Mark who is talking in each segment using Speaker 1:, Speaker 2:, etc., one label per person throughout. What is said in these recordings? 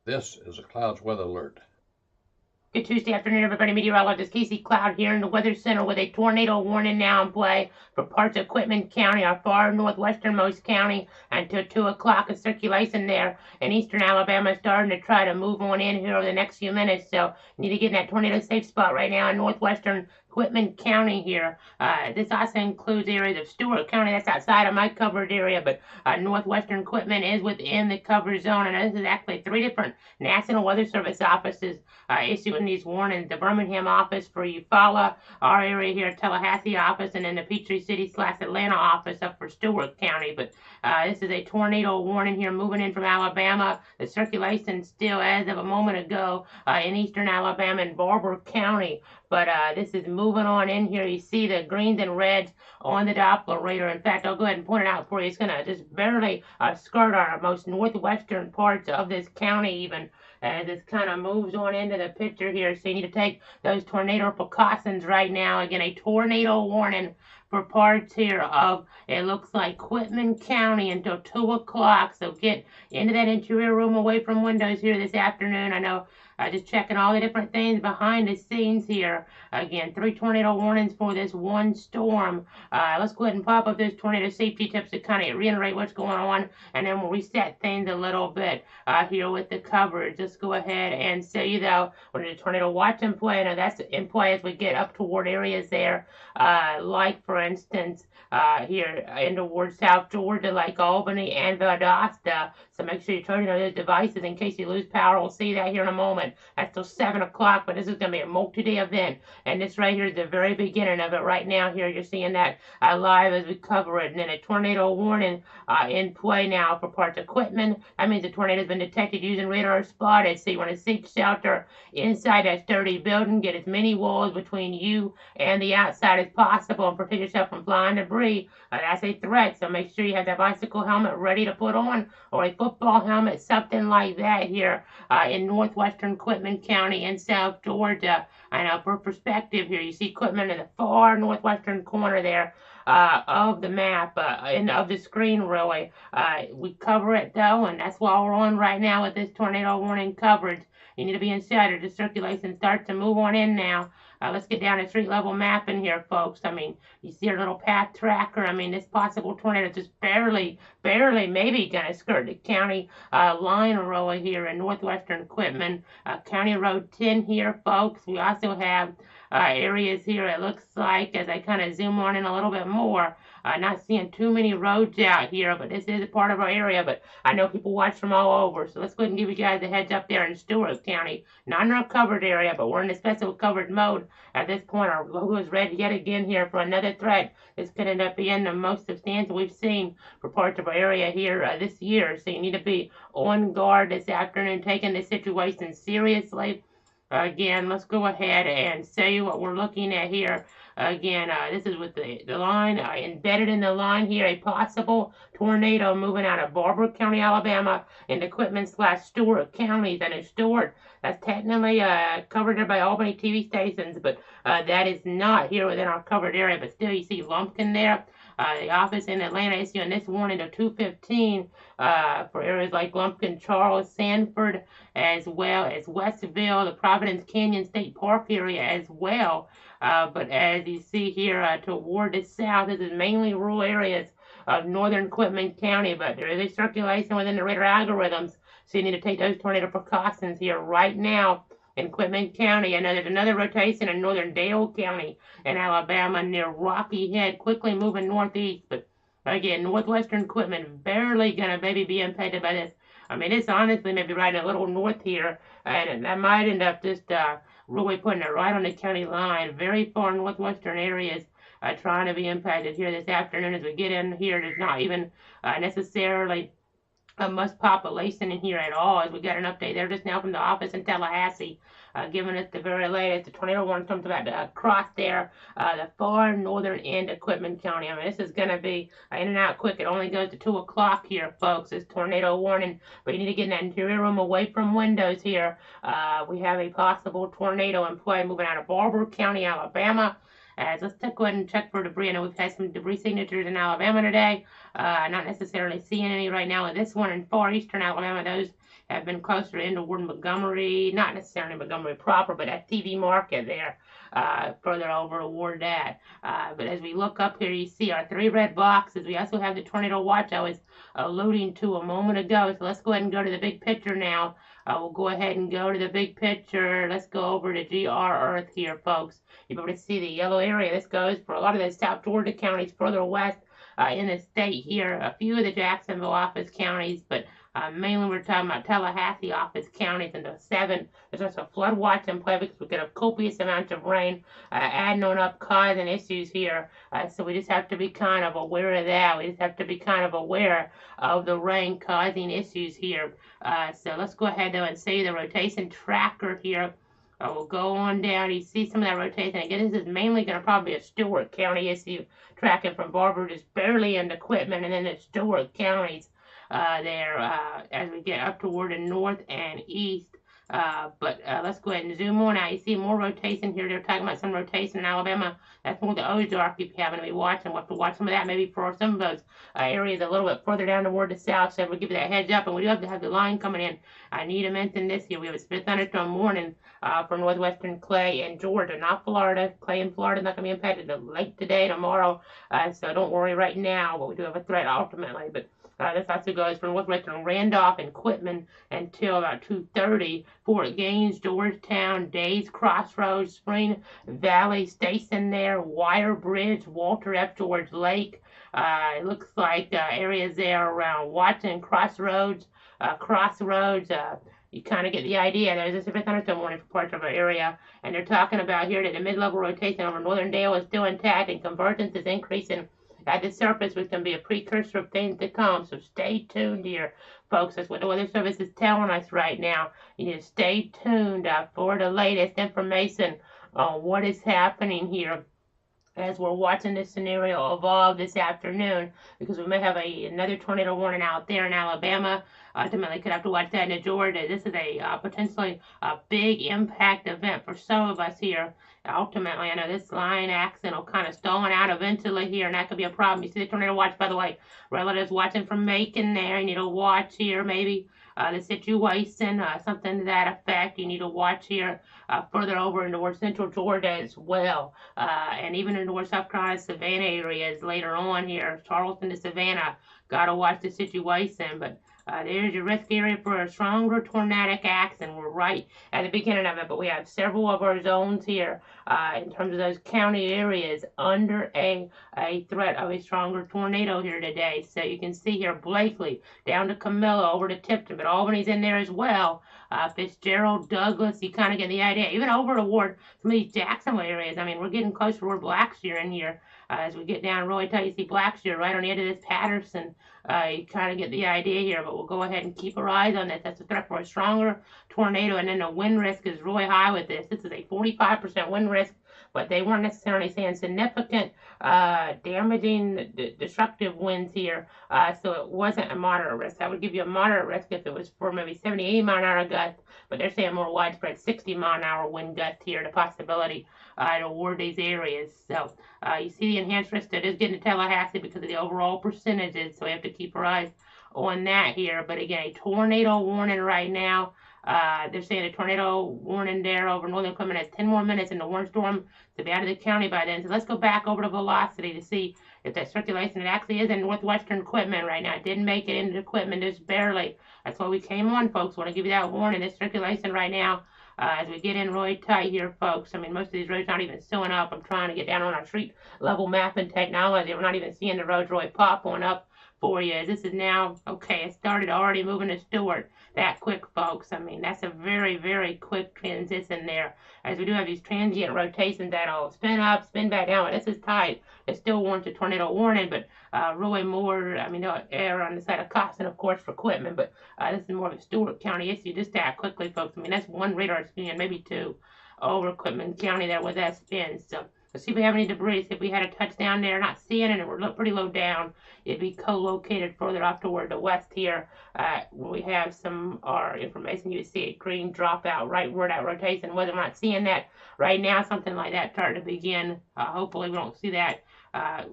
Speaker 1: This is a Clouds weather alert.
Speaker 2: Good Tuesday afternoon, everybody. Meteorologist Casey Cloud here in the Weather Center with a tornado warning now in play for parts of Quitman County, our far northwesternmost county, until 2 o'clock. A circulation there in eastern Alabama starting to try to move on in here over the next few minutes. So you need to get in that tornado safe spot right now in northwestern Quitman County here. This also includes areas of Stewart County. That's outside of my covered area, but northwestern Quitman is within the cover zone. And this is actually 3 different National Weather Service offices issuing these warnings. The Birmingham office for Eufaula, our area here, Tallahassee office, and then the Peachtree City / Atlanta office up for Stewart County. But this is a tornado warning here moving in from Alabama. The circulation still, as of a moment ago, in eastern Alabama and Barber County. But this is moving on in here. You see the greens and reds on the Doppler radar. In fact, I'll go ahead and point it out for you. It's going to just barely skirt our most northwestern parts of this county even. As this kind of moves on into the picture here. So you need to take those tornado precautions right now. Again, a tornado warning for parts here of, it looks like, Quitman County until 2 o'clock. So get into that interior room away from windows here this afternoon. I know just checking all the different things behind the scenes here. Again, 3 tornado warnings for this one storm. Let's go ahead and pop up those tornado safety tips to kind of reiterate what's going on, and then we'll reset things a little bit here with the coverage. Let's go ahead and say, though, when the tornado watch in play, now that's in play as we get up toward areas there, like, for instance, here in towards South Georgia, like Albany and Valdosta. So make sure you turn on those devices in case you lose power. We'll see that here in a moment. That's till 7 o'clock, but this is going to be a multi-day event. And this right here is the very beginning of it right now. Here you're seeing that live as we cover it. And then a tornado warning in play now for parts of Quitman. That means a tornado has been detected using radar spotted. So you want to seek shelter inside that sturdy building. Get as many walls between you and the outside as possible and protect yourself from flying debris. That's a threat, so make sure you have that bicycle helmet ready to put on, or a football helmet, something like that here in northwestern Quitman County in South Georgia. I know for perspective here, you see Quitman in the far northwestern corner there of the map and of the screen, really. We cover it, though, and that's what we're on right now with this tornado warning coverage. You need to be inside or the circulation starts to move on in now. Let's get down to street level mapping here, folks. I mean, you see our little path tracker. I mean, this possible tornado just barely, maybe going to skirt the county line really here in northwestern Quitman. County Road 10 here, folks. We also have areas here, it looks like, as I kind of zoom on in a little bit more. Not seeing too many roads out here, but this is a part of our area. But I know people watch from all over, so let's go ahead and give you guys a heads up there in Stewart County. Not in our covered area, but we're in the special covered mode at this point. Our logo is red yet again here for another threat. This could end up being the most substantial we've seen for parts of our area here this year. So you need to be on guard this afternoon, taking this situation seriously. Again, let's go ahead and say what we're looking at here. Again, this is with the line, embedded in the line here, a possible tornado moving out of Barber County, Alabama, into Quitman / Stewart counties. And in Stewart, that's technically covered there by Albany TV stations, but that is not here within our covered area. But still, you see Lumpkin there. The office in Atlanta issuing this warning to 2:15 for areas like Lumpkin, Charles, Sanford, as well as Westville, the Providence Canyon State Park area as well. But as you see here toward the south, this is mainly rural areas of northern Quitman County, but there is a circulation within the radar algorithms, so you need to take those tornado precautions here right now in Quitman County. I know there's another rotation in northern Dale County in Alabama near Rocky Head, quickly moving northeast, but again, northwestern Quitman barely going to maybe be impacted by this. I mean, it's honestly maybe right a little north here, and that might end up just really putting it right on the county line. Very far northwestern areas trying to be impacted here this afternoon as we get in here. There's not even necessarily much population in here at all, as we got an update there just now from the office in Tallahassee, giving us the very latest. The tornado warning comes about to cross there, the far northern end of Quitman County. I mean, this is going to be in and out quick. It only goes to 2 o'clock here, folks, this tornado warning, but you need to get in that interior room away from windows here. We have a possible tornado in play moving out of Barber County, Alabama. Let's go ahead and check for debris. I know we've had some debris signatures in Alabama today. Not necessarily seeing any right now. This one in far eastern Alabama, those have been closer in toward Montgomery, not necessarily Montgomery proper, but that TV market there, further over toward that. But as we look up here, you see our 3 red boxes. We also have the tornado watch I was alluding to a moment ago. So let's go ahead and go to the big picture now. We'll go ahead and go to the big picture. Let's go over to GR Earth here, folks. You'll be able to see the yellow area. This goes for a lot of the South Georgia counties further west in the state here. A few of the Jacksonville office counties, but mainly we're talking about Tallahassee office counties and the 7. There's also a flood watch in play because we get a copious amount of rain adding on up, causing issues here. So we just have to be kind of aware of that. We just have to be kind of aware of the rain causing issues here. So let's go ahead though and see the rotation tracker here. We'll go on down. You see some of that rotation. Again, this is mainly going to probably be a Stewart County issue, tracking from Barber just barely into Quitman, and then the Stewart counties there as we get up toward the north and east. But let's go ahead and zoom on out. You see more rotation here. They're talking about some rotation in Alabama. That's more the Ozark if you happen to be watching. We'll have to watch some of that maybe for some of those areas a little bit further down toward the south. So we'll give you that heads up. And we do have to have the line coming in. I need to mention this here. We have a severe thunderstorm warning for northwestern Clay and Georgia, not Florida. Clay and Florida is not going to be impacted until late today, tomorrow. So don't worry right now. But we do have a threat ultimately. But this also goes from northwestern Randolph and Quitman until about 2:30. Fort Gaines, Georgetown, Days Crossroads, Spring Valley, Station there, Wire Bridge, Walter F. George Lake. It looks like areas there around Watson, Crossroads. You kind of get the idea. There's a severe thunderstorm warning for parts of our area, and they're talking about here that the mid-level rotation over northern Dale is still intact and convergence is increasing at the surface, which can be a precursor of things to come. So stay tuned here, folks. That's what the Weather Service is telling us right now. You need to stay tuned for the latest information on what is happening here as we're watching this scenario evolve this afternoon, because we may have another tornado warning out there in Alabama. Ultimately, could have to watch that in Georgia. This is a potentially a big impact event for some of us here. Ultimately, I know this line accident will kind of stalling out eventually here, and that could be a problem. You see the tornado watch, by the way. Relatives watching from Macon there. You need to watch here, maybe the situation, something to that effect. You need to watch here further over into towards central Georgia as well, and even in towards South Carolina, Savannah areas later on here, Charleston to Savannah. Got to watch the situation, but there's your risk area for a stronger tornadic action. We're right at the beginning of it, but we have several of our zones here in terms of those county areas under a threat of a stronger tornado here today. So you can see here Blakely down to Camilla over to Tipton, but Albany's in there as well. Fitzgerald, Douglas, you kind of get the idea. Even over toward some of these Jacksonville areas. I mean, we're getting closer toward Blackshear in here. As we get down, really tight, you see Blackshear right on the edge of this Patterson. You kind of get the idea here, but we'll go ahead and keep our eyes on this. That's a threat for a stronger tornado, and then the wind risk is really high with this. This is a 45% wind risk, but they weren't necessarily saying significant damaging, destructive winds here, so it wasn't a moderate risk. I would give you a moderate risk if it was for maybe 70, 80 mile an hour gusts, but they're saying more widespread 60 mile an hour wind gusts here, the possibility toward these areas. So you see the enhanced risk that is getting to Tallahassee because of the overall percentages, so we have to keep our eyes on that here. But again, a tornado warning right now. They're saying a tornado warning there over northern Cleveland has 10 more minutes in the warning storm to be out of the county by then. So let's go back over to velocity to see if that circulation, it actually is in northwestern Quitman right now. It didn't make it into Quitman just barely. That's why we came on, folks. Want to give you that warning. This circulation right now, as we get in really tight here, folks. I mean, most of these roads aren't even showing up. I'm trying to get down on our street level mapping technology. We're not even seeing the roads really pop on up for you. This is now, okay, it started already moving to Stewart. That quick, folks. I mean, that's a very, very quick transition there. As we do have these transient rotations that'll spin up, spin back down. But this is tight. It still warrants a tornado warning, but really more, I mean, they'll err on the side of caution, of course, for Quitman. But this is more of a Stewart County issue. Just that quickly, folks. I mean, that's one radar spin, maybe two, over Quitman County there with that spin. So let's see if we have any debris. See if we had a touchdown there. Not seeing it, and we're pretty low down. It'd be co-located further off toward the west here. Where we have some our information. You see a green dropout right where that rotation was. I'm not seeing that right now. Something like that starting to begin. Hopefully we don't see that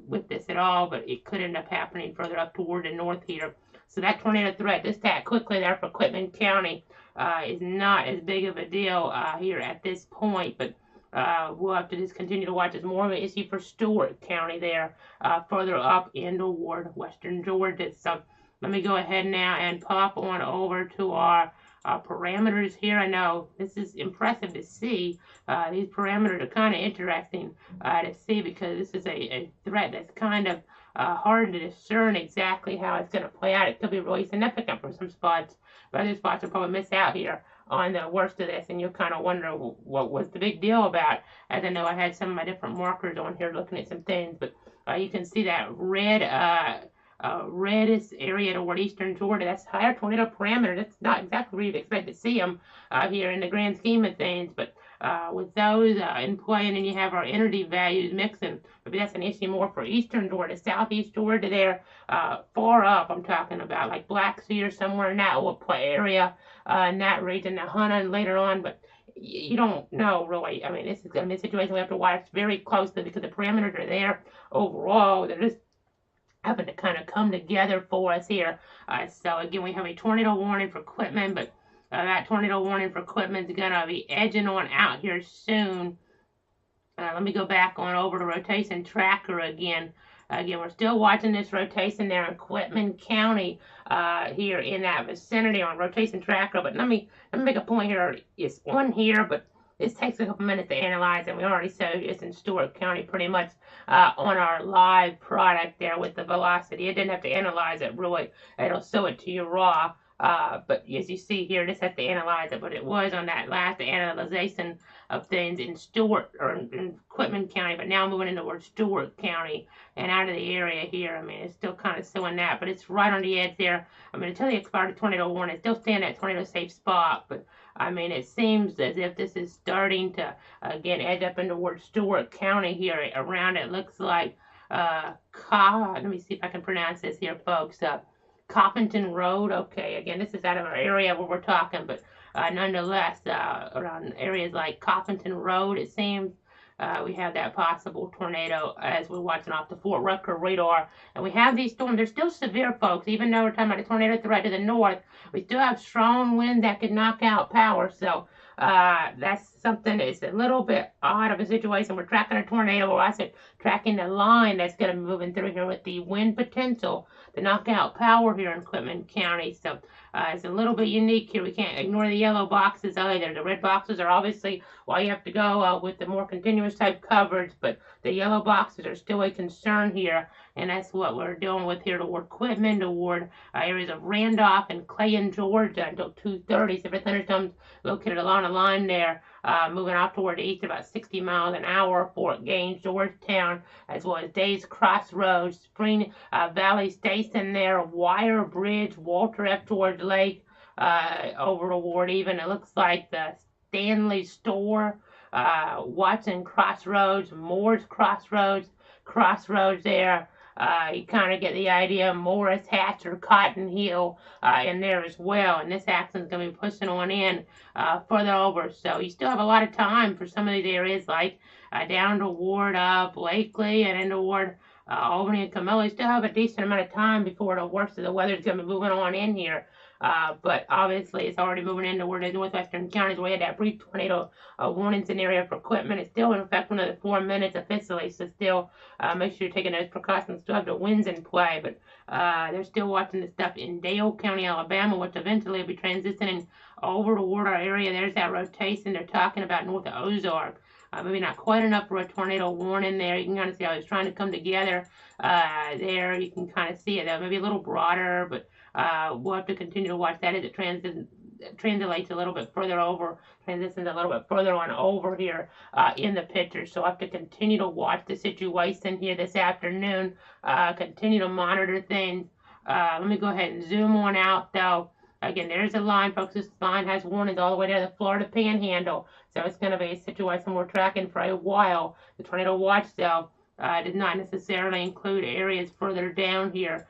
Speaker 2: with this at all, but it could end up happening further up toward the north here. So that tornado threat, just that quickly there for Quitman County, is not as big of a deal here at this point. But we'll have to just continue to watch. It's more of an issue for Stewart County there, further up in toward western Georgia. So let me go ahead now and pop on over to our parameters here. I know this is impressive to see. These parameters are kind of interesting to see because this is a threat that's kind of hard to discern exactly how it's going to play out. It could be really significant for some spots, but other spots will probably miss out here on the worst of this, and you'll kind of wonder what was the big deal about. As I know I had some of my different markers on here looking at some things, but you can see that reddest area toward eastern Georgia. That's higher tornado parameter. That's not exactly where you'd expect to see them here in the grand scheme of things, but with those in play, and then you have our energy values mixing. Maybe that's an issue more for eastern Georgia, southeast Georgia there, far up. I'm talking about like Black Sea or somewhere in that area, in that region. Now, Hunter later on, but you don't know really. I mean, this is going to be a situation we have to watch very closely because the parameters are there overall. They're just having to kind of come together for us here. So again, we have a tornado warning for Quitman, but that tornado warning for Quitman is going to be edging on out here soon. Let me go back on over to rotation tracker again. Again, we're still watching this rotation there in Quitman County here in that vicinity on rotation tracker. But let me make a point here. It's on here, but this takes a couple minutes to analyze, and we already showed it's in Stewart County pretty much on our live product there with the velocity. It didn't have to analyze it really. It'll show it to you raw. But as you see here, this has to analyze it, but it was on that last analyzation of things in Stewart, or in Quitman County, but now moving into toward Stewart County and out of the area here. I mean, it's still kind of showing that, but it's right on the edge there. I mean, until the expired tornado warning, it's still staying at tornado safe spot, but I mean, it seems as if this is starting to, again, edge up into toward Stewart County here around, it looks like, let me see if I can pronounce this here, folks, Coppington Road. Okay, again, this is out of our area where we're talking, but nonetheless, around areas like Coppington Road, it seems we have that possible tornado as we're watching off the Fort Rucker radar. And we have these storms. They're still severe, folks. Even though we're talking about a tornado threat to the north, we still have strong winds that could knock out power. So that's something that's a little bit odd of a situation. We're tracking a tornado, or I said tracking the line that's going to be moving through here with the wind potential to knock out power here in Quitman County. So it's a little bit unique here. We can't ignore the yellow boxes either. The red boxes are obviously why you have to go with the more continuous type coverage, but the yellow boxes are still a concern here, and that's what we're dealing with here toward Quitman, toward areas of Randolph and Clayton, Georgia until 2:30. Severe thunderstorms located along the line there, moving off toward the east about 60 miles an hour, Fort Gaines, Georgetown, as well as Days Crossroads, Spring Valley Station there, Wire Bridge, Walter F. George Lake, over toward even, it looks like the Stanley Store, Watson Crossroads, Moore's Crossroads there. You kind of get the idea. Morris, Hatcher, Cotton Hill in there as well. And this action's going to be pushing on in further over. So you still have a lot of time for some of these areas, like down toward Blakely and in toward Albany and Camilla. You still have a decent amount of time before the worst of the weather is going to be moving on in here. But obviously it's already moving into where the northwestern counties where we had that brief tornado warning scenario for Quitman. It's still in effect for another 4 minutes officially, so still make sure you're taking those precautions. Still have the winds in play, but they're still watching the stuff in Dale County, Alabama, which eventually will be transitioning over toward our area. There's that rotation they're talking about north of Ozark. Maybe not quite enough for a tornado warning there. You can kind of see how it's trying to come together there. You can kind of see it, though. Maybe a little broader, but we'll have to continue to watch that as it translates a little bit further over, transitions a little bit further on over here in the picture. So I have to continue to watch the situation here this afternoon, continue to monitor things. Let me go ahead and zoom on out, though. Again, there's a line, folks. This line has warnings all the way down the Florida Panhandle. So it's going to be a situation we're tracking for a while. The tornado watch, though, does not necessarily include areas further down here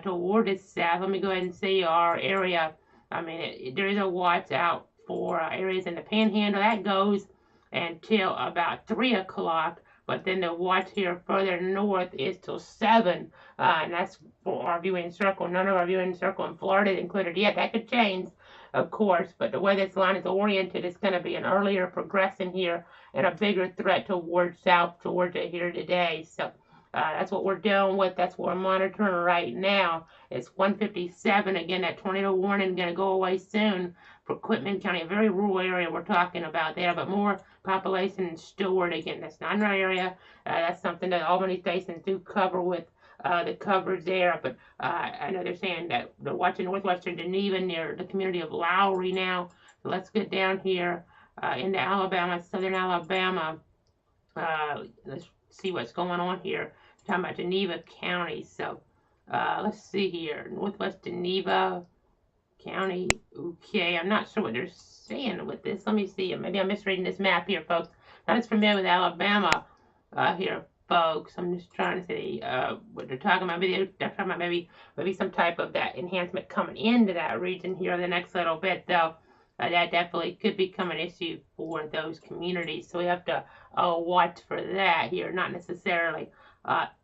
Speaker 2: toward the south. Let me go ahead and see our area. I mean, there is a watch out for areas in the Panhandle. That goes until about 3 o'clock. but then the watch here further north is till 7, and that's for our viewing circle. None of our viewing circle in Florida is included yet. That could change, of course, but the way this line is oriented, it's going to be an earlier progression here and a bigger threat towards South Georgia here today. So that's what we're dealing with. That's what we're monitoring right now. It's 1:57. Again, that tornado warning going to go away soon for Quitman County, a very rural area we're talking about there, but more population in Stewart. Again, that's not in our area. That's something that Albany stations do cover with the coverage there. But I know they're saying that they're watching Northwestern Geneva near the community of Lowry now. So let's get down here into Alabama, southern Alabama. Let's see what's going on here. Talking about Geneva County. So let's see here. Northwest Geneva County. Okay, I'm not sure what they're saying with this. Let me see. Maybe I'm misreading this map here, folks. Not as familiar with Alabama here, folks. I'm just trying to see what they're talking about. Maybe they're talking about maybe some type of that enhancement coming into that region here in the next little bit, though. That definitely could become an issue for those communities. So we have to watch for that here, not necessarily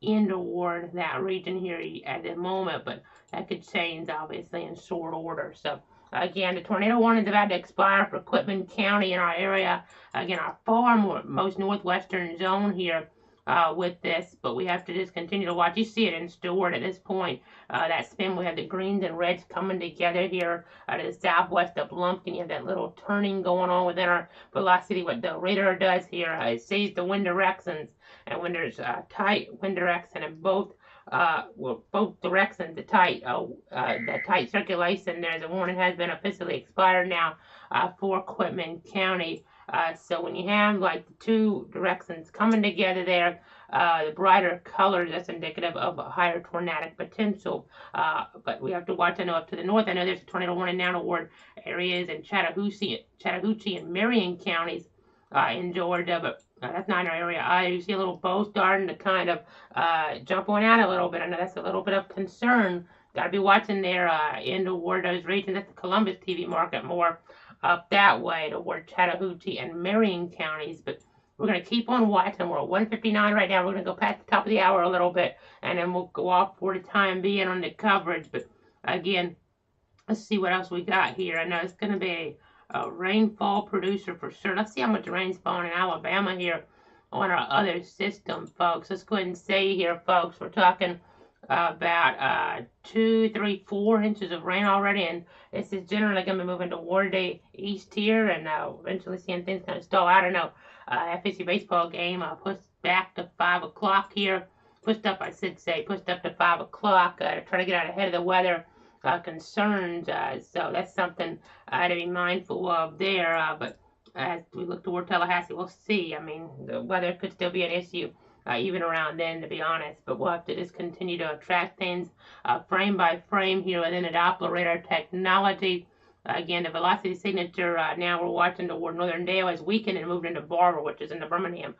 Speaker 2: in toward that region here at the moment, but that could change obviously in short order. So again, the tornado warning is about to expire for Quitman County in our area. Again, our most northwestern zone here with this, but we have to just continue to watch. You see it in Stewart at this point. That spin, we have the greens and reds coming together here to the southwest of Lumpkin. You have that little turning going on within our velocity. What the radar does here, it sees the wind directions, and when there's tight wind direction in both directions, the tight circulation there, the warning has been officially expired now for Quitman County. So when you have like the two directions coming together there, the brighter colors, that's indicative of a higher tornadic potential. But we have to watch. I know up to the north, I know there's a tornado warning now toward areas in Chattahoochee and Marion counties in Georgia, but that's not in our area either. You see a little bow starting to kind of jump on out a little bit. I know that's a little bit of concern. Got to be watching there in toward those regions. That's the Columbus TV market more up that way toward Chattahoochee and Marion counties. But we're going to keep on watching. We're at 1:59 right now. We're going to go past the top of the hour a little bit, and then we'll go off for the time being on the coverage. But again, let's see what else we got here. I know it's going to be a rainfall producer for sure. Let's see how much rain's falling in Alabama here on our other system, folks. Let's go ahead and say here, folks, we're talking about 2, 3, 4 inches of rain already, and this is generally going to be moving toward the east here, and eventually seeing things kind of stall out. I know FSU baseball game pushed back to 5 o'clock here. Pushed up to 5 o'clock to try to get out ahead of the weather concerns. So that's something to be mindful of there. But as we look toward Tallahassee, we'll see. I mean, the weather could still be an issue even around then, to be honest. But we'll have to just continue to track things frame by frame here within the Doppler radar technology. Again, the velocity signature, now we're watching toward Northern Dale has weakened and moved into Barber, which is in the Birmingham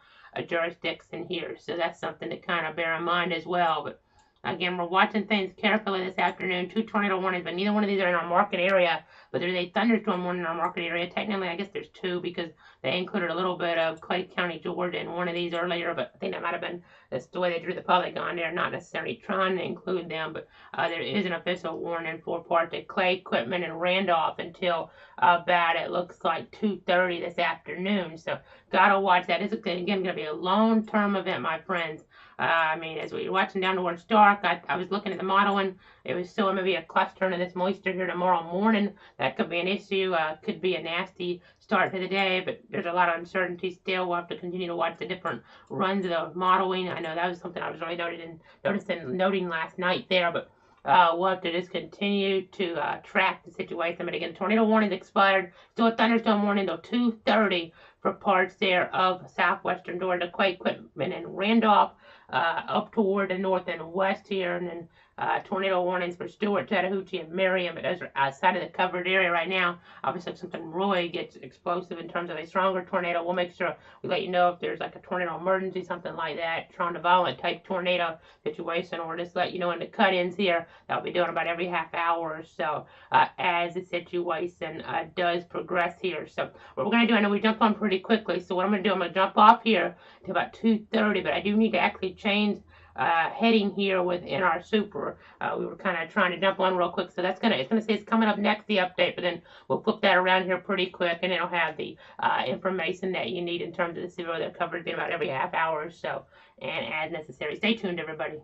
Speaker 2: jurisdiction here. So that's something to kind of bear in mind as well. But again, we're watching things carefully this afternoon. 2 tornado warnings, but neither one of these are in our market area. But there's a thunderstorm warning in our market area. Technically, I guess there's 2 because they included a little bit of Clay County, Georgia in one of these earlier. But I think that might have been that's the way they drew the polygon there, not necessarily trying to include them. But there is an official warning for parts of Clay, Quitman, and Randolph until about, it looks like 2:30 this afternoon. So gotta watch that. This is, again, going to be a long-term event, my friends. I mean, as we were watching down towards dark, I was looking at the modeling. It was still maybe a clustering of this moisture here tomorrow morning. That could be an issue. Could be a nasty start to the day, but there's a lot of uncertainty still. We'll have to continue to watch the different runs of the modeling. I know that was something I was really noting last night there, but we'll have to just continue to track the situation. But again, tornado warning expired. Still a thunderstorm warning until 2:30 for parts there of southwestern Georgia, Clay, Quitman, and Randolph. Up toward the north and west here, and then tornado warnings for Stewart, Chattahoochee, and Merriam. But those are outside of the covered area right now. Obviously, if something really gets explosive in terms of a stronger tornado, we'll make sure we let you know if there's like a tornado emergency, something like that, trying to violent type tornado situation, or just let you know in the cut-ins here. That'll be doing about every half hour or so as the situation does progress here. So what we're going to do, I know we jumped on pretty quickly, so what I'm going to do, I'm going to jump off here to about 2:30, but I do need to actually change heading here within our super. We were kind of trying to jump on real quick, so it's gonna say it's coming up next, the update, but then we'll flip that around here pretty quick, and it'll have the information that you need in terms of the super that covers in about every half hour or so, and as necessary. Stay tuned, everybody.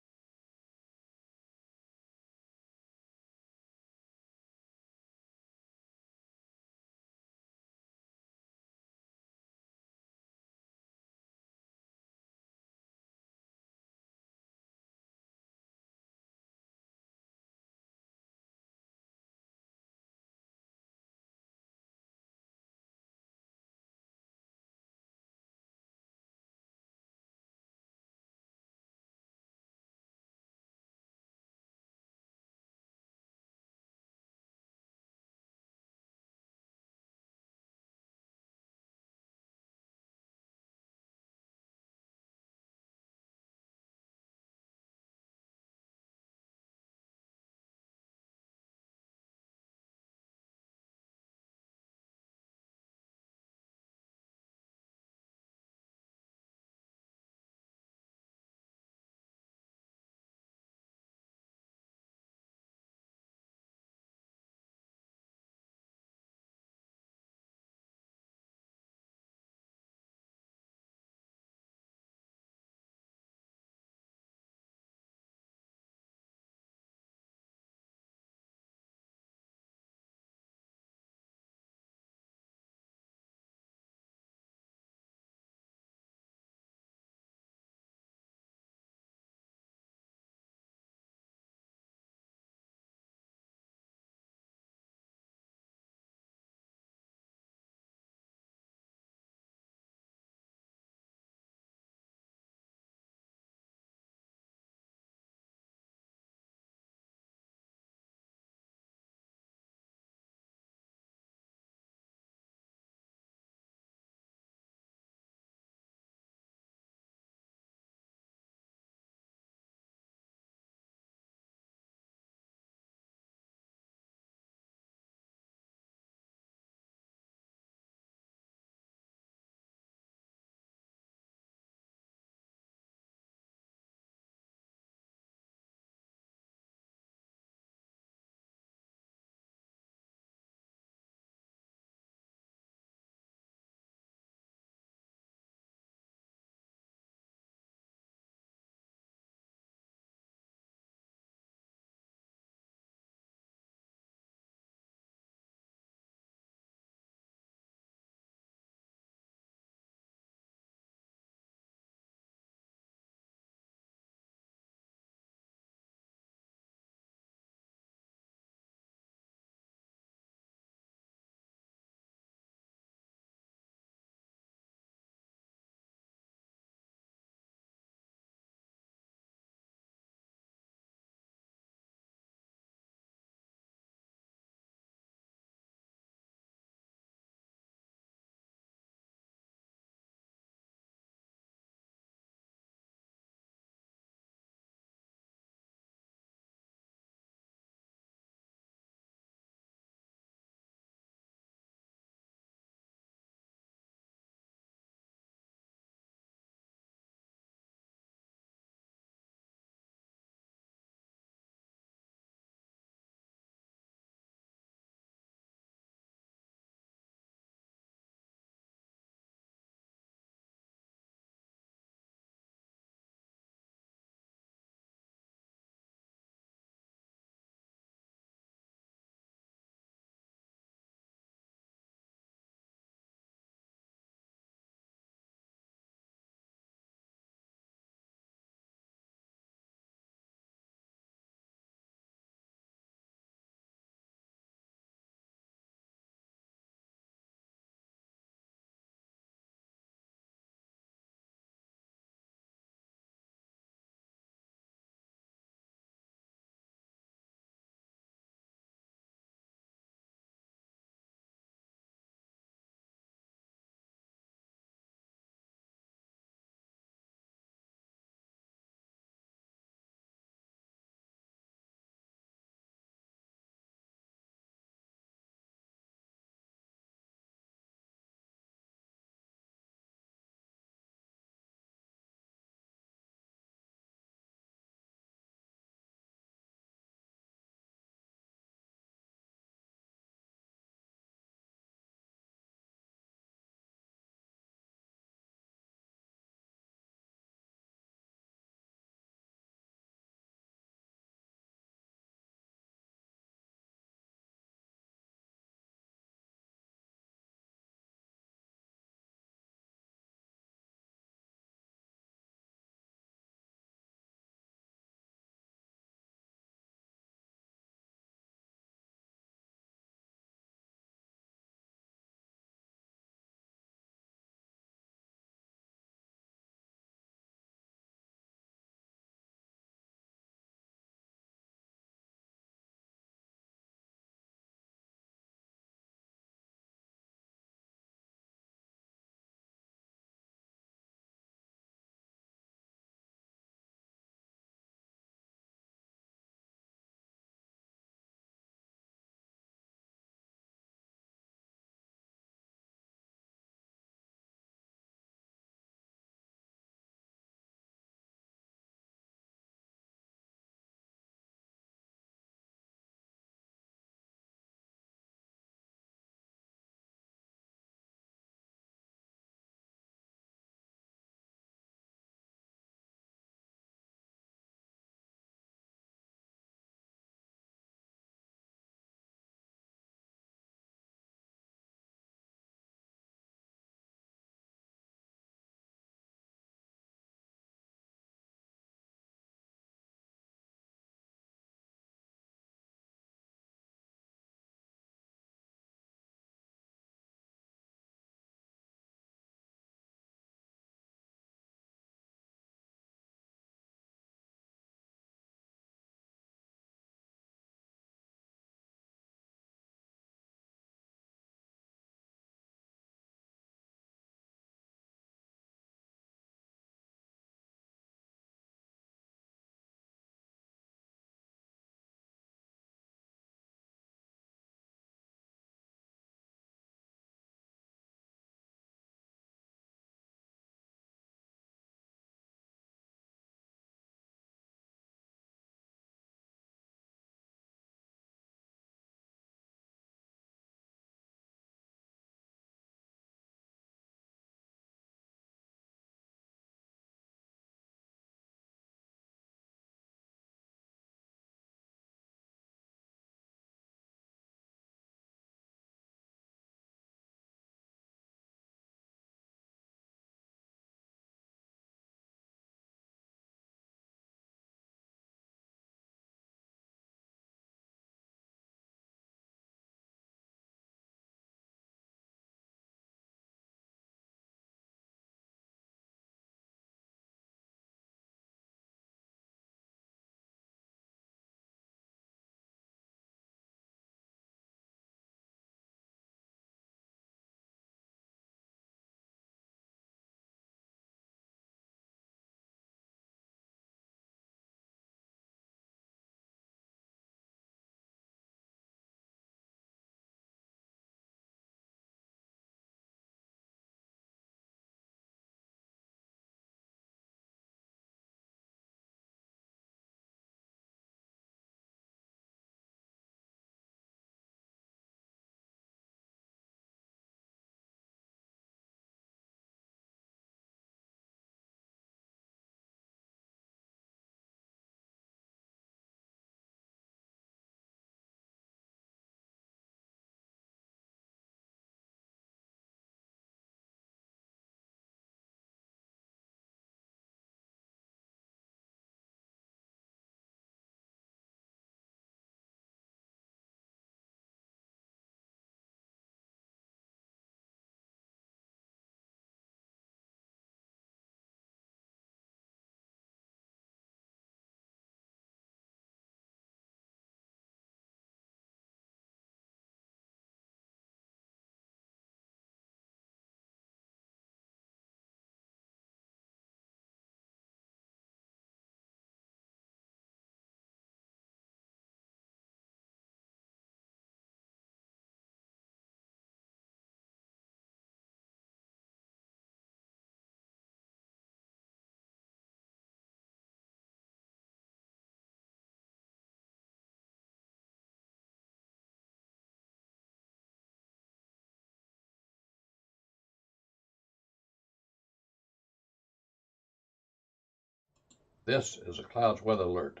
Speaker 1: This is a clouds weather alert.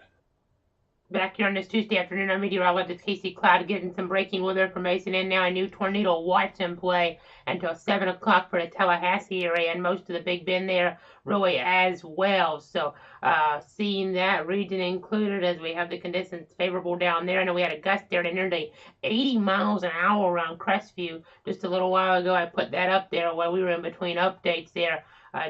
Speaker 2: Back here on this Tuesday afternoon, I'm meteorologist Casey Cloud getting some breaking weather information in now. A new tornado watch in play until 7 o'clock for the Tallahassee area and most of the Big Bend there really as well. So seeing that region included as we have the conditions favorable down there. I know we had a gust there to nearly 80 miles an hour around Crestview just a little while ago. I put that up there while we were in between updates there.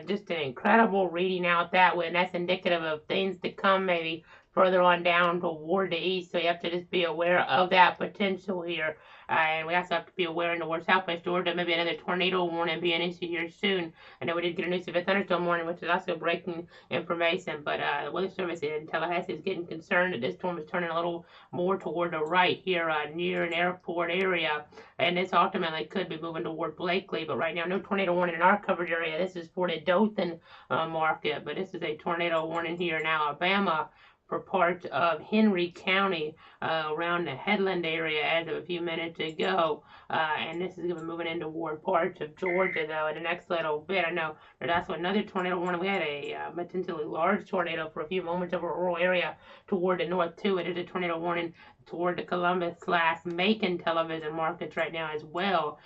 Speaker 2: Just an incredible reading out that way, and that's indicative of things to come maybe further on down toward the east, so you have to just be aware of that potential here. And we also have to be aware in the southwest Georgia, maybe another tornado warning being issued here soon. I know we did get a news of a thunderstorm warning, which is also breaking information, but the Weather Service in Tallahassee is getting concerned that this storm is turning a little more toward the right here near an airport area, and this ultimately could be moving toward Blakely, but right now no tornado warning in our covered area. This is for the Dothan market, but this is a tornado warning here in Alabama for parts of Henry County around the Headland area as of a few minutes ago. And this is going to be moving into toward parts of Georgia, though, in the next little bit. I know there's also another tornado warning. We had a potentially large tornado for a few moments over a rural area toward the north, too. It is a tornado warning toward the Columbus/Macon television markets right now as well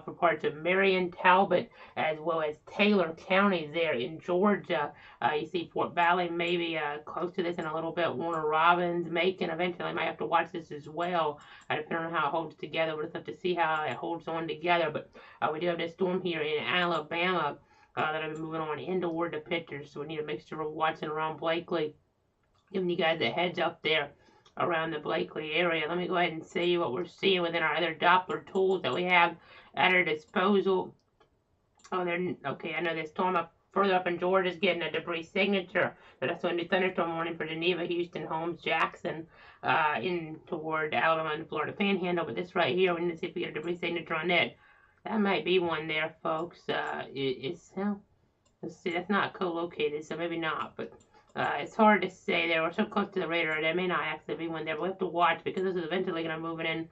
Speaker 2: for parts of Marion, Talbot, as well as Taylor counties there in Georgia. You see Fort Valley maybe close to this in a little bit. Warner Robins, Macon, eventually I might have to watch this as well, depending on how it holds together. We'll just have to see how it holds on together. But we do have this storm here in Alabama that'll be moving on in toward the pictures, so we need to make sure we're watching around Blakely, giving you guys a heads up there around the Blakely area. Let me go ahead and see what we're seeing within our other Doppler tools that we have at our disposal. Oh, okay. I know this storm up further up in Georgia is getting a debris signature. But that's when the thunderstorm warning for Geneva, Houston, Holmes, Jackson, in toward Alabama and Florida Panhandle. But this right here, we need to see if we get a debris signature on it. That might be one there, folks. Let's see, that's not co-located, so maybe not. But it's hard to say there. We're so close to the radar, there may not actually be one there. But we have to watch because this is eventually going to move in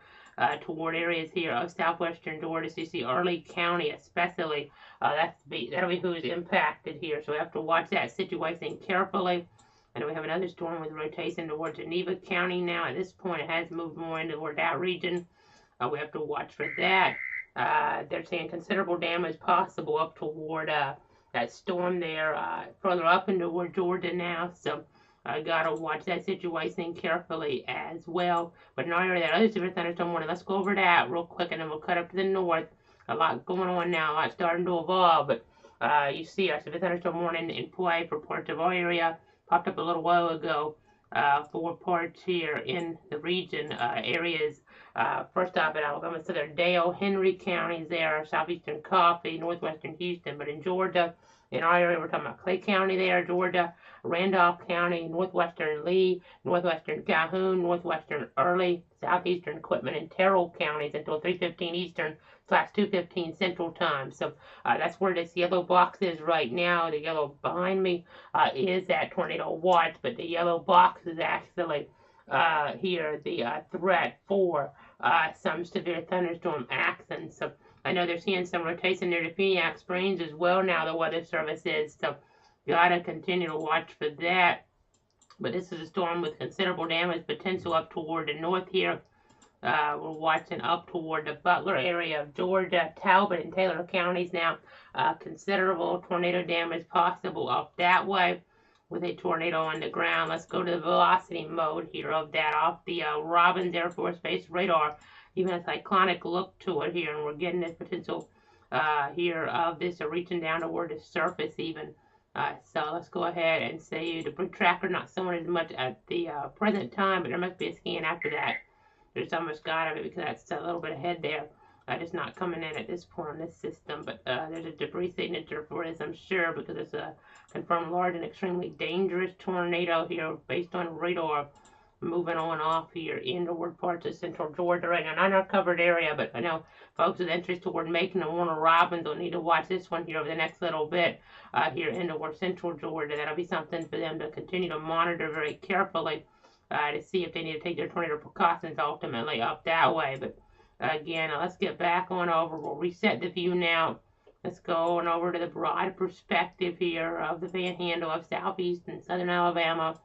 Speaker 2: toward areas here of southwestern Georgia. So you see Early County especially. That'll be who's impacted here. So we have to watch that situation carefully. And we have another storm with rotation towards Geneva County now. At this point, it has moved more into toward that region. We have to watch for that. They're saying considerable damage possible up toward that storm there, further up into toward Georgia now. So I gotta watch that situation carefully as well. But in our area, that other severe thunderstorm warning, let's go over that real quick and then we'll cut up to the north. A lot going on now, a lot starting to evolve. But you see our severe thunderstorm warning in play for parts of our area. Popped up a little while ago for parts here in the region areas. First off in Alabama, Southern Dale, Henry counties there, southeastern Coffee, northwestern Houston. But in Georgia, in our area, we're talking about Clay County there, Georgia, Randolph County, northwestern Lee, northwestern Calhoun, northwestern Early, southeastern Quitman, and Terrell counties until 3:15 Eastern / 2:15 Central Time. So that's where this yellow box is right now. The yellow behind me is that tornado watch, but the yellow box is actually here the threat for some severe thunderstorm action. So I know they're seeing some rotation near the Phoenix Springs as well now, the Weather Service is. So you gotta continue to watch for that. But this is a storm with considerable damage potential up toward the north here. We're watching up toward the Butler area of Georgia, Talbot and Taylor counties now. Considerable tornado damage possible up that way with a tornado on the ground. Let's go to the velocity mode here of that off the Robins Air Force Base radar. Even a cyclonic look to it here, and we're getting this potential here of this reaching down toward the surface even. So let's go ahead and say the big tracker not showing as much at the present time, but there must be a scan after that. There's almost got to be because that's a little bit ahead there. Just not coming in at this point on this system, but there's a debris signature for this, I'm sure, because it's a confirmed large and extremely dangerous tornado here based on radar moving on off here in toward parts of central Georgia right now. Not in our covered area, but I know folks with interest toward Macon and Warner Robins will need to watch this one here over the next little bit here in toward central Georgia. That'll be something for them to continue to monitor very carefully to see if they need to take their tornado precautions ultimately up that way. But again, let's get back on over. We'll reset the view now Let's go on over to the broad perspective here of the panhandle of southeast and southern Alabama,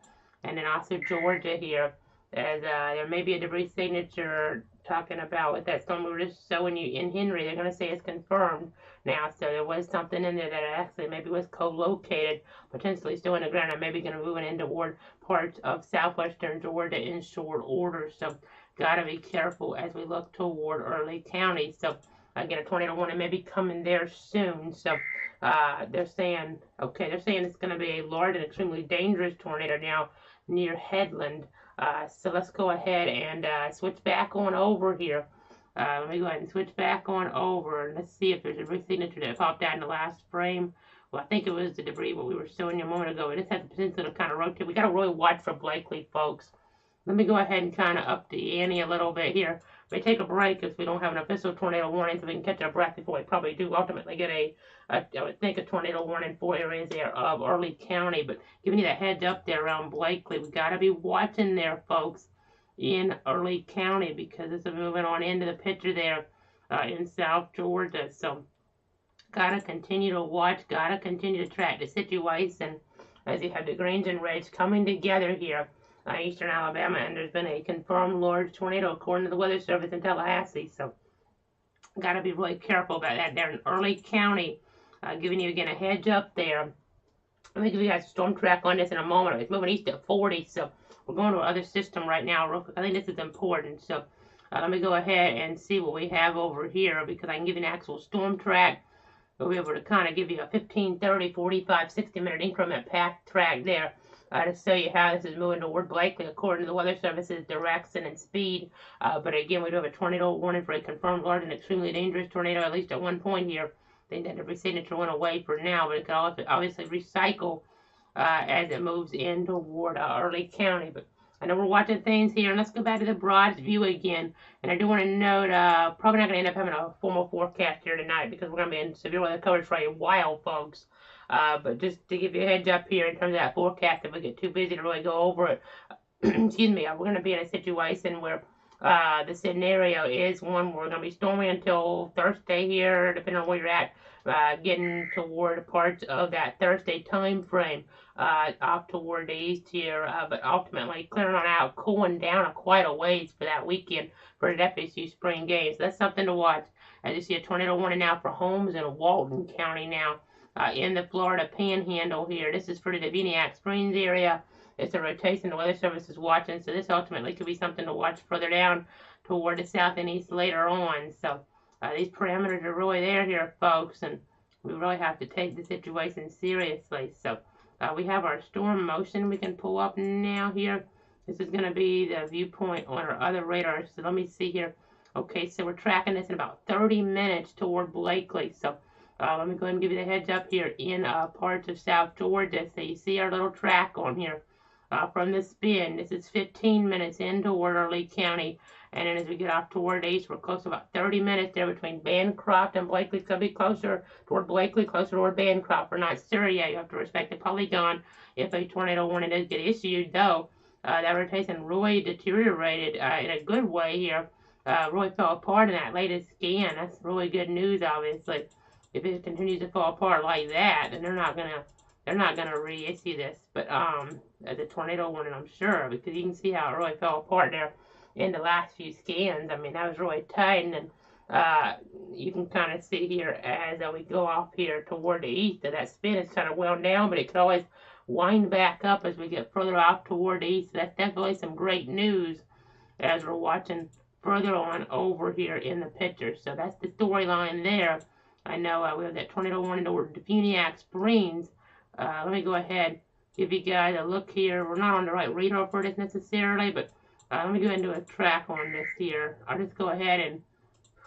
Speaker 2: and then also Georgia here. As there may be a debris signature talking about with that storm we were just showing you in Henry. They're going to say it's confirmed now. So there was something in there that actually maybe was co-located, potentially still in the ground, and maybe going to move it in toward parts of southwestern Georgia in short order. So got to be careful as we look toward Early County. So again, a tornado warning may be coming there soon. So they're saying it's going to be a large and extremely dangerous tornado now near Headland. So let's go ahead and switch back on over here. Let me go ahead and switch back on over. Let's see if there's a debris signature that popped out in the last frame. Well, I think it was the debris what we were showing you a moment ago. It just has the potential to kind of rotate. We got to really watch for Blakely, folks. Let me go ahead and kind of up the ante a little bit here. We take a break if we don't have an official tornado warning, so we can catch our breath before we probably do ultimately get I would think, a tornado warning for areas there of Early County. But giving you that heads up there around Blakely, we got to be watching there, folks, in Early County, because this is moving on into the picture there in South Georgia. So got to continue to watch, got to continue to track the situation as you have the greens and reds coming together here. Eastern Alabama, and there's been a confirmed large tornado according to the Weather Service in Tallahassee. So got to be really careful about that there in Early County. Giving you again a heads up there. Let me give you guys a storm track on this in a moment. It's moving east at 40, so we're going to our other system right now real quick. I think this is important. So let me go ahead and see what we have over here, because I can give you an actual storm track. We'll be able to kind of give you a 15, 30, 45, 60-minute increment path track there. To show you how this is moving toward Blakely according to the Weather Service's direction and speed. But again, we do have a tornado warning for a confirmed large and extremely dangerous tornado, at least at one point here. I think that debris signature went away for now, but it could obviously recycle as it moves in toward Early County. But I know we're watching things here, and let's go back to the broad view again. And I do want to note, probably not going to end up having a formal forecast here tonight, because we're going to be in severe weather coverage for a while, folks. But just to give you a heads up here in terms of that forecast, if we get too busy to really go over it, excuse me, we're going to be in a situation where the scenario is one where we're going to be stormy until Thursday here, depending on where you're at, getting toward parts of that Thursday time frame, off toward the east here, but ultimately clearing on out, cooling down quite a ways for that weekend for the FSU spring games. That's something to watch. As you see a tornado warning now for Holmes and Walton County now. In the Florida Panhandle here. This is for the Devoniac Springs area. It's a rotation the Weather Service is watching, so this ultimately could be something to watch further down toward the south and east later on. So these parameters are really there here, folks, and we really have to take the situation seriously. So we have our storm motion we can pull up now here. This is going to be the viewpoint on our other radars. So let me see here. Okay, so we're tracking this in about 30 minutes toward Blakely. So let me go ahead and give you the heads up here in parts of South Georgia. So you see our little track on here from the spin. This is 15 minutes in toward Early County. And then as we get off toward east, we're close to about 30 minutes there between Bancroft and Blakely. It's going to be closer toward Blakely, closer toward Bancroft. We're not sure yet. You have to respect the polygon if a tornado warning does get issued, though. That rotation really deteriorated in a good way here. Really fell apart in that latest scan. That's really good news, obviously. If it continues to fall apart like that, then they're not gonna reissue this. But as a tornado warning, I'm sure, because you can see how it really fell apart there in the last few scans. I mean, that was really tight, and you can kind of see here as we go off here toward the east that spin is kind of wound down, but it could always wind back up as we get further off toward the east. So that's definitely some great news as we're watching further on over here in the picture. So that's the storyline there. I know we have that tornado warning toward Devoniac Springs. Let me go ahead, give you guys a look here. We're not on the right radar for this necessarily, but let me go ahead and do a track on this here. I'll just go ahead and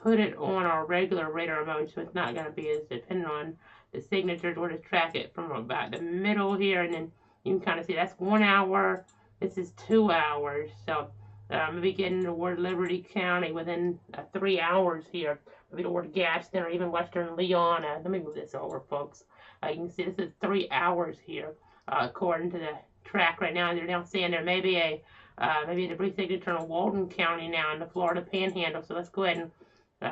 Speaker 2: put it on our regular radar mode, so it's not going to be as dependent on the signatures. We'll just track it from about the middle here, and then you can kind of see that's 1 hour. This is 2 hours. So maybe getting toward Liberty County within 3 hours here. Maybe toward Gadsden or even Western Leon. Let me move this over, folks. You can see this is 3 hours here, according to the track right now. They're now saying there may be a debris signature in Walton County now in the Florida Panhandle. So let's go ahead and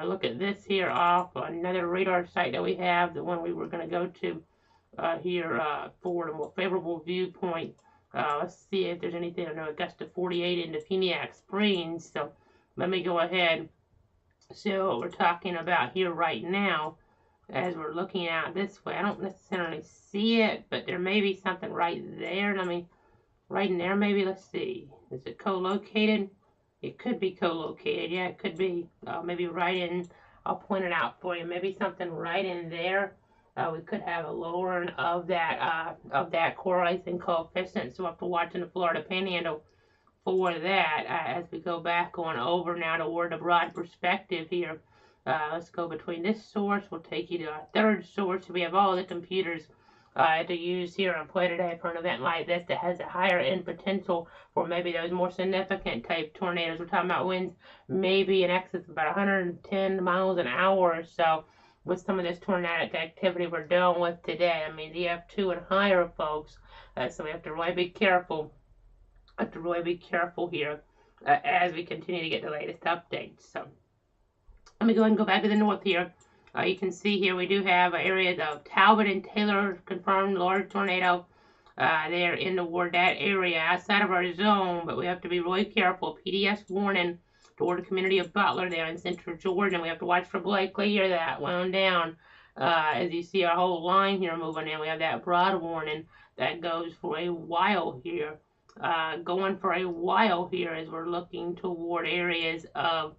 Speaker 2: look at this here off another radar site that we have, the one we were going to go to here for a more favorable viewpoint. Let's see if there's anything. I know Augusta 48 into Peniac Springs. So let me go ahead. So what we're talking about here right now, as we're looking out this way, I don't necessarily see it, but there may be something right there. I mean, right in there maybe. Let's see. Is it co-located? It could be co-located. Yeah, it could be. Maybe right in. I'll point it out for you. Maybe something right in there. We could have a lowering of that correlation coefficient. So we'll have to watch in the Florida Panhandle for that as we go back on over now toward the broad perspective here. Let's go between this source. We'll take you to our third source. We have all the computers to use here on play today for an event like this that has a higher end potential for maybe those more significant type tornadoes. We're talking about winds maybe in excess of about 110 miles an hour or so with some of this tornadic activity we're dealing with today. I mean, the F2 and higher, folks. So we have to really be careful. Here as we continue to get the latest updates. So let me go ahead and go back to the north here. You can see here we do have areas of Talbot and Taylor confirmed large tornado. They're in toward that area outside of our zone, but we have to be really careful. PDS warning toward the community of Butler there in central Georgia, and we have to watch for Blakely here that wound down. As you see our whole line here moving in, we have that broad warning that goes for a while here. Going for a while here as we're looking toward areas of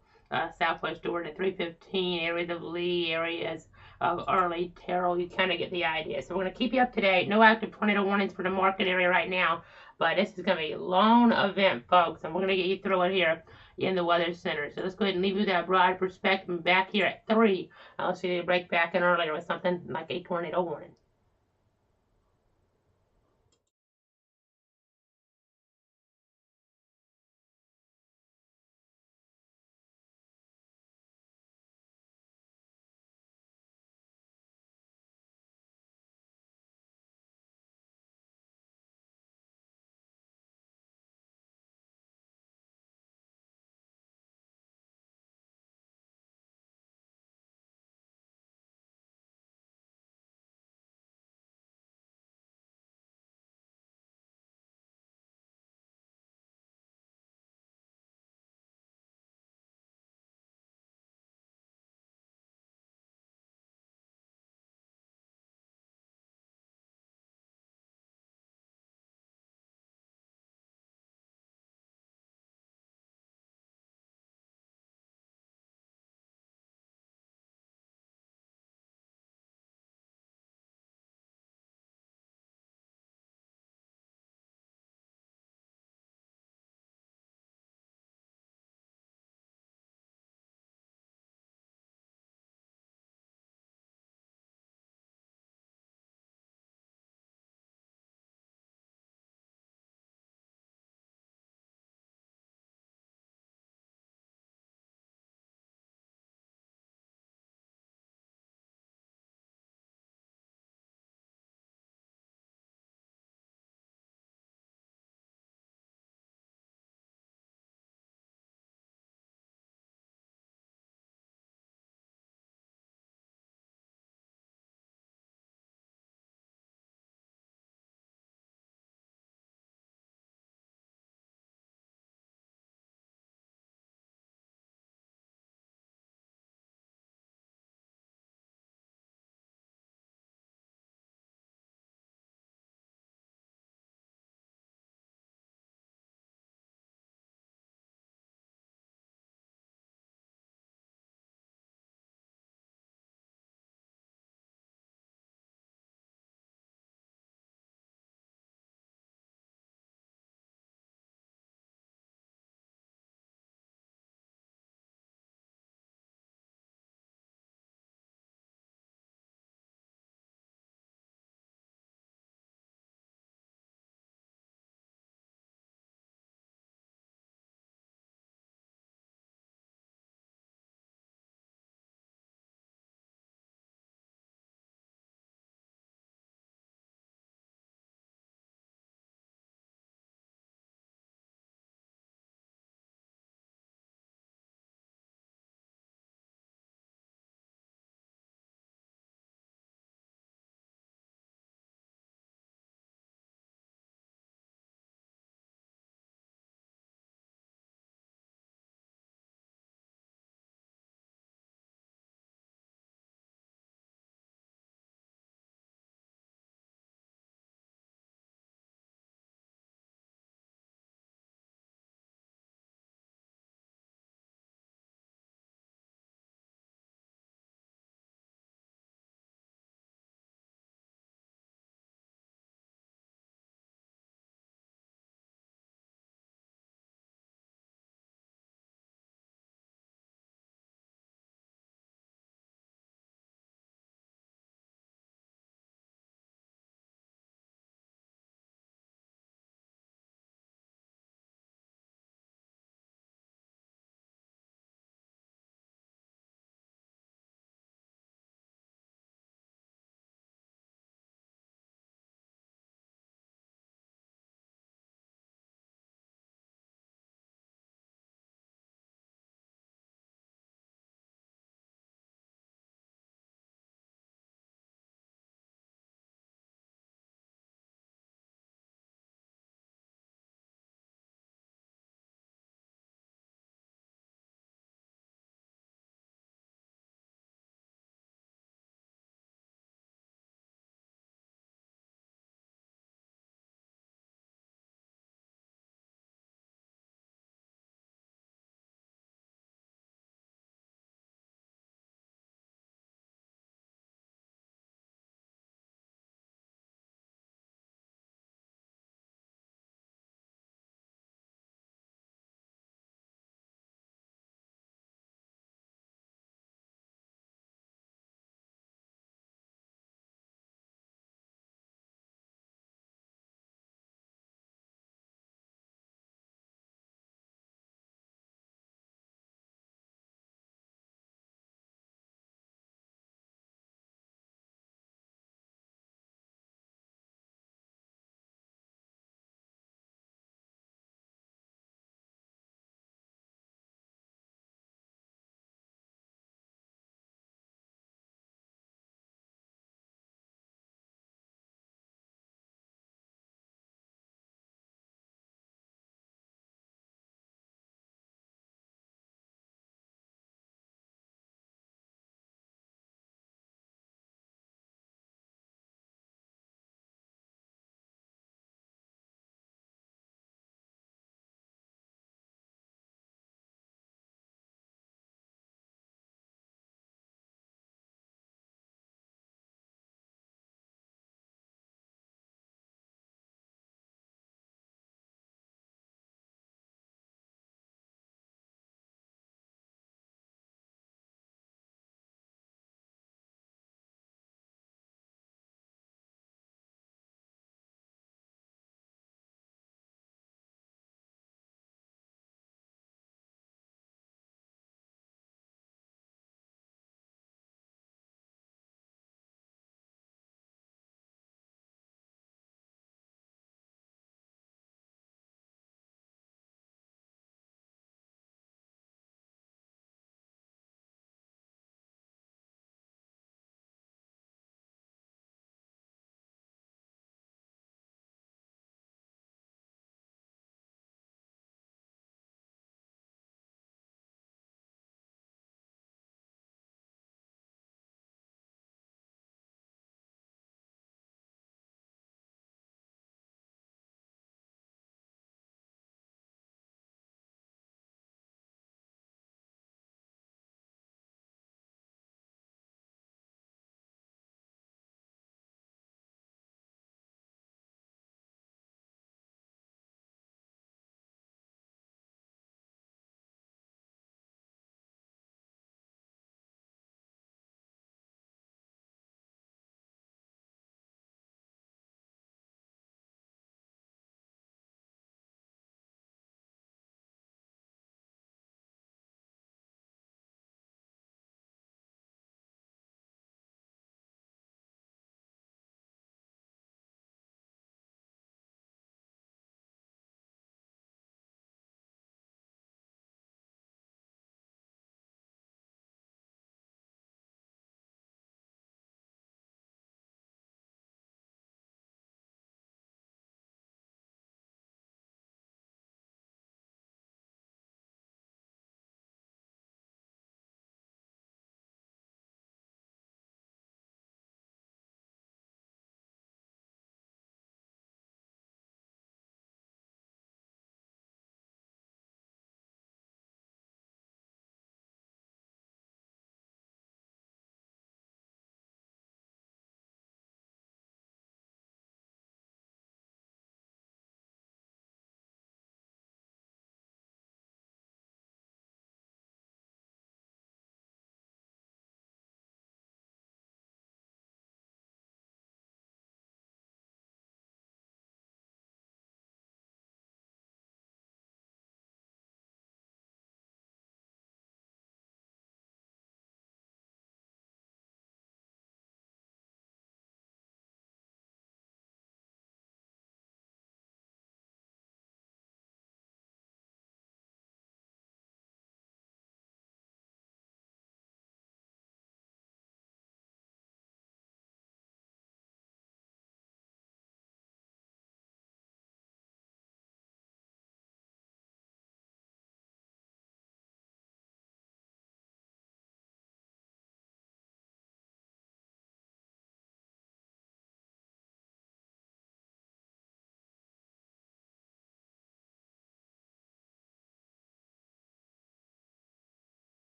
Speaker 2: Southwest Georgia, 315, areas of Lee, areas of early Terrell. You kind of get the idea. So we're going to keep you up to date. No active tornado warnings for the market area right now, but this is going to be a long event, folks, and we're going to get you through it here in the Weather Center. So let's go ahead and leave you that broad perspective. And back here at 3, I'll see you break back in earlier with something like a tornado warning.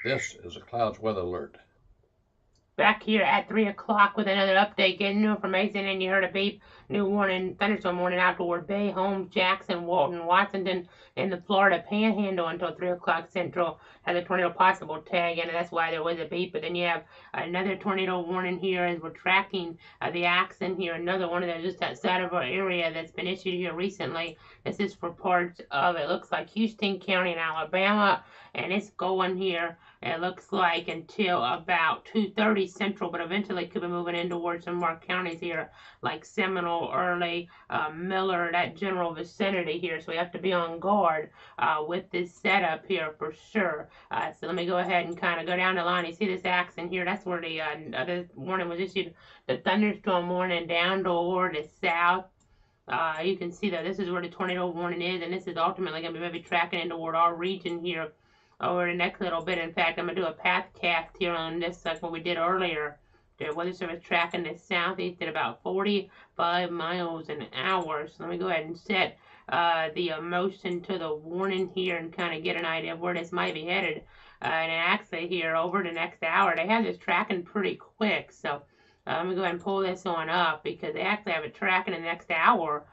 Speaker 1: This is a clouds weather alert.
Speaker 2: Back here at 3 o'clock with another update, getting new information, and you heard a beep. New warning, thunderstorm warning out toward Bay, Holmes, Jackson, Walton, Washington, in the Florida Panhandle until 3 o'clock Central. Has a tornado possible tag, and that's why there was a beep. But then you have another tornado warning here as we're tracking the axis here. Another one of those just outside of our area that's been issued here recently. This is for parts of, it looks like Houston County in Alabama, and it's going here. It looks like until about 2:30 Central, but eventually could be moving in towards some more counties here, like Seminole, Early, Miller, that general vicinity here. So we have to be on guard with this setup here for sure. So let me go ahead and kind of go down the line. You see this accent here? That's where the other warning was issued. The thunderstorm warning down toward the south. You can see that this is where the tornado warning is, and this is ultimately going to be maybe tracking in toward our region here over the next little bit. In fact, I'm going to do a path cast here on this, like what we did earlier. The Weather Service tracking the southeast at about 45 miles an hour. So let me go ahead and set the motion to the warning here and kind of get an idea of where this might be headed. And actually here over the next hour, they have this tracking pretty quick. So let me go ahead and pull this on up because they actually have it tracking in the next hour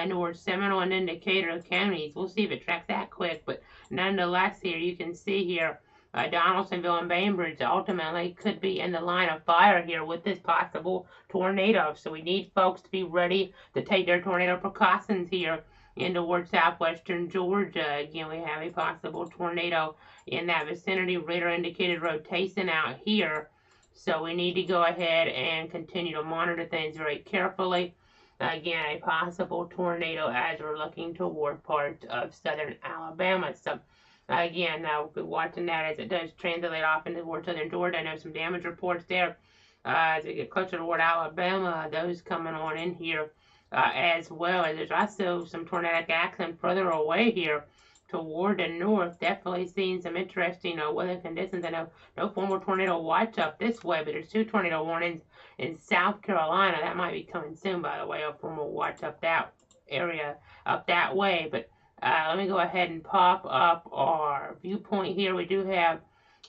Speaker 2: in towards Seminole and Decatur counties. We'll see if it tracks that quick, but nonetheless here you can see here Donaldsonville and Bainbridge ultimately could be in the line of fire here with this possible tornado. So we need folks to be ready to take their tornado precautions here in towards southwestern Georgia. Again, we have a possible tornado in that vicinity. Radar indicated rotation out here. So we need to go ahead and continue to monitor things very carefully. Again, a possible tornado as we're looking toward parts of southern Alabama. So again, we'll be watching that as it does translate off into toward southern Georgia. I know some damage reports there as we get closer toward Alabama. Those coming on in here as well. As there's also some tornadic action further away here toward the north. Definitely seeing some interesting weather conditions. I know no formal tornado watch up this way, but there's 2 tornado warnings in South Carolina. That might be coming soon, by the way, a formal watch up that area, up that way. But let me go ahead and pop up our viewpoint here. We do have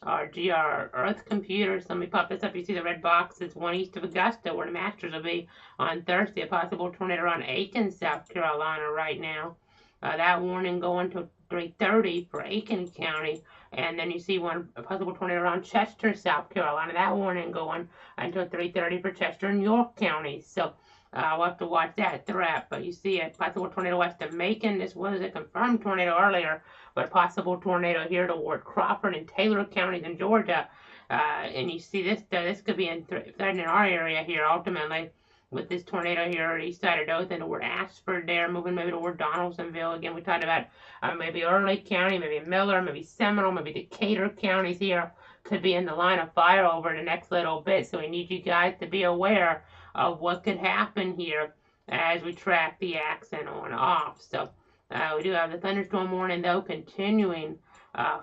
Speaker 2: our GR Earth computer. So let me pop this up. You see the red box. It's 1 east of Augusta, where the Masters will be on Thursday. A possible tornado around Aiken, South Carolina right now. That warning going to 3:30 for Aiken County. And then you see a possible tornado around Chester, South Carolina. That warning going until 3:30 for Chester and York counties. So we'll have to watch that threat. But you see a possible tornado west of Macon. This was a confirmed tornado earlier, but possible tornado here toward Crawford and Taylor counties in Georgia. And you see this could be threatening our area here ultimately, with this tornado here east side of Dothan toward Ashford there, moving maybe toward Donaldsonville. Again, we talked about maybe Early County, maybe Miller, maybe Seminole, maybe Decatur counties here could be in the line of fire over the next little bit. So we need you guys to be aware of what could happen here as we track the accent on off. So we do have the thunderstorm warning, though, continuing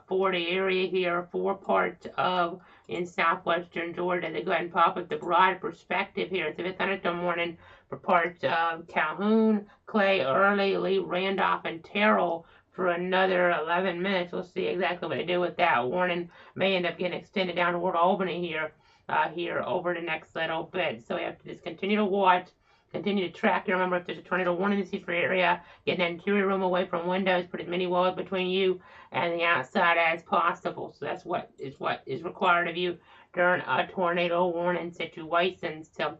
Speaker 2: for the area here, 4 parts of in southwestern Georgia. They go ahead and pop up the broad perspective here. It's a thunderstorm warning for parts of Calhoun, Clay, Early, Lee, Randolph, and Terrell for another 11 minutes. We'll see exactly what they do with that warning. May end up getting extended down toward Albany here over the next little bit. So we have to just continue to watch, continue to track. You remember, if there's a tornado warning in the for your area, get an interior room away from windows, put as many walls between you and the outside as possible. So that's what is required of you during a tornado warning situation. So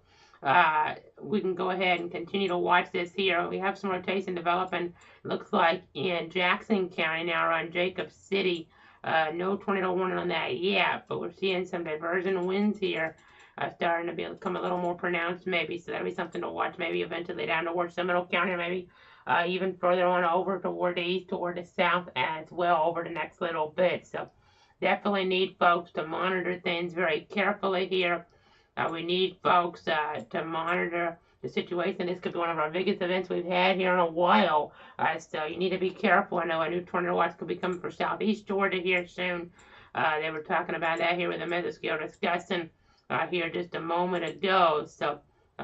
Speaker 2: we can go ahead and continue to watch this here. We have some rotation developing, looks like, in Jackson County now around Jacob City. No tornado warning on that yet, but we're seeing some divergent winds here starting to become a little more pronounced maybe. So that'll be something to watch, maybe eventually down towards Seminole County, or maybe even further on over toward the east, toward the south as well over the next little bit. So definitely need folks to monitor things very carefully here. We need folks to monitor the situation. This could be one of our biggest events we've had here in a while. So you need to be careful. I know a new tornado watch could be coming for southeast Georgia here soon. They were talking about that here with the mesoscale discussion here just a moment ago. So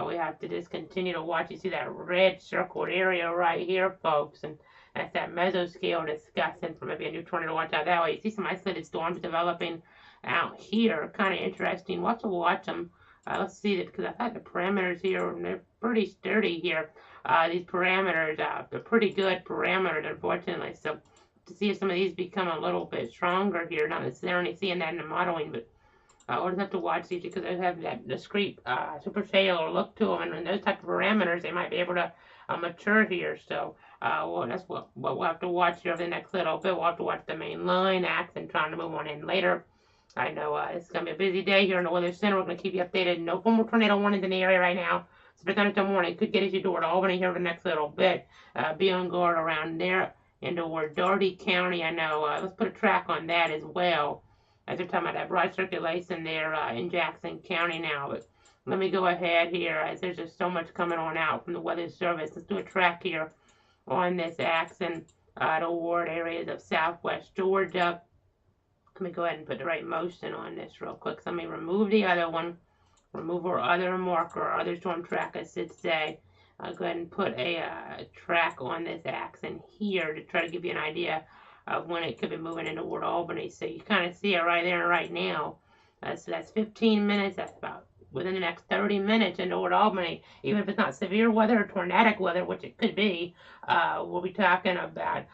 Speaker 2: we have to just continue to watch. You see that red circled area right here, folks, and That's that mesoscale discussing for maybe a new tornado watch out that way. You see some isolated storms developing out here. Kind of interesting. Watch them. Let's see that because I thought the parameters here, they're pretty sturdy here. These parameters, they're pretty good parameters, unfortunately. So to see if some of these become a little bit stronger here, not necessarily seeing that in the modeling, but we'll just have to watch these because they have that discrete supercellular look to them, and those type of parameters, they might be able to mature here. So well, that's what we'll have to watch here over the next little bit. We'll have to watch the main line action, trying to move on in later. I know it's going to be a busy day here in the Weather Center. We're going to keep you updated. No formal tornado warnings in the area right now. So thunderstorm warning could get you toward Albany here for the next little bit. Be on guard around there and toward Doherty County. I know. Let's put a track on that as well. As they're talking about that broad circulation there in Jackson County now. But let me go ahead here as there's just so much coming on out from the Weather Service. Let's do a track here on this axis toward areas of southwest Georgia. Let me go ahead and put the right motion on this real quick. So let me remove the other one. Remove our other marker, other storm track, I should say. I'll go ahead and put a track on this axis here to try to give you an idea of when it could be moving into toward Albany. So you kind of see it right there and right now. So that's 15 minutes. That's about within the next 30 minutes into toward Albany. Even if it's not severe weather or tornadic weather, which it could be, we'll be talking about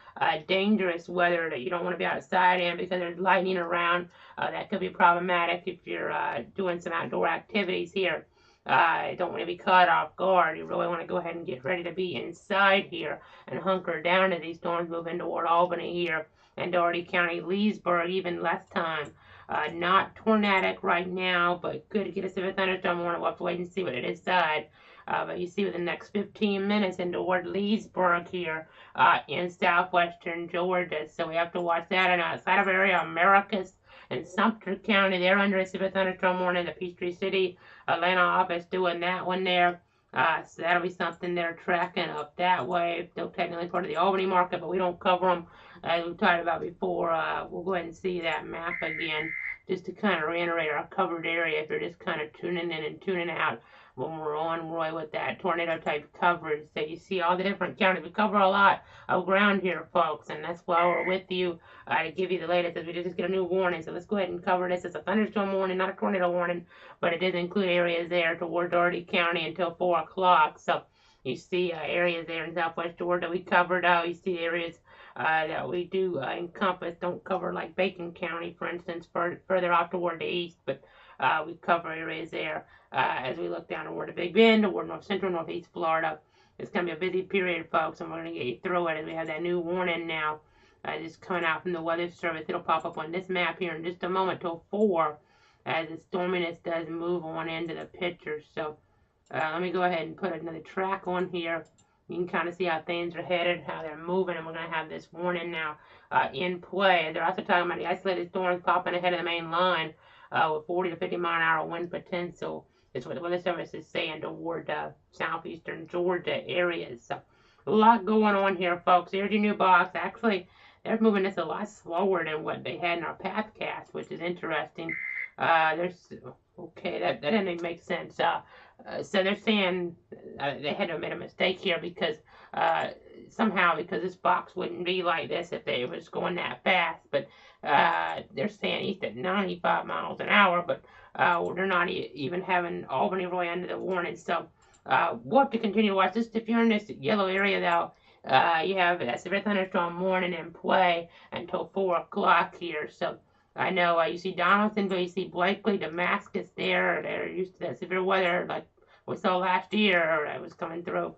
Speaker 2: dangerous weather that you don't want to be outside in because there's lightning around. That could be problematic if you're doing some outdoor activities here. Don't want to be caught off guard. You really want to go ahead and get ready to be inside here and hunker down as these storms move in toward Albany here and Doherty County, Leesburg, even less time. Not tornadic right now, but good to get a severe thunderstorm warning. We'll have to wait and see what it is inside. But you see within the next 15 minutes into toward Leesburg here in southwestern Georgia. So we have to watch that. And outside of area, Americus and Sumter County, they're under a severe thunderstorm warning. The Peachtree City, Atlanta office doing that one there. So that'll be something they're tracking up that way. Still technically part of the Albany market, but we don't cover them as we've talked about before. We'll go ahead and see that map again just to kind of reiterate our covered area if you're just kind of tuning in and tuning out when we're on Roy with that tornado type coverage. So you see all the different counties. We cover a lot of ground here, folks, and that's why we're with you to give you the latest as we just get a new warning. So let's go ahead and cover this. It's a thunderstorm warning, not a tornado warning, but it does include areas there toward Doherty County until 4 o'clock. So you see areas there in southwest Georgia we covered. You see areas that we do encompass, don't cover like Bacon County, for instance, further off toward the east, but we cover areas there as we look down toward the Big Bend, toward north central, northeast Florida. It's going to be a busy period, folks, and we're going to get you through it as we have that new warning now just coming out from the Weather Service. It'll pop up on this map here in just a moment till 4 as the storminess does move on into the picture. So let me go ahead and put another track on here. You can kind of see how things are headed, how they're moving, and we're going to have this warning now in play. They're also talking about the isolated storms popping ahead of the main line with 40 to 50 mile an hour wind potential. That's what the Weather Service is saying toward southeastern Georgia areas. So a lot going on here, folks. Here's your new box. Actually, they're moving this a lot slower than what they had in our pathcast, which is interesting. Okay, that doesn't even make sense. So they're saying they had to have made a mistake here because somehow because this box wouldn't be like this if they was going that fast. But they're saying east at 95 miles an hour, but they're not even having Albany really under the warning. So we'll have to continue to watch this. If you're in this yellow area, though, you have a severe thunderstorm warning in play until 4 o'clock here. So I know you see Donaldsonville, you see Blakely, Damascus there. They're used to that severe weather like we saw last year that was coming through.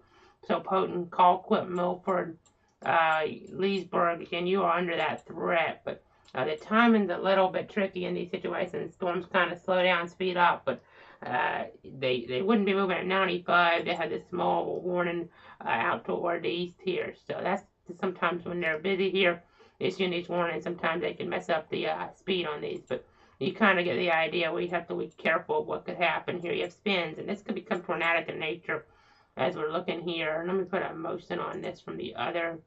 Speaker 2: So Potent, Colquitt, Milford, Leesburg, and you are under that threat. But the timing's a little bit tricky in these situations. Storms kind of slow down, speed up, but they wouldn't be moving at 95. They had this small warning out toward the east here. So that's sometimes when they're busy here, issuing these warnings, sometimes they can mess up the speed on these. But you kind of get the idea. We have to be careful of what could happen here. You have spins, and this could become tornadic in nature as we're looking here. Let me put a motion on this from the other.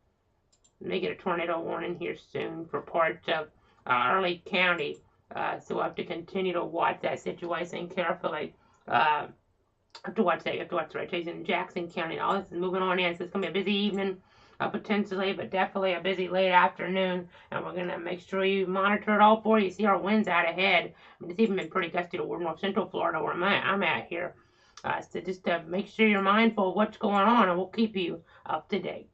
Speaker 2: Let me get a tornado warning here soon for parts of Early County. So we'll have to continue to watch that situation carefully. Have to watch that. You have to watch the rotation in Jackson County. All this is moving on in. So it's going to be a busy evening potentially, but definitely a busy late afternoon. And we're going to make sure you monitor it all for you. See our winds out ahead. I mean, it's even been pretty gusty toward north central Florida where I'm at here. So just make sure you're mindful of what's going on, and we'll keep you up to date.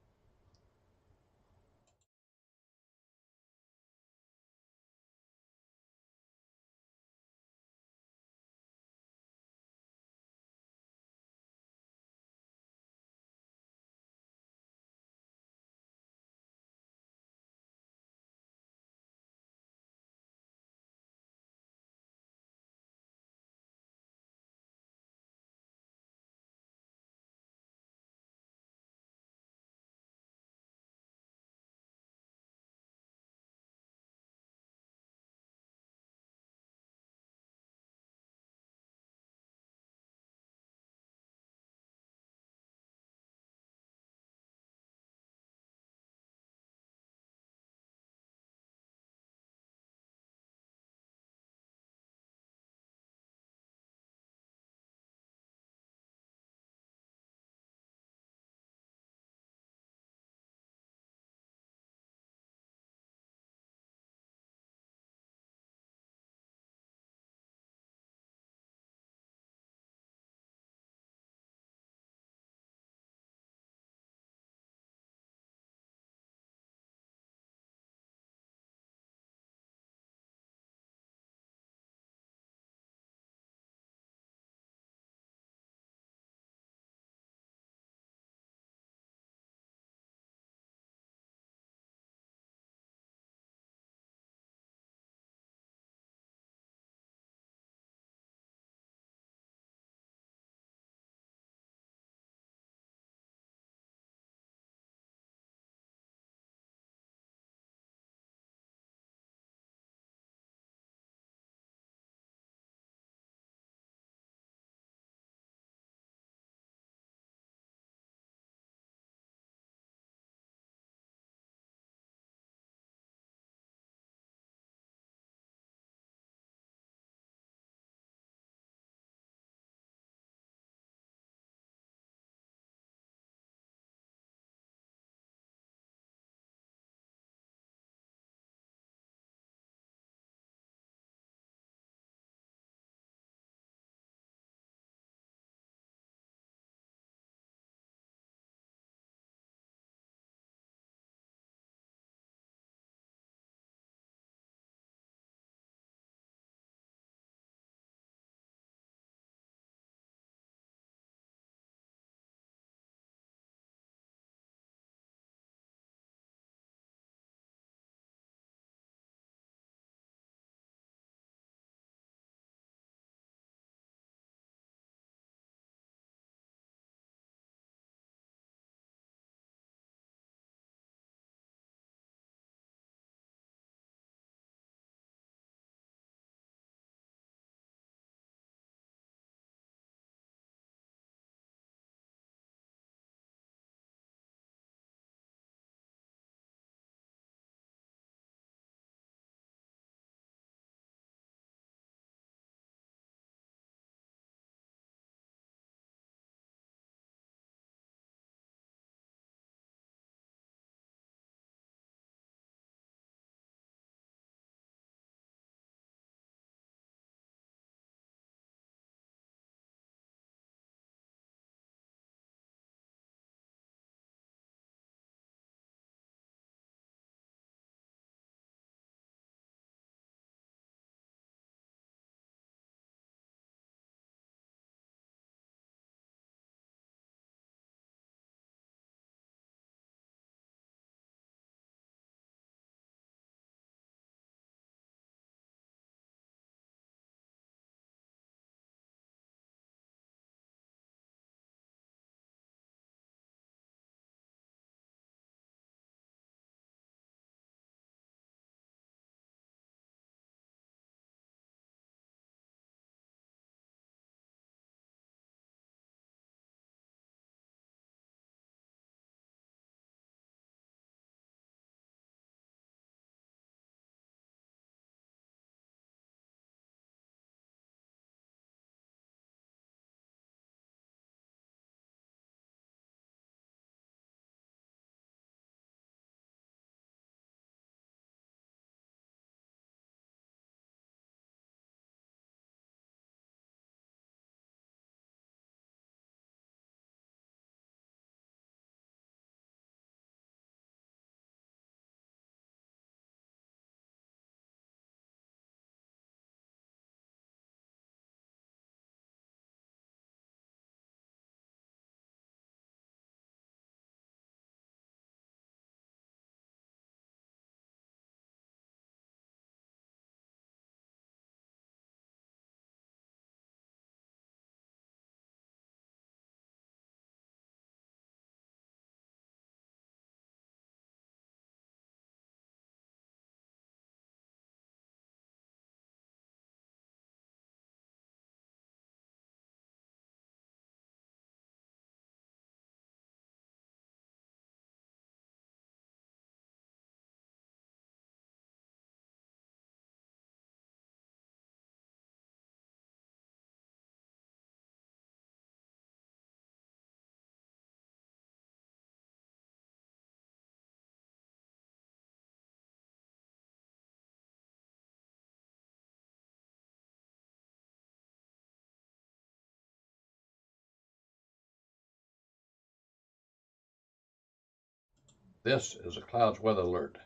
Speaker 1: This is a Clouds weather alert.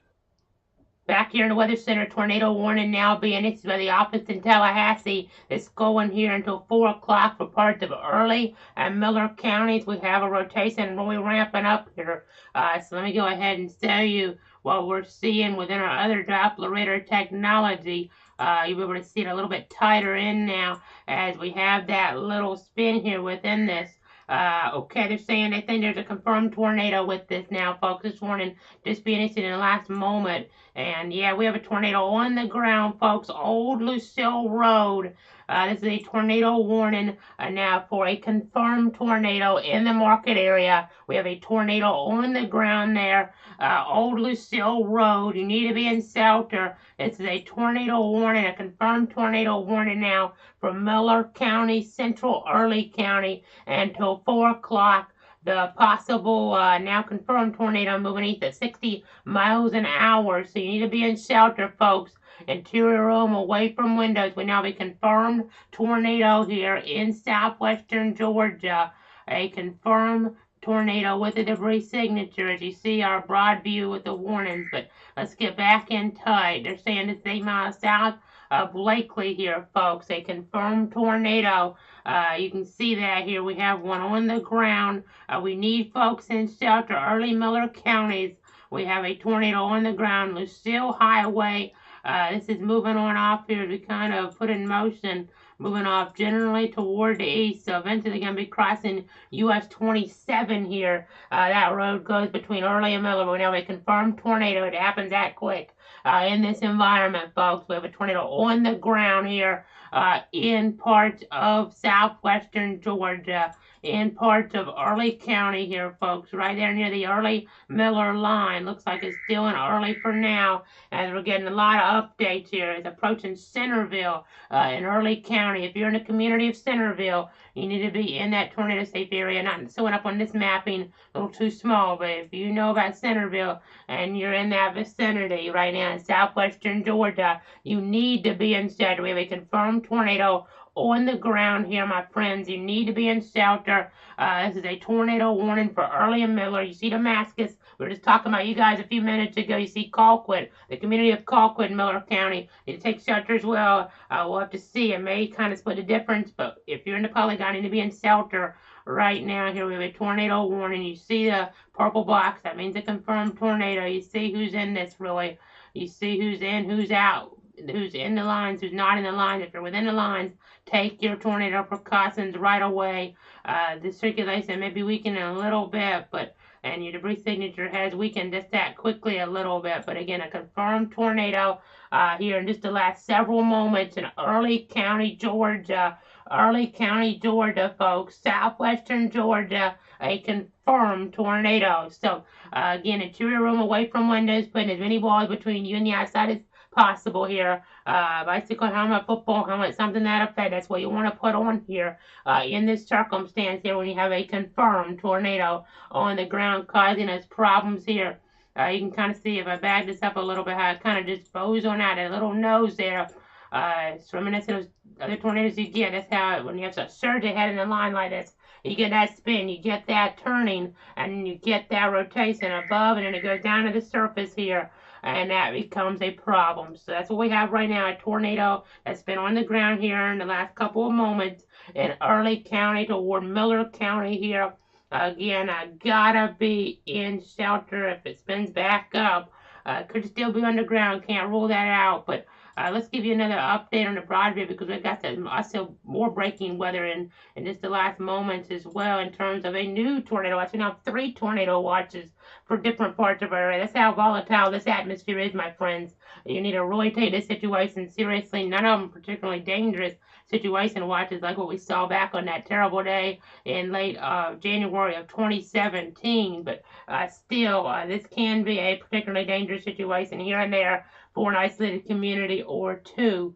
Speaker 2: Back here in the Weather Center, tornado warning now being issued by the office in Tallahassee. It's going here until 4 o'clock for parts of Early and Miller counties. We have a rotation really ramping up here. So let me go ahead and show you what we're seeing within our other Doppler radar technology. You'll be able to see it a little bit tighter in now as we have that little spin here within this. Okay, they're saying they think there's a confirmed tornado with this now, folks. This warning just being issued in the last moment. And yeah, we have a tornado on the ground, folks. Old Lucille Road. This is a tornado warning now for a confirmed tornado in the market area. We have a tornado on the ground there. Old Lucille Road. You need to be in shelter. This is a tornado warning, a confirmed tornado warning now for Miller County, Central Early County, until 4 o'clock. The possible now confirmed tornado moving east at 60 miles an hour. So you need to be in shelter, folks. Interior room away from windows. We now have a confirmed tornado here in southwestern Georgia. A confirmed tornado with a debris signature, as you see our broad view with the warnings. But let's get back in tight. They're saying it's 8 miles south of Blakely here, folks. A confirmed tornado. You can see that here. We have one on the ground. We need folks in shelter. Early Miller counties. We have a tornado on the ground. Lucille Highway. This is moving on off here to kind of put in motion, moving off generally toward the east. So eventually going to be crossing US 27 here. That road goes between Early and Miller. We have a confirmed tornado. It happens that quick in this environment, folks. We have a tornado on the ground here in parts of southwestern Georgia, in parts of Early County here, folks, right there near the Early Miller line. Looks like it's still in Early for now, as we're getting a lot of updates here. It's approaching Centerville in Early County. If you're in the community of Centerville, you need to be in that tornado safe area. Not showing up on this mapping, a little too small, but if you know about Centerville and you're in that vicinity right now in southwestern Georgia, you need to be in shelter. We have a confirmed tornado on the ground here, my friends. You need to be in shelter. This is a tornado warning for Early and Miller. You see Damascus. We were just talking about you guys a few minutes ago. You see Colquitt, the community of Colquitt, Miller County. You need to take shelter as well. We'll have to see. It may kind of split the difference, but if you're in the polygon, you need to be in shelter right now. Here we have a tornado warning. You see the purple box. That means a confirmed tornado. You see who's in this, really. You see who's in, who's out, who's in the lines, who's not in the lines. If you're within the lines, take your tornado precautions right away. The circulation may be weakening a little bit, and your debris signature has weakened just that quickly a little bit. But again, a confirmed tornado here in just the last several moments in Early County, Georgia. Early County, Georgia, folks. Southwestern Georgia, a confirmed tornado. So again, interior room away from windows, putting as many walls between you and the outside as possible here. Bicycle helmet, football helmet, something that effect. That's what you want to put on here in this circumstance here when you have a confirmed tornado on the ground causing us problems here. You can kind of see if I bag this up a little bit, how it kind of just bows on out, a little nose there. It's reminiscent of other tornadoes you get. That's how, when you have a surge ahead in the line like this, you get that spin, you get that turning, and you get that rotation above, and then it goes down to the surface here, and that becomes a problem. So that's what we have right now, a tornado that's been on the ground here in the last couple of moments in Early County toward Miller County here. Again, I gotta be in shelter. If it spins back up, could still be underground, can't rule that out, but let's give you another update on the Broadway, because we've got also more breaking weather in just the last moments as well in terms of a new tornado watch. We now have 3 tornado watches for different parts of our area. That's how volatile this atmosphere is, my friends. You need to really take this situation seriously. None of them particularly dangerous situation watches like what we saw back on that terrible day in late January of 2017. But still, this can be a particularly dangerous situation here and there for an isolated community or two.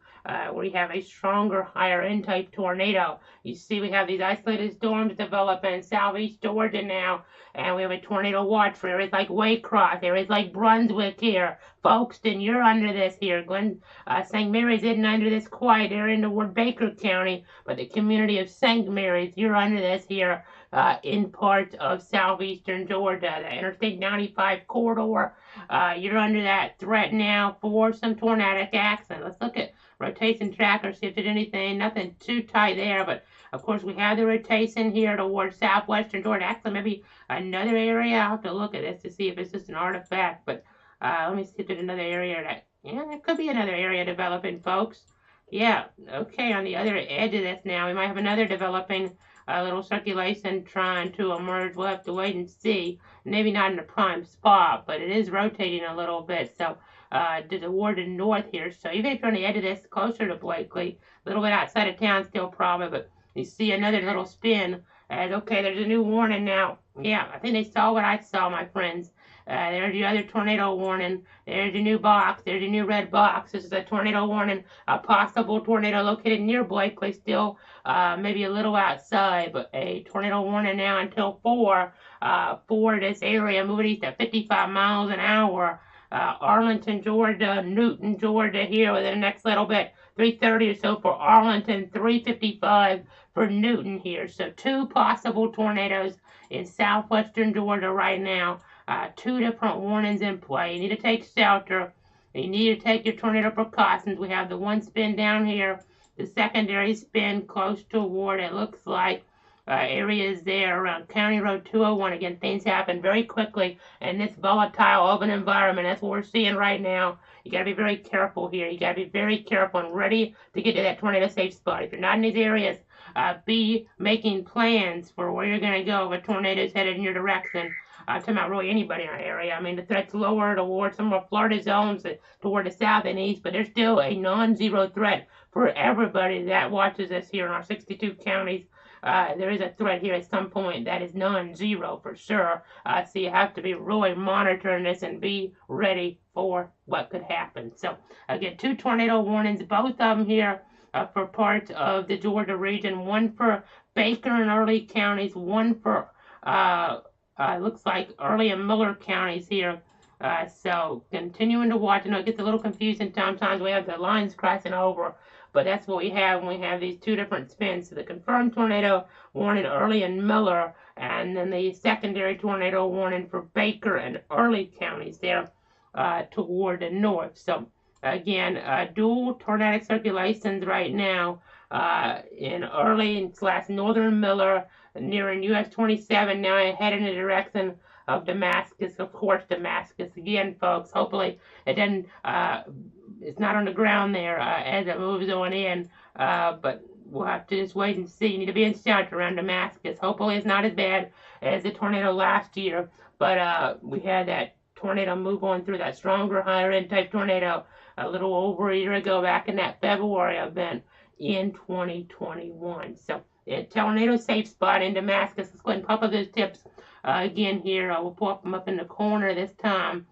Speaker 2: we have a stronger, higher end type tornado. You see, we have these isolated storms developing in southeast Georgia now, and we have a tornado watch for areas like Waycross, areas like Brunswick here. Folkestone, you're under this here. St. Mary's isn't under this quite. They're in toward Baker County, but the community of St. Mary's, you're under this here. In parts of southeastern Georgia, the Interstate 95 corridor. You're under that threat now for some tornadic accident. Let's look at rotation tracker, see if there's anything, nothing too tight there, but of course we have the rotation here towards southwestern Georgia. Actually, maybe another area. I'll have to look at this to see if it's just an artifact, but let me see if there's another area that, yeah, there could be another area developing, folks. Yeah, okay, on the other edge of this now, we might have another developing little circulation trying to emerge. We'll have to wait and see. Maybe not in a prime spot, but it is rotating a little bit. So toward the north here. So even if you're on the edge of this, closer to Blakely, a little bit outside of town still probably, but you see another little spin. And okay, there's a new warning now. Yeah, I think they saw what I saw, my friends. There's your other tornado warning. There's your new box. There's your new red box. This is a tornado warning. A possible tornado located near Blakely, still maybe a little outside, but a tornado warning now until 4 for this area, moving east at 55 miles an hour. Arlington, Georgia, Newton, Georgia here within the next little bit. 3:30 or so for Arlington, 3:55 for Newton here. So 2 possible tornadoes in southwestern Georgia right now. 2 different warnings in play. You need to take shelter. You need to take your tornado precautions. We have the one spin down here, the secondary spin close toward, it looks like, areas there around County Road 201. Again, things happen very quickly in this volatile open environment. That's what we're seeing right now. You got to be very careful here. You got to be very careful and ready to get to that tornado safe spot. If you're not in these areas, be making plans for where you're going to go if a tornado is headed in your direction. I'm talking about really anybody in our area. I mean, the threat's lower toward some of Florida zones toward the south and east, but there's still a non-zero threat for everybody that watches us here in our 62 counties. There is a threat here at some point that is non-zero for sure. So you have to be really monitoring this and be ready for what could happen. So again, 2 tornado warnings, both of them here for parts of the Georgia region. One for Baker and Early counties, one for looks like Early and Miller counties here. So continuing to watch. I know it gets a little confusing sometimes. We have the lines crossing over, but that's what we have when we have these 2 different spins. So the confirmed tornado warning Early and Miller, and then the secondary tornado warning for Baker and Early counties there toward the north. So again, dual tornadic circulations right now in Early / northern Miller, nearing US 27, now headed in the direction of Damascus, of course, Damascus. Again, folks, hopefully it doesn't, it's not on the ground there as it moves on in, but we'll have to just wait and see. You need to be in shelter around Damascus. Hopefully it's not as bad as the tornado last year, but we had that tornado move on through, that stronger, higher end type tornado a little over a year ago back in that February event in 2021. So a tornado safe spot in Damascus. Let's go ahead and pop up those tips again here. We'll pop them up in the corner this time.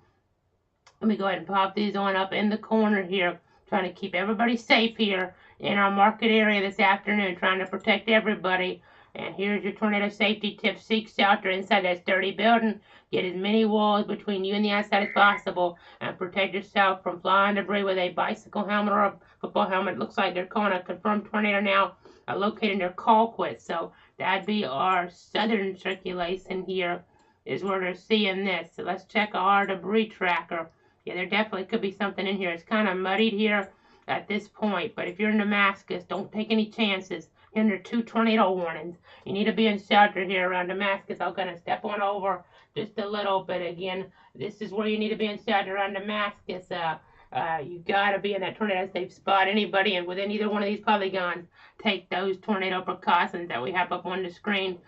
Speaker 2: Let me go ahead and pop these on up in the corner here, trying to keep everybody safe here in our market area this afternoon, trying to protect everybody. And here's your tornado safety tips. Seek shelter inside that sturdy building. Get as many walls between you and the outside as possible, and protect yourself from flying debris with a bicycle helmet or a football helmet. Looks like they're calling a confirmed tornado now located near Colquitt. So that'd be our southern circulation here is where they're seeing this. So let's check our debris tracker. Yeah, there definitely could be something in here. It's kind of muddied here at this point, but if you're in Damascus, don't take any chances. You're under 2 tornado warnings. You need to be in shelter here around Damascus. I'm going to step on over just a little bit again. This is where you need to be in shelter around Damascus. You got to be in that tornado safe spot. Anybody and within either one of these polygons, take those tornado precautions that we have up on the screen.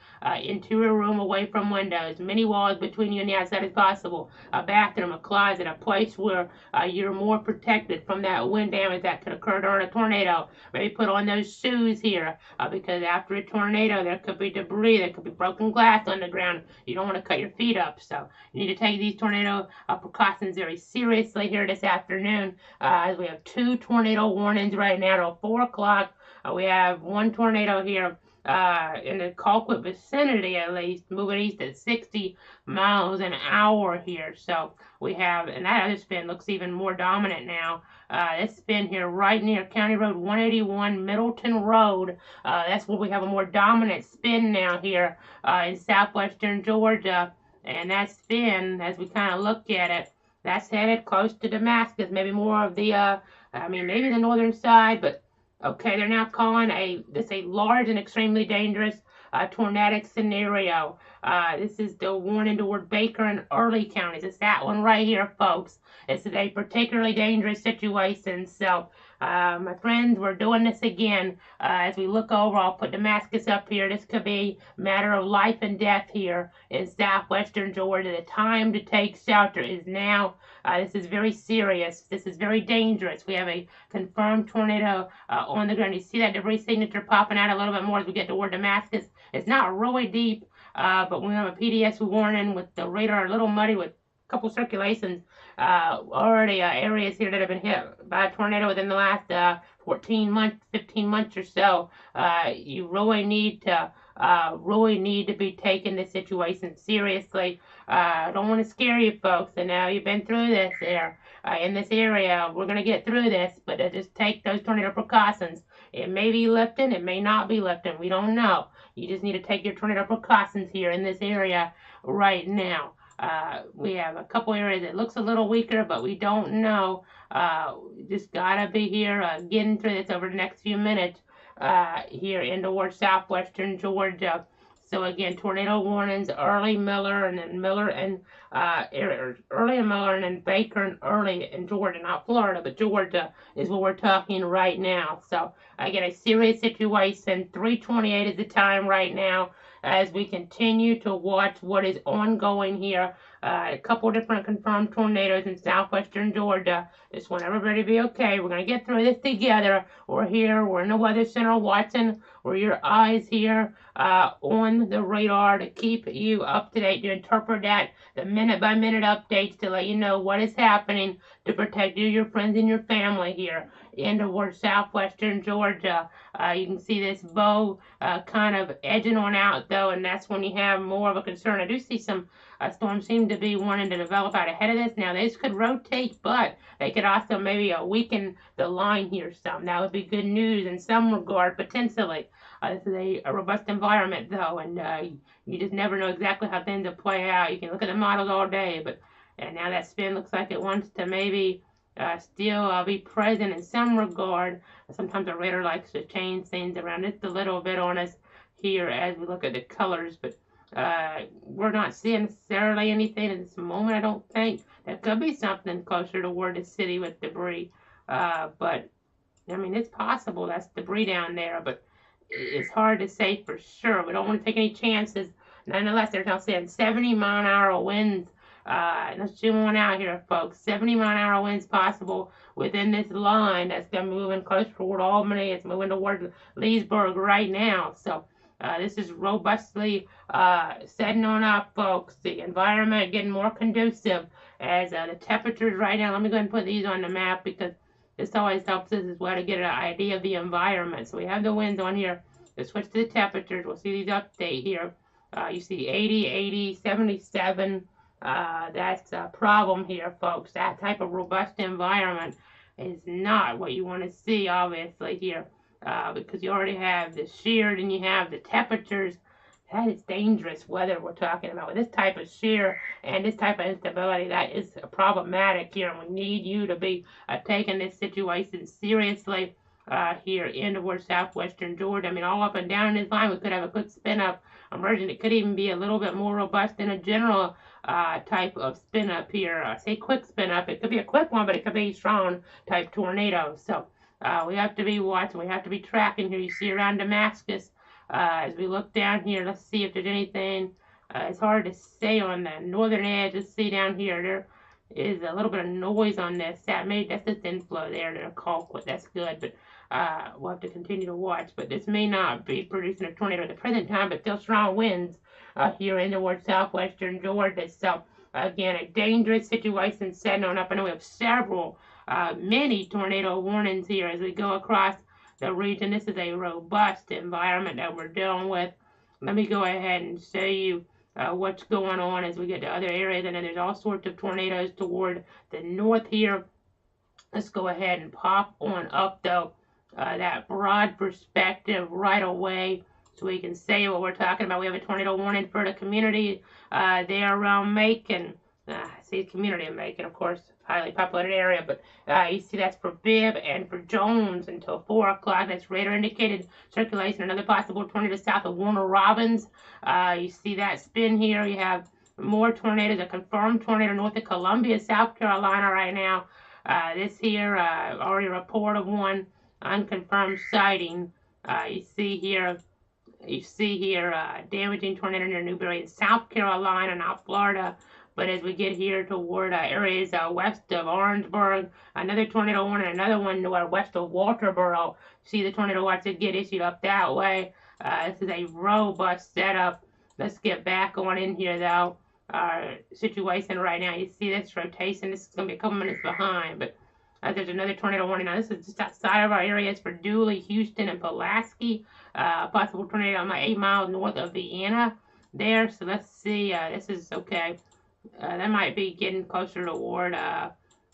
Speaker 2: Interior room away from windows, many walls between you and the outside as possible, a bathroom, a closet, a place where you're more protected from that wind damage that could occur during a tornado. Maybe put on those shoes here because after a tornado there could be debris, there could be broken glass on the ground. You don't want to cut your feet up, so you need to take these tornado precautions very seriously here this afternoon. afternoon. As we have 2 tornado warnings right now till 4 o'clock. We have 1 tornado here in the Colquitt vicinity, at least, moving east at 60 miles an hour here. So we have, and that other spin looks even more dominant now. This spin here right near County Road 181, Middleton Road. That's where we have a more dominant spin now here in southwestern Georgia. And that spin, as we kind of look at it, that's headed close to Damascus, maybe more of the, maybe the northern side, but okay, they're now calling this a large and extremely dangerous tornadic scenario. This is the warning toward Baker and Early counties. It's that one right here, folks. It's a particularly dangerous situation. So, my friends, we're doing this again. As we look over, I'll put Damascus up here. This could be a matter of life and death here in southwestern Georgia. The time to take shelter is now. This is very serious. This is very dangerous. We have a confirmed tornado on the ground. You see that debris signature popping out a little bit more as we get toward Damascus. It's not really deep, but we have a PDS warning with the radar a little muddy with a couple circulations. Already areas here that have been hit by a tornado within the last 14 months, 15 months or so. You really need to be taking this situation seriously. I don't want to scare you folks. I know you've been through this there in this area. We're going to get through this, but just take those tornado precautions. It may be lifting, it may not be lifting. We don't know. You just need to take your tornado precautions here in this area right now. We have a couple areas that looks a little weaker, but we don't know. Just gotta be here getting through this over the next few minutes here in towards southwestern Georgia. So again, tornado warnings, early Miller and then Miller and early in Miller and then Baker and early in Georgia, not Florida, but Georgia is what we're talking right now. So again, a serious situation. 3:28 is the time right now as we continue to watch what is ongoing here. A couple different confirmed tornadoes in southwestern Georgia. Just want everybody to be okay. We're going to get through this together. We're here. We're in the Weather Center watching. We're your eyes here on the radar to keep you up to date, to interpret that, the minute-by-minute updates to let you know what is happening to protect you, your friends, and your family here in towards southwestern Georgia. You can see this bow kind of edging on out, though, and that's when you have more of a concern. I do see some storms seem to be wanting to develop out ahead of this. Now, this could rotate, but they could also maybe weaken the line here some. That would be good news in some regard, potentially. This is a robust environment, though, and you just never know exactly how things will play out. You can look at the models all day, but and now that spin looks like it wants to maybe still be present in some regard. Sometimes the radar likes to change things around just a little bit on us here as we look at the colors, but we're not seeing necessarily anything at this moment, I don't think. There could be something closer toward the city with debris, but I mean, it's possible that's debris down there, but it's hard to say for sure. We don't want to take any chances. Nonetheless, they're now saying 70-mile-an-hour winds. Let's zoom on out here, folks. 70-mile-an-hour winds possible within this line that's been moving close toward Albany. It's moving toward Leesburg right now. So this is robustly setting on up, folks. The environment getting more conducive as the temperatures right now. Let me go ahead and put these on the map because this always helps us as well to get an idea of the environment. So we have the winds on here. Let's switch to the temperatures. We'll see these update here. You see 80, 80, 77. That's a problem here, folks. That type of robust environment is not what you want to see, obviously, here. Because you already have the shear and you have the temperatures. That is dangerous weather we're talking about. With this type of shear and this type of instability, that is problematic here. And we need you to be taking this situation seriously here in towards southwestern Georgia. I mean, all up and down this line, we could have a quick spin up emerging. It could even be a little bit more robust than a general type of spin up here. I say quick spin up. It could be a quick one, but it could be a strong type tornado. So we have to be watching. We have to be tracking here. You see around Damascus. As we look down here, let's see if there's anything. It's hard to say on the northern edge. Let's see down here. There is a little bit of noise on this. That's the thin flow there. They're Colquitt. That's good, but we'll have to continue to watch. But this may not be producing a tornado at the present time, but still strong winds here in towards southwestern Georgia. So again, a dangerous situation setting on up. I know we have several many tornado warnings here as we go across the region. This is a robust environment that we're dealing with. Let me go ahead and show you what's going on as we get to other areas. And then there's all sorts of tornadoes toward the north here. Let's go ahead and pop on up, though, that broad perspective right away so we can say what we're talking about. We have a tornado warning for the community there around Macon. See, community of Macon, of course, highly populated area, but you see that's for Bibb and for Jones until 4 o'clock. That's radar indicated circulation. Another possible tornado south of Warner Robins. You see that spin here. You have more tornadoes, a confirmed tornado north of Columbia, South Carolina right now. This here, already a report of one unconfirmed sighting. You see here, damaging tornado near Newberry in South Carolina, not Florida. But as we get here toward areas west of Orangeburg, another tornado warning, another one west of Walterboro. See the tornado watch that get issued up that way. This is a robust setup. Let's get back on in here, though. Situation right now. You see this rotation. This is going to be a couple minutes behind, but there's another tornado warning. Now, this is just outside of our areas for Dooley, Houston, and Pulaski. Possible tornado 8 miles north of Vienna there. So let's see. This is okay. That might be getting closer toward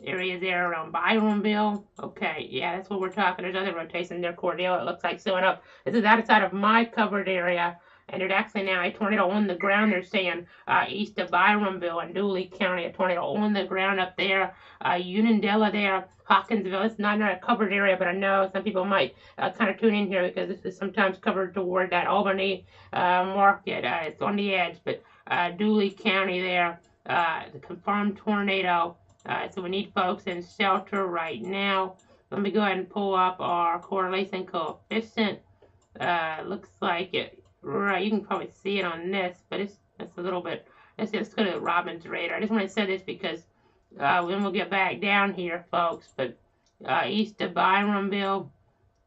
Speaker 2: areas there around Byronville. Okay, yeah, that's what we're talking. There's other rotation there, Cordell. It looks like showing up. This is outside of my covered area. And there's actually now a tornado on the ground. They're saying east of Byronville and Dooley County, a tornado on the ground up there. Unadilla there, Hawkinsville. It's not a covered area, but I know some people might kind of tune in here because this is sometimes covered toward that Albany market. It's on the edge, but Dooley County there, the confirmed tornado. So we need folks in shelter right now. Let me go ahead and pull up our correlation coefficient. Looks like it. Right, you can probably see it on this, but it's a little bit. Let's go to the Robbins radar. I just want to say this because then we'll get back down here, folks. But east of Byronville,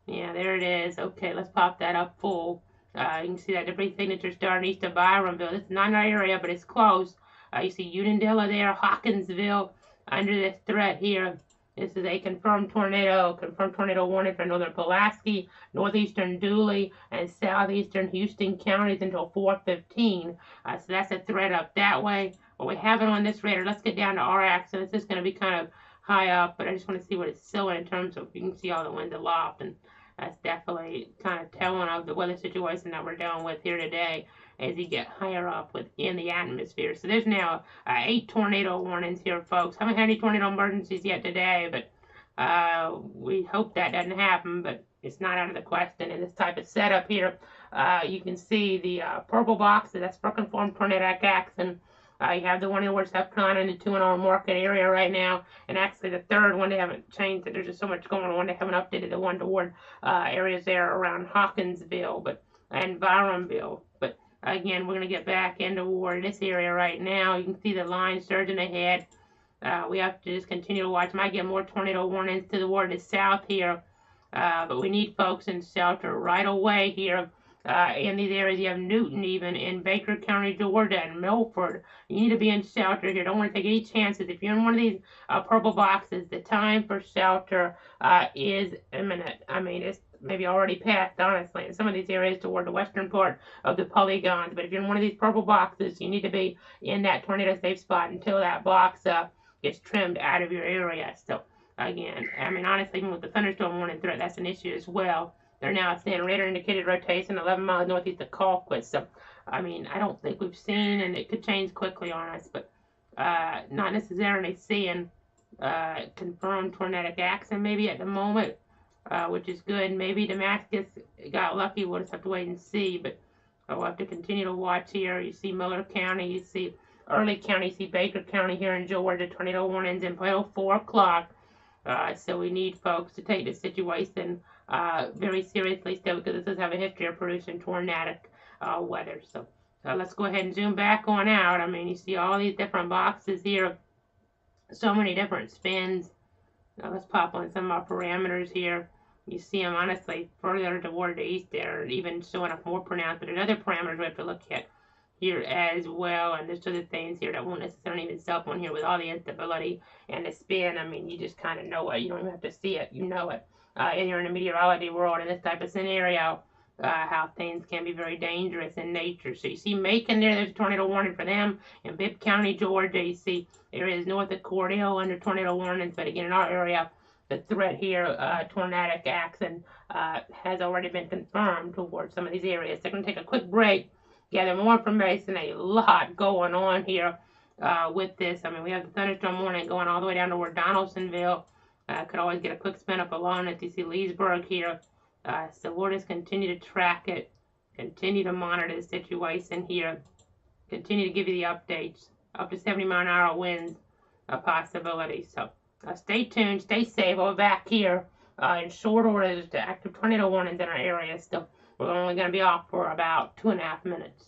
Speaker 2: yeah, there it is. Okay, let's pop that up full. You can see that debris signature starting east of Byronville. This is not our area, but it's close. You see Unadilla there, Hawkinsville under this threat here. This is a confirmed tornado warning for northern Pulaski, northeastern Dooley, and southeastern Houston counties until 4:15. So that's a threat up that way. What we have it on this radar, let's get down to our axis. This is going to be kind of high up, but I just want to see what it's showing in terms of, you can see all the winds aloft, and that's definitely kind of telling of the weather situation that we're dealing with here today as you get higher up within the atmosphere. So there's now 8 tornado warnings here, folks. Haven't had any tornado emergencies yet today, but we hope that doesn't happen, but it's not out of the question. In this type of setup here, you can see the purple box, that's for confirmed tornadic action. You have the one in South Carolina and the 2 in our market area right now. And actually the third one, they haven't changed it. There's just so much going on. They haven't updated the one toward areas there around Hawkinsville and Byronville. But again, we're going to get back into this area right now. You can see the line surging ahead. We have to just continue to watch. Might get more tornado warnings to the south here. But we need folks in shelter right away here. In these areas, you have Newton, even in Baker County, Georgia, and Milford. You need to be in shelter here. Don't want to take any chances. If you're in one of these purple boxes, the time for shelter is imminent. I mean, it's maybe already passed, honestly, in some of these areas toward the western part of the polygons. But if you're in one of these purple boxes, you need to be in that tornado safe spot until that box gets trimmed out of your area. So, again, I mean, honestly, even with the thunderstorm warning threat, that's an issue as well. They're now saying radar indicated rotation 11 miles northeast of Colquitt. So, I mean, I don't think we've seen, and it could change quickly on us, but not necessarily seeing confirmed tornadic action maybe at the moment, which is good. Maybe Damascus got lucky. We'll just have to wait and see, but we'll have to continue to watch here. You see Miller County, you see Early County, you see Baker County here in Georgia, tornado warnings until 4 o'clock. So we need folks to take this situation very seriously still, because this does have a history of producing tornadic weather. So let's go ahead and zoom back on out. I mean, you see all these different boxes here, so many different spins. Let's pop on some of our parameters here. You see them, honestly, further toward the east there, even showing up more pronounced, but there's other parameters we have to look at here as well. And there's other things here that won't necessarily need cell phone here with all the instability and the spin. I mean, you just kind of know it. You don't even have to see it. You know it. And you're in the meteorology world in this type of scenario, how things can be very dangerous in nature. So you see Macon there's a tornado warning for them in Bibb County, Georgia. You see areas north of Cordell under tornado warnings, but again in our area, the threat here, tornadic action, has already been confirmed towards some of these areas. So I'm going to take a quick break, gather more information. A lot going on here with this. I mean, we have the thunderstorm warning going all the way down toward Donaldsonville. Could always get a quick spin up along it. You see Leesburg here. So we'll just continue to track it, continue to monitor the situation here, continue to give you the updates. Up to 70-mile-an-hour winds a possibility. So stay tuned, stay safe. We're back here in short order. There's active tornado warnings in our area. So we're only going to be off for about 2.5 minutes.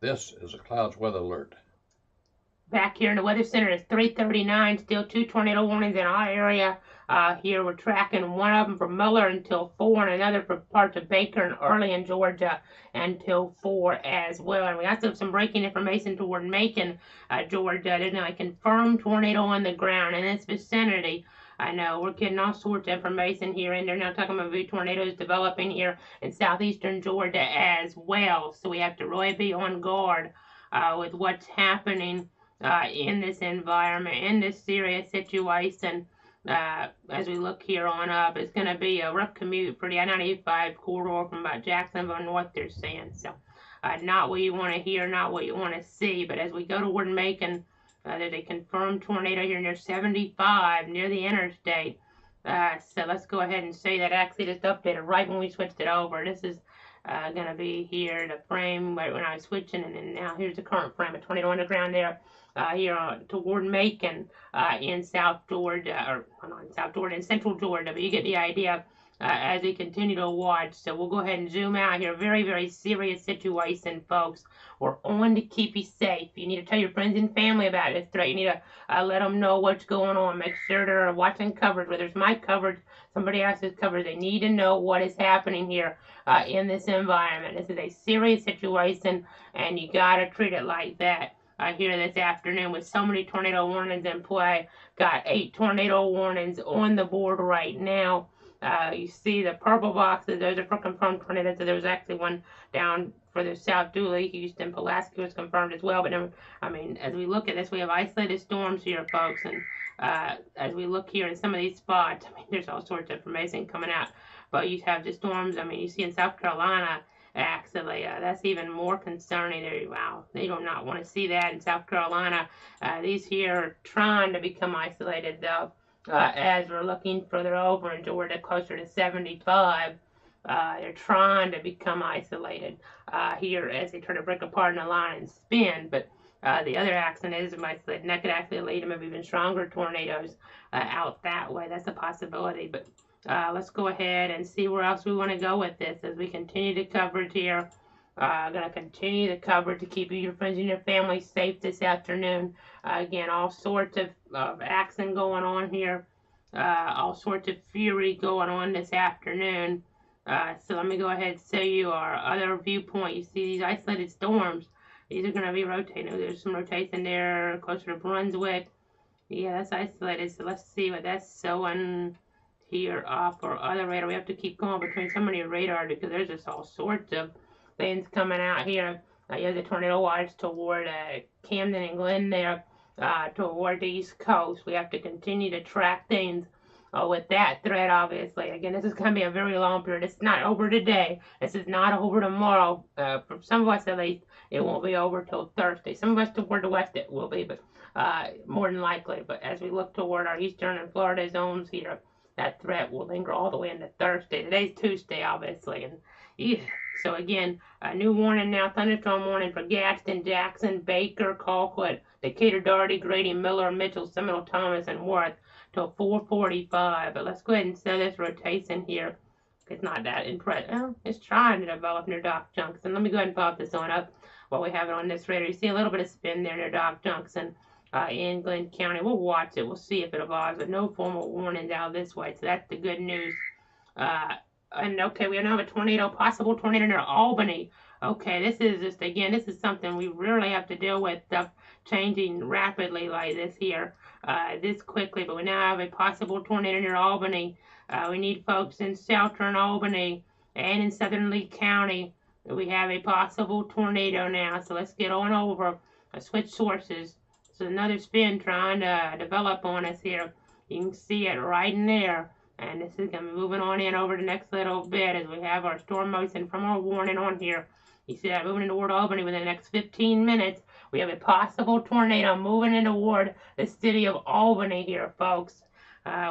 Speaker 1: This is a clouds weather alert.
Speaker 2: Back here in the weather center, it's 3:39. Still 2 tornado warnings in our area. Here we're tracking one of them from Miller until 4, and another for parts of Baker and Early in Georgia until 4 as well. And we also have some breaking information toward Macon, Georgia. There's a confirmed tornado on the ground in this vicinity. I know we're getting all sorts of information here, and they're now talking about tornadoes developing here in southeastern Georgia as well. So we have to really be on guard with what's happening in this environment, in this serious situation. As we look here on up, it's going to be a rough commute for the I-95 corridor from about Jacksonville north, they're saying. So not what you want to hear, not what you want to see. But as we go toward Macon, there's a confirmed tornado here near 75 near the interstate. So let's go ahead and say that actually just updated right when we switched it over. This is going to be here, the frame right when I was switching, and then now here's the current frame, a tornado underground there. here toward Macon in South Georgia, or not in South Georgia, in Central Georgia, but you get the idea. As we continue to watch. So we'll go ahead and zoom out here. Very, very serious situation, folks. We're on to keep you safe. You need to tell your friends and family about this threat. You need to let them know what's going on. Make sure they're watching coverage, whether it's my coverage, somebody else's coverage. They need to know what is happening here in this environment. This is a serious situation, and you got to treat it like that. Here this afternoon with so many tornado warnings in play. Got 8 tornado warnings on the board right now. You see the purple boxes, those are for confirmed tornadoes. So there was actually one down further south, Dooley, Houston, Pulaski was confirmed as well. But I mean, as we look at this, we have isolated storms here, folks. And as we look here in some of these spots, I mean, there's all sorts of information coming out. But you have the storms, I mean, you see in South Carolina, actually, that's even more concerning. Wow, they do not want to see that in South Carolina. These here are trying to become isolated, though. As we're looking further over in Georgia, closer to 75, they're trying to become isolated here as they try to break apart in the line and spin. But the other axis is isolated, and that could actually lead to maybe even stronger tornadoes out that way. That's a possibility. But let's go ahead and see where else we want to go with this as we continue the coverage here. Going to continue the coverage to keep you, your friends, and your family safe this afternoon. Again, all sorts of action going on here. All sorts of fury going on this afternoon. So let me go ahead and show you our other viewpoint. You see these isolated storms. These are going to be rotating. There's some rotation there closer to Brunswick. Yeah, that's isolated. So let's see what that's showing here off our other radar. We have to keep going between so many radar because there's just all sorts of things coming out here. You have the tornado watch toward Camden and Glen there, toward the East Coast. We have to continue to track things with that threat, obviously. Again, this is going to be a very long period. It's not over today. This is not over tomorrow. For some of us, at least, it won't be over till Thursday. Some of us toward the west, it will be, but more than likely. But as we look toward our eastern and Florida zones here, that threat will linger all the way into Thursday. Today's Tuesday, obviously, and yeah. So again, a new warning now, thunderstorm warning for Gadsden, Jackson, Baker, Colquitt, Decatur, Doherty, Grady, Miller, Mitchell, Seminole, Thomas, and Worth till 4:45. But let's go ahead and set this rotation here. It's not that impressive. Well, it's trying to develop near Dock Junction. Let me go ahead and pop this on up while we have it on this radar. You see a little bit of spin there near Dock Junction in Glenn County. We'll watch it. We'll see if it evolves, but no formal warnings out this way. So that's the good news. And okay, we now have a tornado, possible tornado near Albany. Okay, this is just, again, this is something we rarely have to deal with, stuff changing rapidly like this here, this quickly. But we now have a possible tornado near Albany. We need folks in southern Albany and in southern Lee County. We have a possible tornado now. So let's get on over. Switch sources. So another spin trying to develop on us here. You can see it right in there. And this is going to be moving on in over the next little bit as we have our storm motion from our warning on here. You see that moving toward Albany within the next 15 minutes. We have a possible tornado moving in toward the city of Albany here, folks.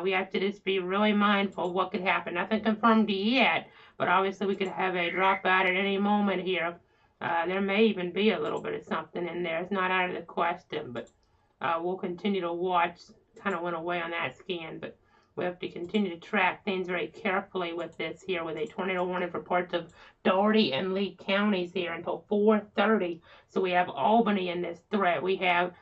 Speaker 2: We have to just be really mindful of what could happen. Nothing confirmed yet, but obviously we could have a dropout at any moment here. There may even be a little bit of something in there. It's not out of the question, but we'll continue to watch. Kind of went away on that scan, but we have to continue to track things very carefully with this here, with a tornado warning for parts of Doherty and Lee counties here until 4:30. So we have Albany in this threat. We have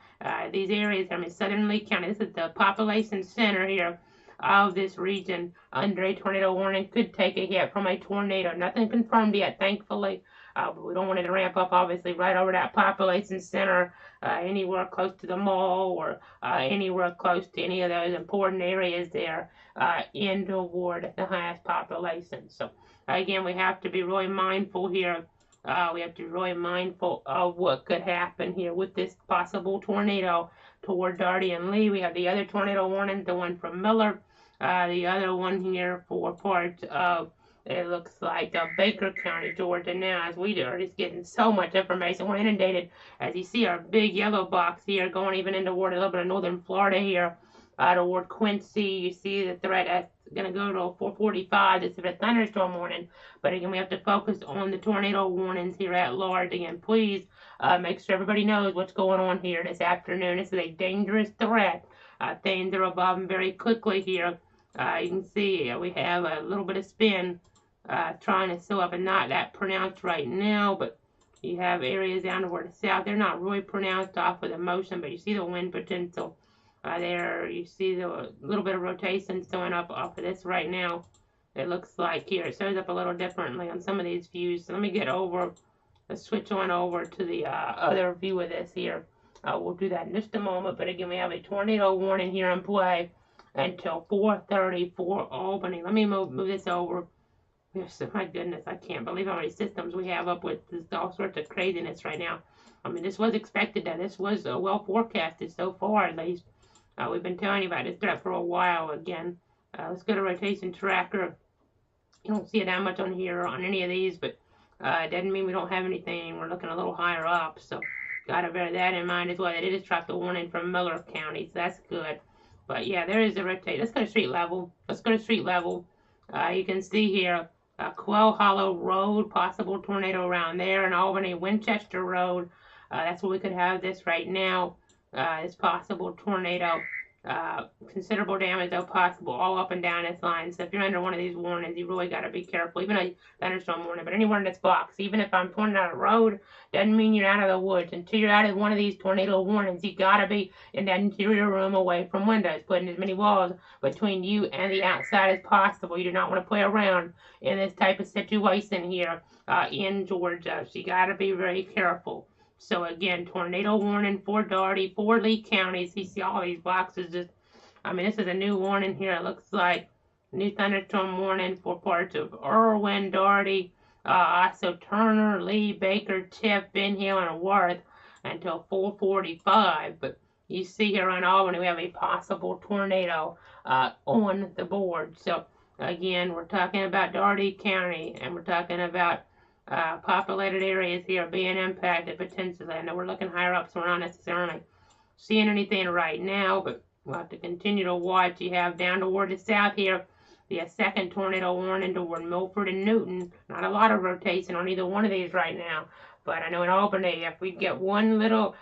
Speaker 2: these areas, I mean, southern Lee County. This is the population center here of this region under a tornado warning. Could take a hit from a tornado. Nothing confirmed yet, thankfully. But we don't want it to ramp up, obviously, right over that population center, anywhere close to the mall or anywhere close to any of those important areas there in toward the highest population. So, again, we have to be really mindful here. We have to be really mindful of what could happen here with this possible tornado toward Doherty and Lee. We have the other tornado warning, the one from Miller, the other one here for parts of, it looks like Baker County, Georgia now, as we are just getting so much information. We're inundated, as you see our big yellow box here, going even into toward a little bit of northern Florida here. toward Quincy. You see the threat that's going to go to 445. This is a thunderstorm warning. But again, we have to focus on the tornado warnings here at large. Again, please make sure everybody knows what's going on here this afternoon. This is a dangerous threat. Things are evolving very quickly here. You can see we have a little bit of spin trying to show up, and not that pronounced right now, but you have areas down toward the south. They're not really pronounced off of the motion, but you see the wind potential there. You see the little bit of rotation showing up off of this right now. It looks like here. It shows up a little differently on some of these views. So let me get over, let's switch on over to the other view of this here. We'll do that in just a moment. But again, we have a tornado warning here in play until 4:30 for Albany. Let me move this over. Yes, my goodness, I can't believe how many systems we have up with this, all sorts of craziness right now. I mean, this was expected, that this was well forecasted so far, at least. We've been telling you about this threat for a while again. Let's go to rotation tracker. You don't see it that much on here on any of these, but it doesn't mean we don't have anything. We're looking a little higher up, so got to bear that in mind as well. It is dropped a warning from Miller County, so that's good. But yeah, there is a rotate. Let's go to street level. Let's go to street level. You can see here Quail Hollow Road, possible tornado around there, and Albany Winchester Road. That's where we could have this right now. This possible tornado. Considerable damage though possible all up and down this line. So if you're under one of these warnings, you really got to be careful. Even a thunderstorm warning, but anywhere in this box, even if I'm pointing out a road, doesn't mean you're out of the woods. Until you're out of one of these tornado warnings, you got to be in that interior room away from windows, putting as many walls between you and the outside as possible. You do not want to play around in this type of situation here in Georgia. So you got to be very careful. So again, tornado warning for Daugherty, for Lee counties. You see all these boxes. Just, I mean, this is a new warning here. It looks like new thunderstorm warning for parts of Irwin, Daugherty, also Turner, Lee, Baker, Tiff, Ben Hill, and Worth until 4:45. But you see here on Albany, we have a possible tornado on the board. So again, we're talking about Daugherty County, and we're talking about populated areas here being impacted potentially. I know we're looking higher up, so we're not necessarily seeing anything right now, but we'll have to continue to watch. You have down toward the south here the second tornado warning toward Milford and Newton. Not a lot of rotation on either one of these right now, but I know in Albany, if we get one little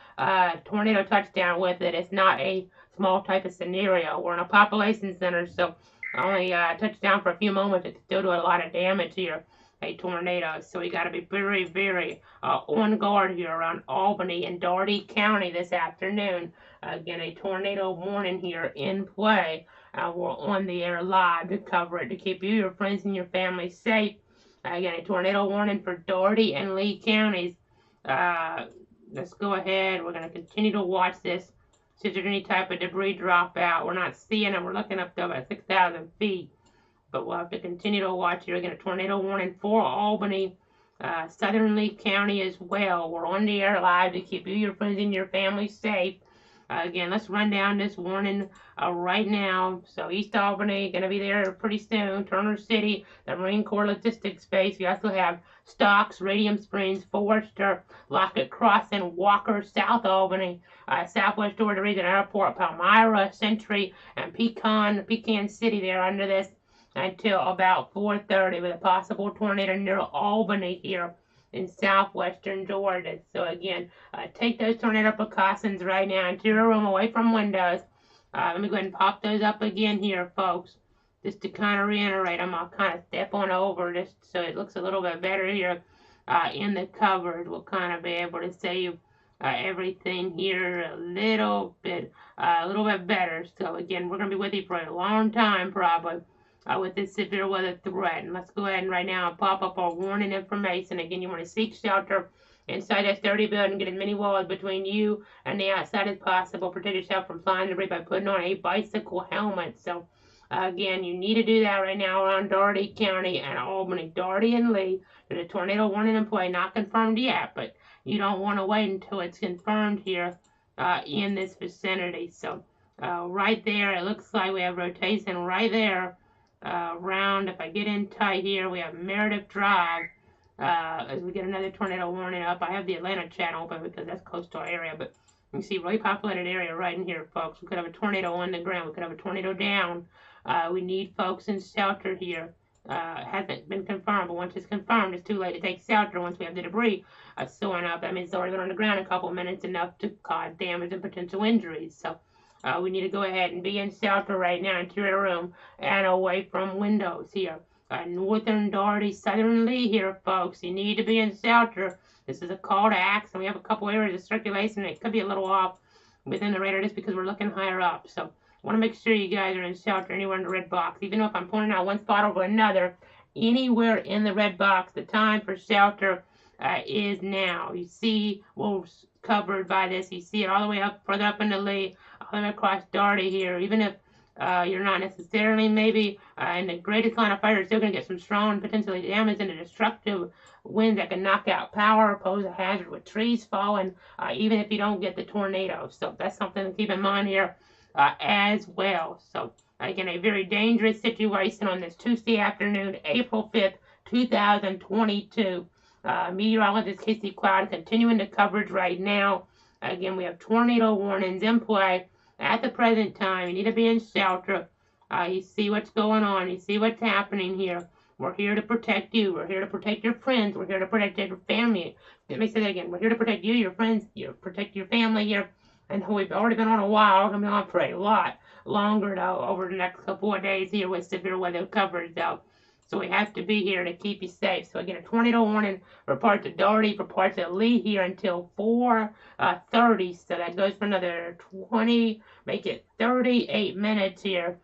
Speaker 2: tornado touchdown with it, it's not a small type of scenario. We're in a population center, so only touchdown for a few moments, it can still do a lot of damage here. A tornado, so we got to be very, very on guard here around Albany and Daugherty County this afternoon. Again, a tornado warning here in play. We're on the air live to cover it, to keep you, your friends, and your family safe. Again, a tornado warning for Daugherty and Lee counties. Let's go ahead. We're going to continue to watch this. See if there's any type of debris drop out. We're not seeing it. We're looking up to about 6,000 feet. But we'll have to continue to watch here. Again, a tornado warning for Albany, southern Lee County as well. We're on the air live to keep you, your friends, and your family safe. Again, let's run down this warning right now. So East Albany, going to be there pretty soon. Turner City, the Marine Corps Logistics Base. We also have Stocks, Radium Springs, Forester, Lockett Crossing, Walker, South Albany, Southwest Georgia Region Airport, Palmyra, Century, and Pecan City there under this until about 4:30 with a possible tornado near Albany here in southwestern Georgia. So again, take those tornado precautions right now. Interior room away from windows. Let me go ahead and pop those up again here, folks. Just to kind of reiterate them, I'll kind of step on over just so it looks a little bit better here in the covered. We'll kind of be able to save everything here a little bit better. So again, we're going to be with you for a long time probably. With this severe weather threat. And let's go ahead and right now pop up our warning information. Again, you want to seek shelter inside that sturdy building. Get as many walls between you and the outside as possible. Protect yourself from flying debris by putting on a bicycle helmet. So, again, you need to do that right now around Daugherty County and Albany. Daugherty and Lee. There's a tornado warning in play. Not confirmed yet, but you don't want to wait until it's confirmed here in this vicinity. So, right there, it looks like we have rotation right there. Round, if I get in tight here, we have Meredith Drive. As we get another tornado warning up, I have the Atlanta channel open because that's close to our area, but You see, really populated area right in here, folks. We could have a tornado on the ground. We could have a tornado down. We need folks in shelter here. Hasn't been confirmed, but once it's confirmed, it's too late to take shelter once we have the debris soaring up. That means it's already been on the ground a couple of minutes, enough to cause damage and potential injuries. So we need to go ahead and be in shelter right now, interior room, and away from windows here. Northern Doherty, southern Lee here, folks. You need to be in shelter. This is a call to action. We have a couple areas of circulation. It could be a little off within the radar just because we're looking higher up. So I want to make sure you guys are in shelter anywhere in the red box. Even though if I'm pointing out one spot over another, anywhere in the red box, the time for shelter is now. You see we're covered by this. You see it all the way up, further up into Lee, all the way across Doherty here. Even if you're not necessarily maybe in the greatest line of fire, you're still going to get some strong, potentially damaging and destructive winds that can knock out power, pose a hazard with trees falling, even if you don't get the tornado. So that's something to keep in mind here as well. So again, a very dangerous situation on this Tuesday afternoon, April 5th, 2022. Meteorologist Casey Cloud continuing the coverage right now. Again, we have tornado warnings in play at the present time. You need to be in shelter. You see what's going on. You see what's happening here. We're here to protect you. We're here to protect your friends. We're here to protect your family. Let me say that again. We're here to protect you, your friends, protect your family here. And we've already been on a while. We're going to be on for a lot longer, though, over the next couple of days here with severe weather coverage, though. So we have to be here to keep you safe. So again, a tornado warning for parts of Doherty, for parts of Lee here until 4:30. So that goes for another 20, make it 38 minutes here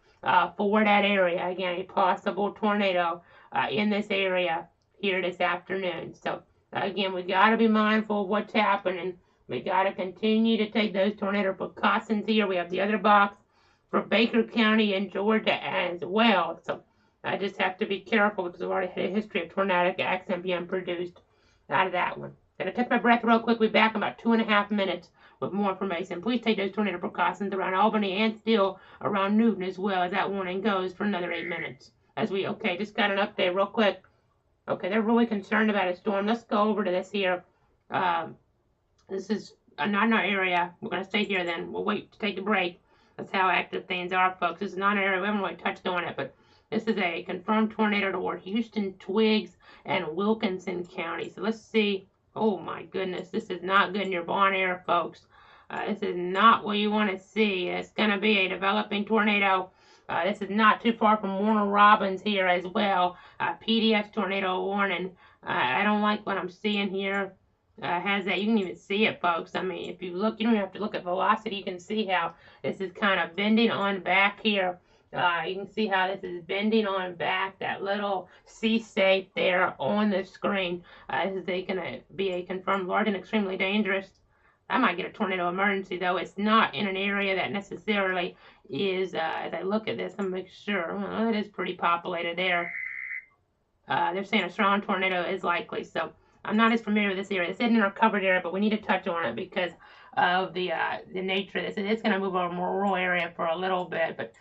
Speaker 2: for that area. Again, a possible tornado in this area here this afternoon. So again, we got to be mindful of what's happening. We got to continue to take those tornado precautions here. We have the other box for Baker County and Georgia as well. So I just have to be careful because we've already had a history of tornadic accident being produced out of that one. Gonna take my breath real quick. We'll be back in about 2.5 minutes with more information. Please take those tornado precautions around Albany and still around Newton as well as that warning goes for another 8 minutes. Just got an update real quick. Okay, they're really concerned about a storm. Let's go over to this here. This is not in our area. We're gonna stay here then. We'll wait to take a break. That's how active things are, folks. This is not an area. We haven't really touched on it, but this is a confirmed tornado toward Houston, Twiggs, and Wilkinson County. So let's see. Oh my goodness, this is not good in your Bon Air, folks. This is not what you want to see. It's going to be a developing tornado. This is not too far from Warner Robins here as well. PDS tornado warning. I don't like what I'm seeing here. Has that. You can even see it, folks. I mean, if you look, you don't have to look at velocity. You can see how this is kind of bending on back here. You can see how this is bending on back, that little C-shape there on the screen. This is going to be a confirmed large and extremely dangerous. I might get a tornado emergency, though. It's not in an area that necessarily is, as I look at this, I'm make sure. Well, it is pretty populated there. They're saying a strong tornado is likely, so I'm not as familiar with this area. It's in our covered area, but we need to touch on it because of the nature of this. It's going to move over a more rural area for a little bit, but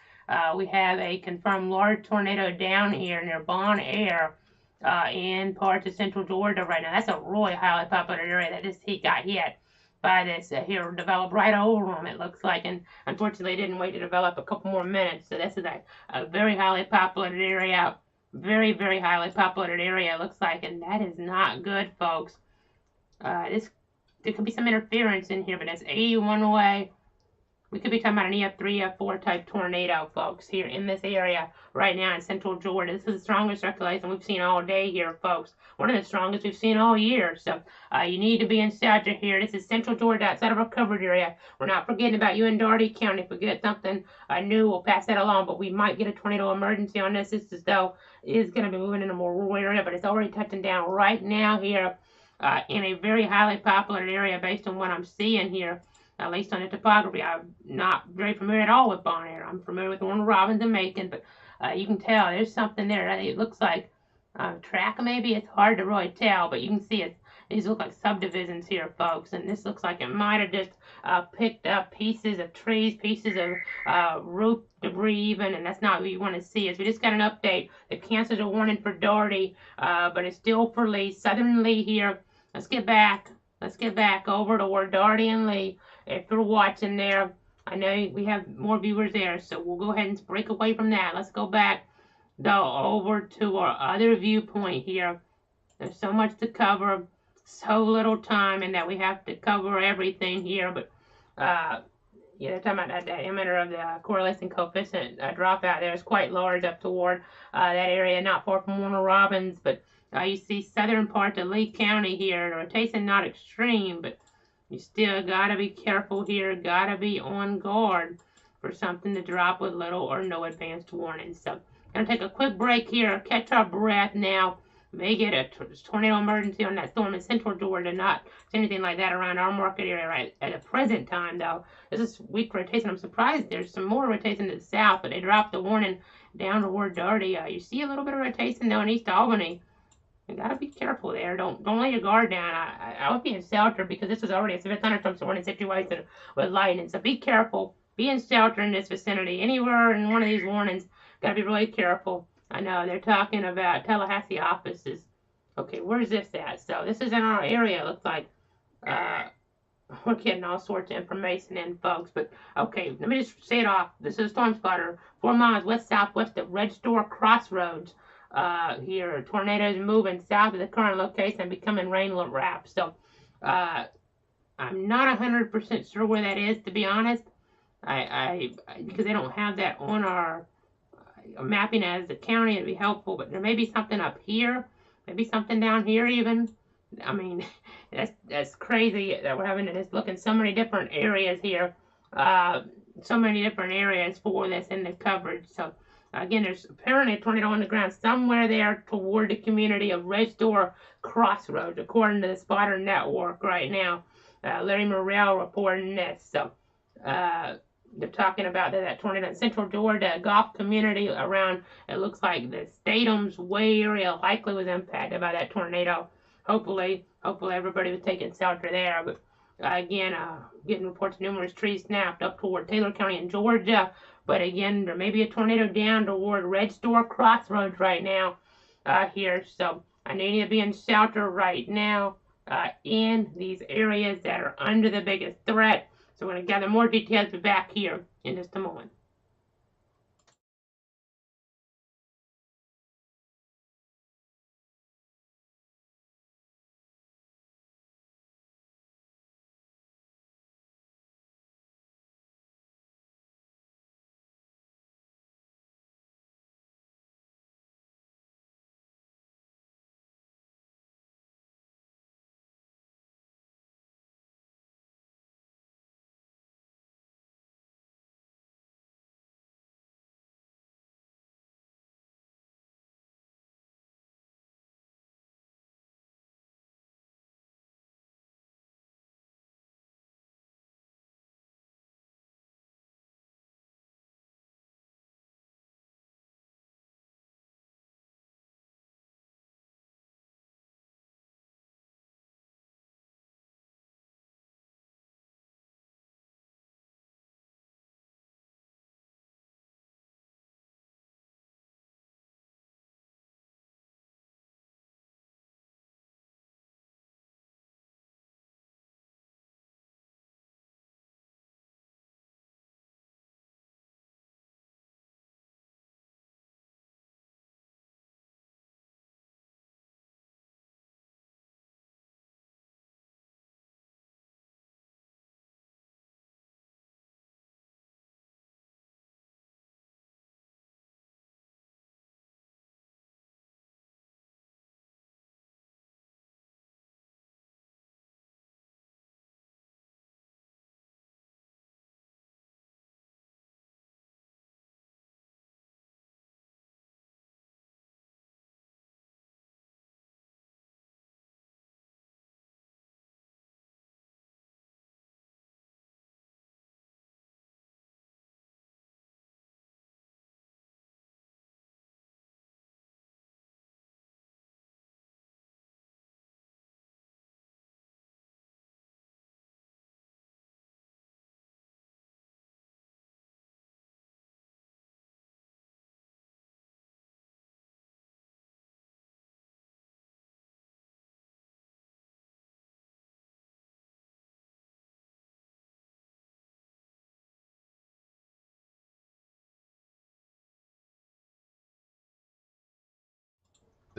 Speaker 2: we have a confirmed large tornado down here near Bon Air in parts of central Georgia right now. That's a really highly populated area that just got hit by this here, developed right over them, it looks like. And unfortunately, it didn't wait to develop a couple more minutes. So this is a very highly populated area. Very, very highly populated area, it looks like. And that is not good, folks. There could be some interference in here, but that's 81 away. We could be talking about an EF3, EF4 type tornado, folks, here in this area right now in central Georgia. This is the strongest circulation we've seen all day here, folks. One of the strongest we've seen all year. So you need to be in shelter here. This is central Georgia outside of our covered area. We're not forgetting about you in Doherty County. If we get something new, we'll pass that along. But we might get a tornado emergency on this. This is, though, is going to be moving in a more rural area, but it's already touching down right now here in a very highly populated area based on what I'm seeing here. At least on the topography. I'm not very familiar at all with Bon Air. I'm familiar with Warner Robins and Macon, but you can tell there's something there. It looks like track maybe. It's hard to really tell, but you can see these look like subdivisions here, folks, and this looks like it might have just picked up pieces of trees, pieces of roof debris even, and that's not what you want to see. We just got an update. The cancels a warning for Doherty, but it's still for Lee, southern Lee here. Let's get back over to where Doherty and Lee. if you're watching there. I know we have more viewers there, so we'll go ahead and break away from that. Let's go back, though, over to our other viewpoint here. There's so much to cover, so little time, and that we have to cover everything here. But yeah, they're talking about that emitter of the correlation coefficient dropout there is quite large up toward that area, not far from Warner Robins. But you see southern parts of Lee County here. The rotation not extreme, but you still gotta be careful here. Gotta be on guard for something to drop with little or no advanced warning. So, gonna take a quick break here, catch our breath now. May get a tornado emergency on that storm in central Georgia. Not anything like that around our market area right at the present time, though. This is weak rotation. I'm surprised there's some more rotation to the south, but they dropped the warning down toward Dirty. You see a little bit of rotation though in East Albany. You gotta be careful there. Don't lay your guard down. I would be in shelter because this is already a severe thunderstorm warning situation with lightning. So be careful. Be in shelter in this vicinity. Anywhere in one of these warnings, gotta be really careful. I know they're talking about Tallahassee offices. Okay, where's this at? So this is in our area. It looks like we're getting all sorts of information in, folks. But okay, let me just say it off. This is a storm spotter, 4 miles west-southwest of Red Store Crossroads. Here, tornadoes moving south of the current location and becoming rainlet wraps. So I'm not 100% sure where that is, to be honest. I because they don't have that on our mapping as the county. It'd be helpful, but there may be something up here, maybe something down here even. I mean, that's crazy that we're having to just look in so many different areas here, so many different areas for this in the coverage. So again, there's apparently a tornado on the ground somewhere there toward the community of Red Store Crossroads, according to the spotter network right now. Larry Morrell reporting this. So they're talking about that tornado in central Georgia, Gulf community around. It looks like the Statham's Way area likely was impacted by that tornado. Hopefully everybody was taking shelter there. But again, getting reports of numerous trees snapped up toward Taylor County in Georgia. But again, there may be a tornado down toward Red Store Crossroads right now here. So I need to be in shelter right now in these areas that are under the biggest threat. So we're going to gather more details back here in just a moment.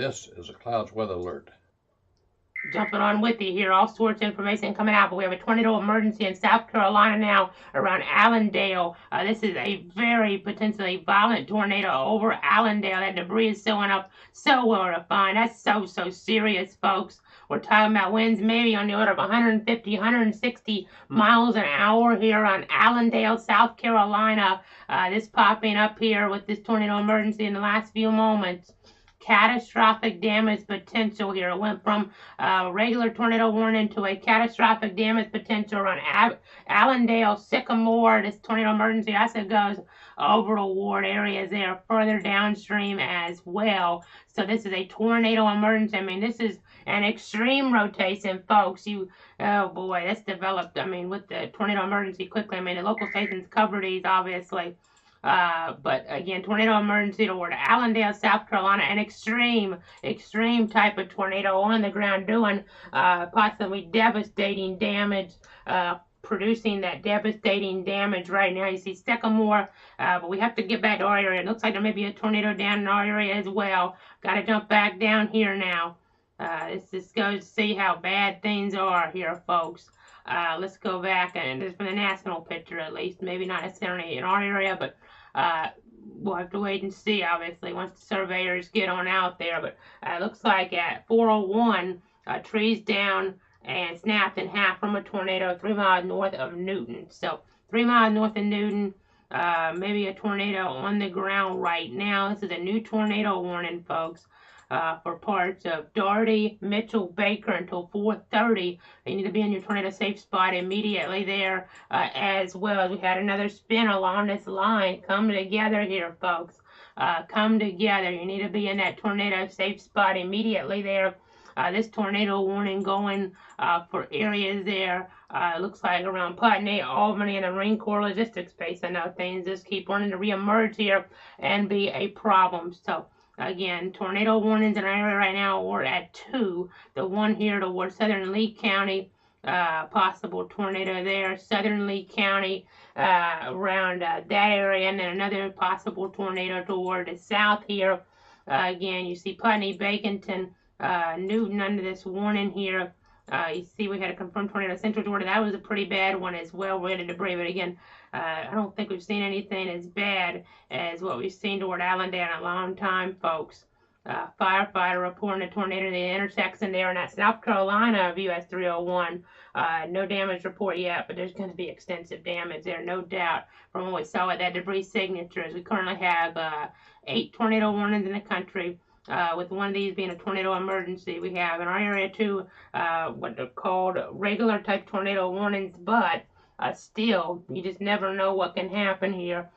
Speaker 1: This is a clouds weather alert.
Speaker 2: Jumping on with you here, all sorts of information coming out, but we have a tornado emergency in South Carolina now around Allendale. This is a very potentially violent tornado over Allendale. That debris is showing up so well refined. That's so serious, folks. We're talking about winds maybe on the order of 150, 160 miles an hour here on Allendale, South Carolina. This popping up here with this tornado emergency in the last few moments. Catastrophic damage potential here. It went from regular tornado warning to a catastrophic damage potential around Allendale, Sycamore. This tornado emergency also goes over to ward areas there further downstream as well. So this is a tornado emergency. I mean, this is an extreme rotation, folks. Oh boy, that's developed, I mean, with the tornado emergency quickly. I mean, the local stations cover these, obviously. But again, tornado emergency toward Allendale, South Carolina, an extreme type of tornado on the ground doing possibly devastating damage, producing that devastating damage right now. You see Sycamore, but we have to get back to our area. It looks like there may be a tornado down in our area as well. Got to jump back down here now. This just goes to see how bad things are here, folks. Let's go back, and this is from the national picture at least, maybe not necessarily in our area, but we'll have to wait and see, obviously, once the surveyors get on out there. But it looks like at 4:01, trees down and snapped in half from a tornado 3 miles north of Newton. So 3 miles north of Newton, maybe a tornado on the ground right now. This is a new tornado warning, folks. For parts of Doherty, Mitchell, Baker until 4:30. You need to be in your tornado safe spot immediately there, as well as we had another spin along this line. Come together here, folks. Come together. You need to be in that tornado safe spot immediately there. This tornado warning going for areas there. Looks like around Putney, Albany, and the Marine Corps Logistics Base. I know things just keep running to reemerge here and be a problem. So again, tornado warnings in our area right now. We're at 2. The one here towards southern Lee County, possible tornado there. Southern Lee County, around that area, and then another possible tornado toward the south here. Again, you see Putney, Baconton, Newton under this warning here. You see we had a confirmed tornado central Georgia. That was a pretty bad one as well. We're debris, but again, I don't think we've seen anything as bad as what we've seen toward Allendale in a long time, folks. Firefighter reporting a tornado in the intersection there in that South Carolina of US 301. No damage report yet, but there's going to be extensive damage there, no doubt, from what we saw at that debris signatures. We currently have 8 tornado warnings in the country. With one of these being a tornado emergency. We have in our area too what are called regular type tornado warnings, but still, you just never know what can happen here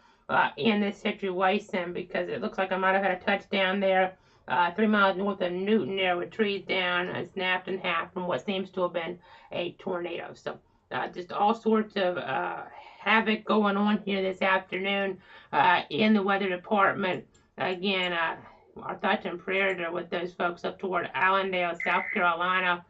Speaker 2: in this situation, because it looks like I might have had a touchdown there 3 miles north of Newton there with trees down and snapped in half from what seems to have been a tornado. So just all sorts of havoc going on here this afternoon in the weather department. Again, our thoughts and prayers are with those folks up toward Allendale, South Carolina.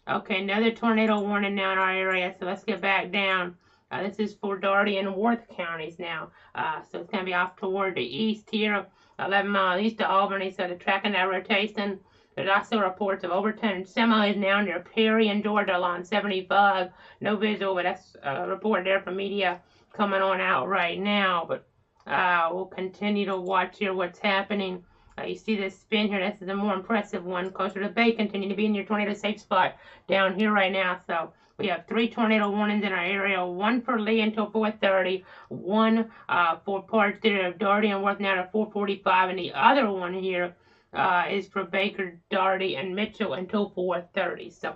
Speaker 2: Okay, another tornado warning now in our area, so let's get back down. This is for Doherty and Worth counties now. So it's going to be off toward the east here, 11 miles east of Albany, so they're tracking that rotation. There's also reports of overturned semis now near Perry and Georgia along 75. No visual, but that's a report there from media coming on out right now. But we'll continue to watch here what's happening. You see this spin here. This is a more impressive one. Closer to Bay. Continue to be in your tornado safe spot down here right now. So we have 3 tornado warnings in our area. 1 for Lee until 4:30. 1 for parts there of Doherty and Worth now to 4:45. And the other one here is for Baker, Doherty, and Mitchell until 4:30. So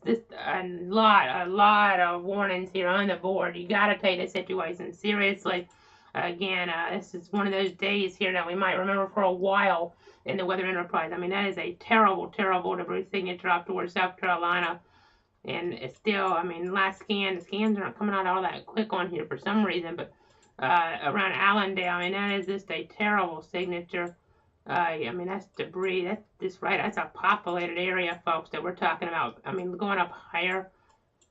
Speaker 2: this a lot of warnings here on the board. You got to take this situation seriously. Again, this is one of those days here that we might remember for a while in the Weather Enterprise. I mean, that is a terrible debris signature up towards South Carolina. And it's still, I mean, the scans are not coming out all that quick on here for some reason, but around Allendale, I mean, that is just a terrible signature. I mean, that's debris. That's a populated area, folks, that we're talking about. I mean, going up higher.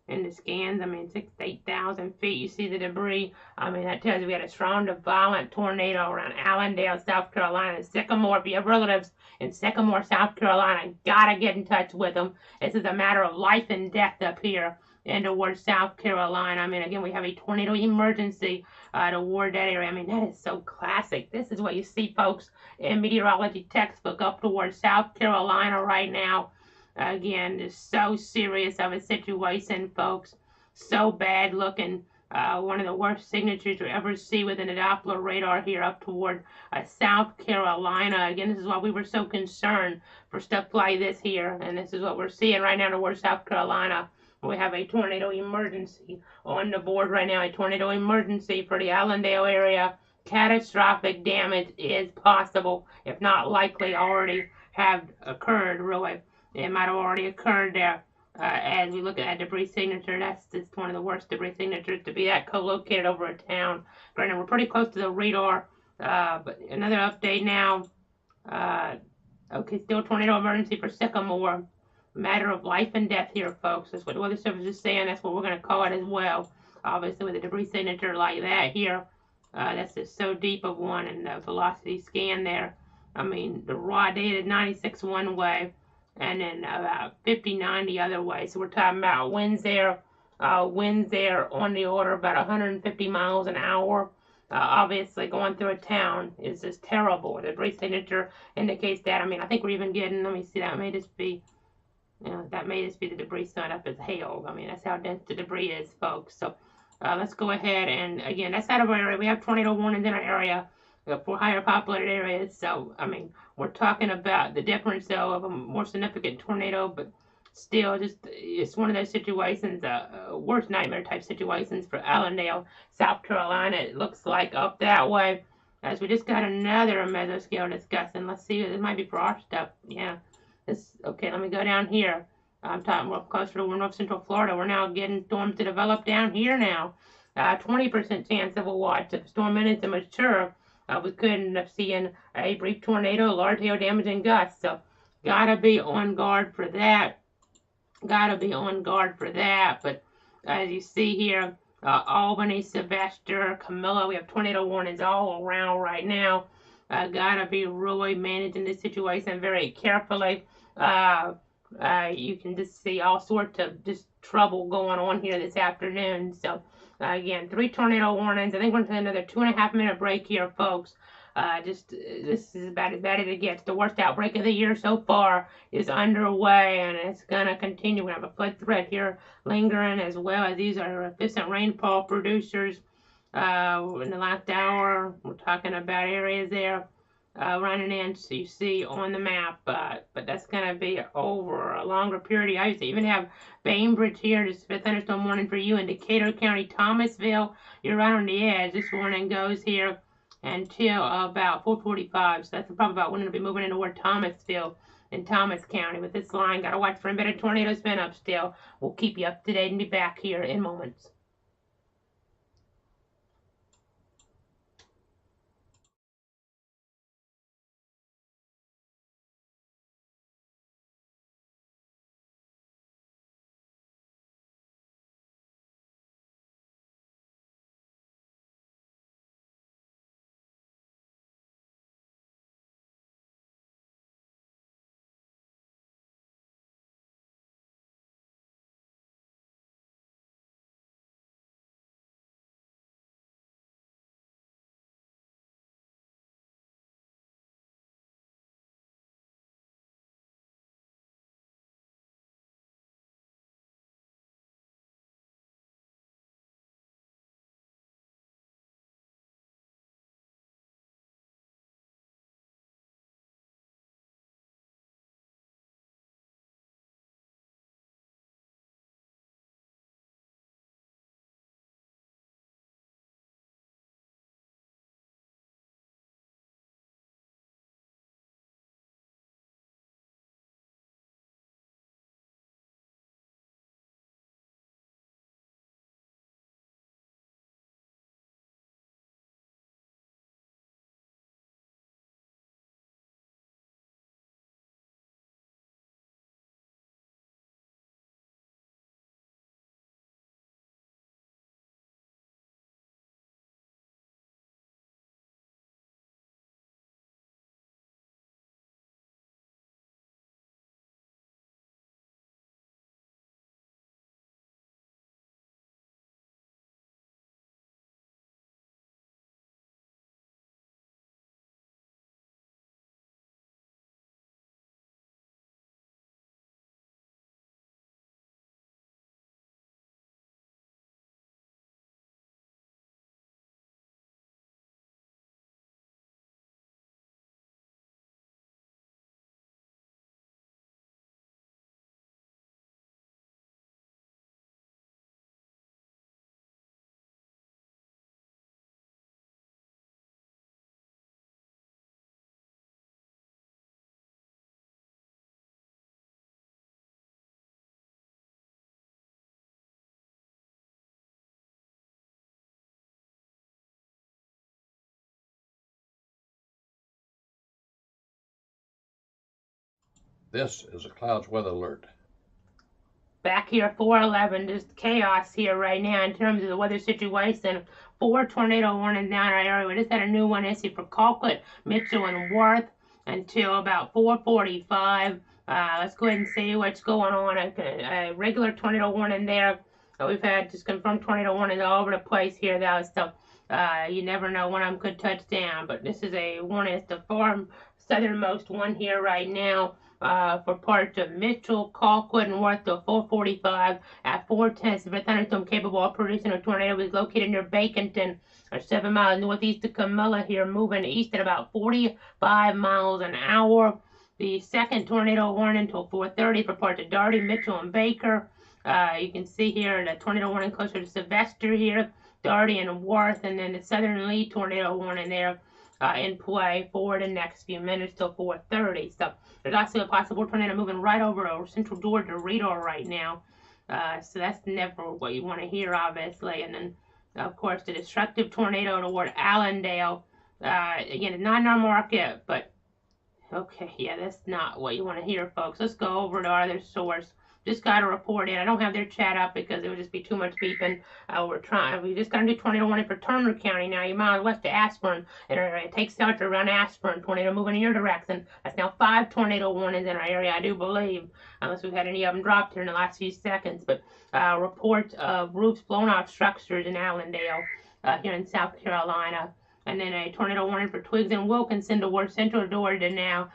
Speaker 2: in the scans. I mean, 6 to 8,000 feet. You see the debris. I mean, that tells you we had a strong to violent tornado around Allendale, South Carolina, and Sycamore. If you have relatives in Sycamore, South Carolina, gotta get in touch with them. This is a matter of life and death up here and towards South Carolina. I mean, again, we have a tornado emergency toward that area. I mean, that is so classic. This is what you see, folks, in meteorology textbook up towards South Carolina right now. Again, just so serious of a situation, folks. So bad looking. One of the worst signatures you ever see within a Doppler radar here up toward South Carolina. Again, this is why we were so concerned for stuff like this here. And this is what we're seeing right now towards South Carolina. We have a tornado emergency on the board right now, a tornado emergency for the Allendale area. Catastrophic damage is possible, if not likely already have occurred, really. It might have already occurred there. As we look at that debris signature, that's just one of the worst debris signatures to be that co-located over a town. Right now, we're pretty close to the radar. But another update now. Okay, still tornado emergency for Sycamore. Matter of life and death here, folks. That's what the Weather Service is saying. That's what we're going to call it as well. Obviously, with a debris signature like that here, that's just so deep of one, and the velocity scan there. I mean, the raw data 96 one way, and then about 59 the other way. So we're talking about winds there on the order of about 150 miles an hour. Obviously, going through a town is just terrible. The debris signature indicates that. I mean, I think we're even getting. Let me see. That may just be. That may just be the debris sun up as hail. I mean, that's how dense the debris is, folks. So let's go ahead and, again, that's out of our area. We have tornado warnings in our area for higher populated areas. So, I mean, we're talking about the difference, though, of a more significant tornado, but still, just it's one of those situations, worst nightmare type situations for Allendale, South Carolina. It looks like up that way. As we just got another mesoscale discussing. Let's see, this might be for our stuff. Yeah. Okay, let me go down here. I'm talking more closer to North Central Florida. We're now getting storms to develop down here now. 20% chance of a watch. If the storm ends to mature, we could end up seeing a brief tornado, large hail damage, and gusts. So, gotta be on guard for that. Gotta be on guard for that. But as you see here, Albany, Sylvester, Camilla, we have tornado warnings all around right now. Gotta be really managing this situation very carefully. You can just see all sorts of just trouble going on here this afternoon. So, again, 3 tornado warnings. I think we're going to take another 2.5-minute break here, folks. This is about as bad as it gets. The worst outbreak of the year so far is underway, and it's going to continue. We have a flood threat here lingering, as well as these are efficient rainfall producers. In the last hour, we're talking about areas there running in, so you see on the map, but that's going to be over a longer period. I used to even have Bainbridge here, just a thunderstorm warning for you in Decatur County, Thomasville. You're right on the edge. This warning goes here until about 4:45, so that's probably about when it'll be moving into toward Thomasville in Thomas County. With this line, got to watch for embedded tornadoes spin up still. We'll keep you up to date and be back here in moments.
Speaker 1: This is a clouds weather alert.
Speaker 2: Back here, 411, just chaos here right now in terms of the weather situation. 4 tornado warnings down our area. We just had a new one issued for Colquitt, Mitchell, and Worth until about 4:45. Let's go ahead and see what's going on. A regular tornado warning there. We've had just confirmed tornado warnings all over the place here, though. So you never know when them could touch down. But this is a warning. It's the far southernmost one here right now. For parts of Mitchell, Colquitt, and Worth till 4:45 at 4:10. Severe thunderstorm capable of producing a tornado is located near Baconton, or 7 miles northeast of Camilla here, moving east at about 45 miles an hour. The second tornado warning until 4:30 for parts of Darty, Mitchell, and Baker. You can see here the tornado warning closer to Sylvester here, Darty and Worth, and then the southern Lee tornado warning there in play for the next few minutes till 4:30. So there's also a possible tornado moving right over central Georgia radar right now. So that's never what you want to hear, obviously. And then, of course, the destructive tornado toward Allendale. Again, it's not in our market, but okay, yeah, that's not what you want to hear, folks. Let's go over to our other source. Just got a report in. I don't have their chat up because it would just be too much beeping. We just got a new tornado warning for Turner County now. You're miles west of Aspirin. It takes out to around Aspirin. Tornado moving in your direction. That's now 5 tornado warnings in our area, I do believe, unless we've had any of them dropped here in the last few seconds. But reports of roofs blown off structures in Allendale here in South Carolina. And then a tornado warning for Twiggs and Wilkinson toward central Georgia now.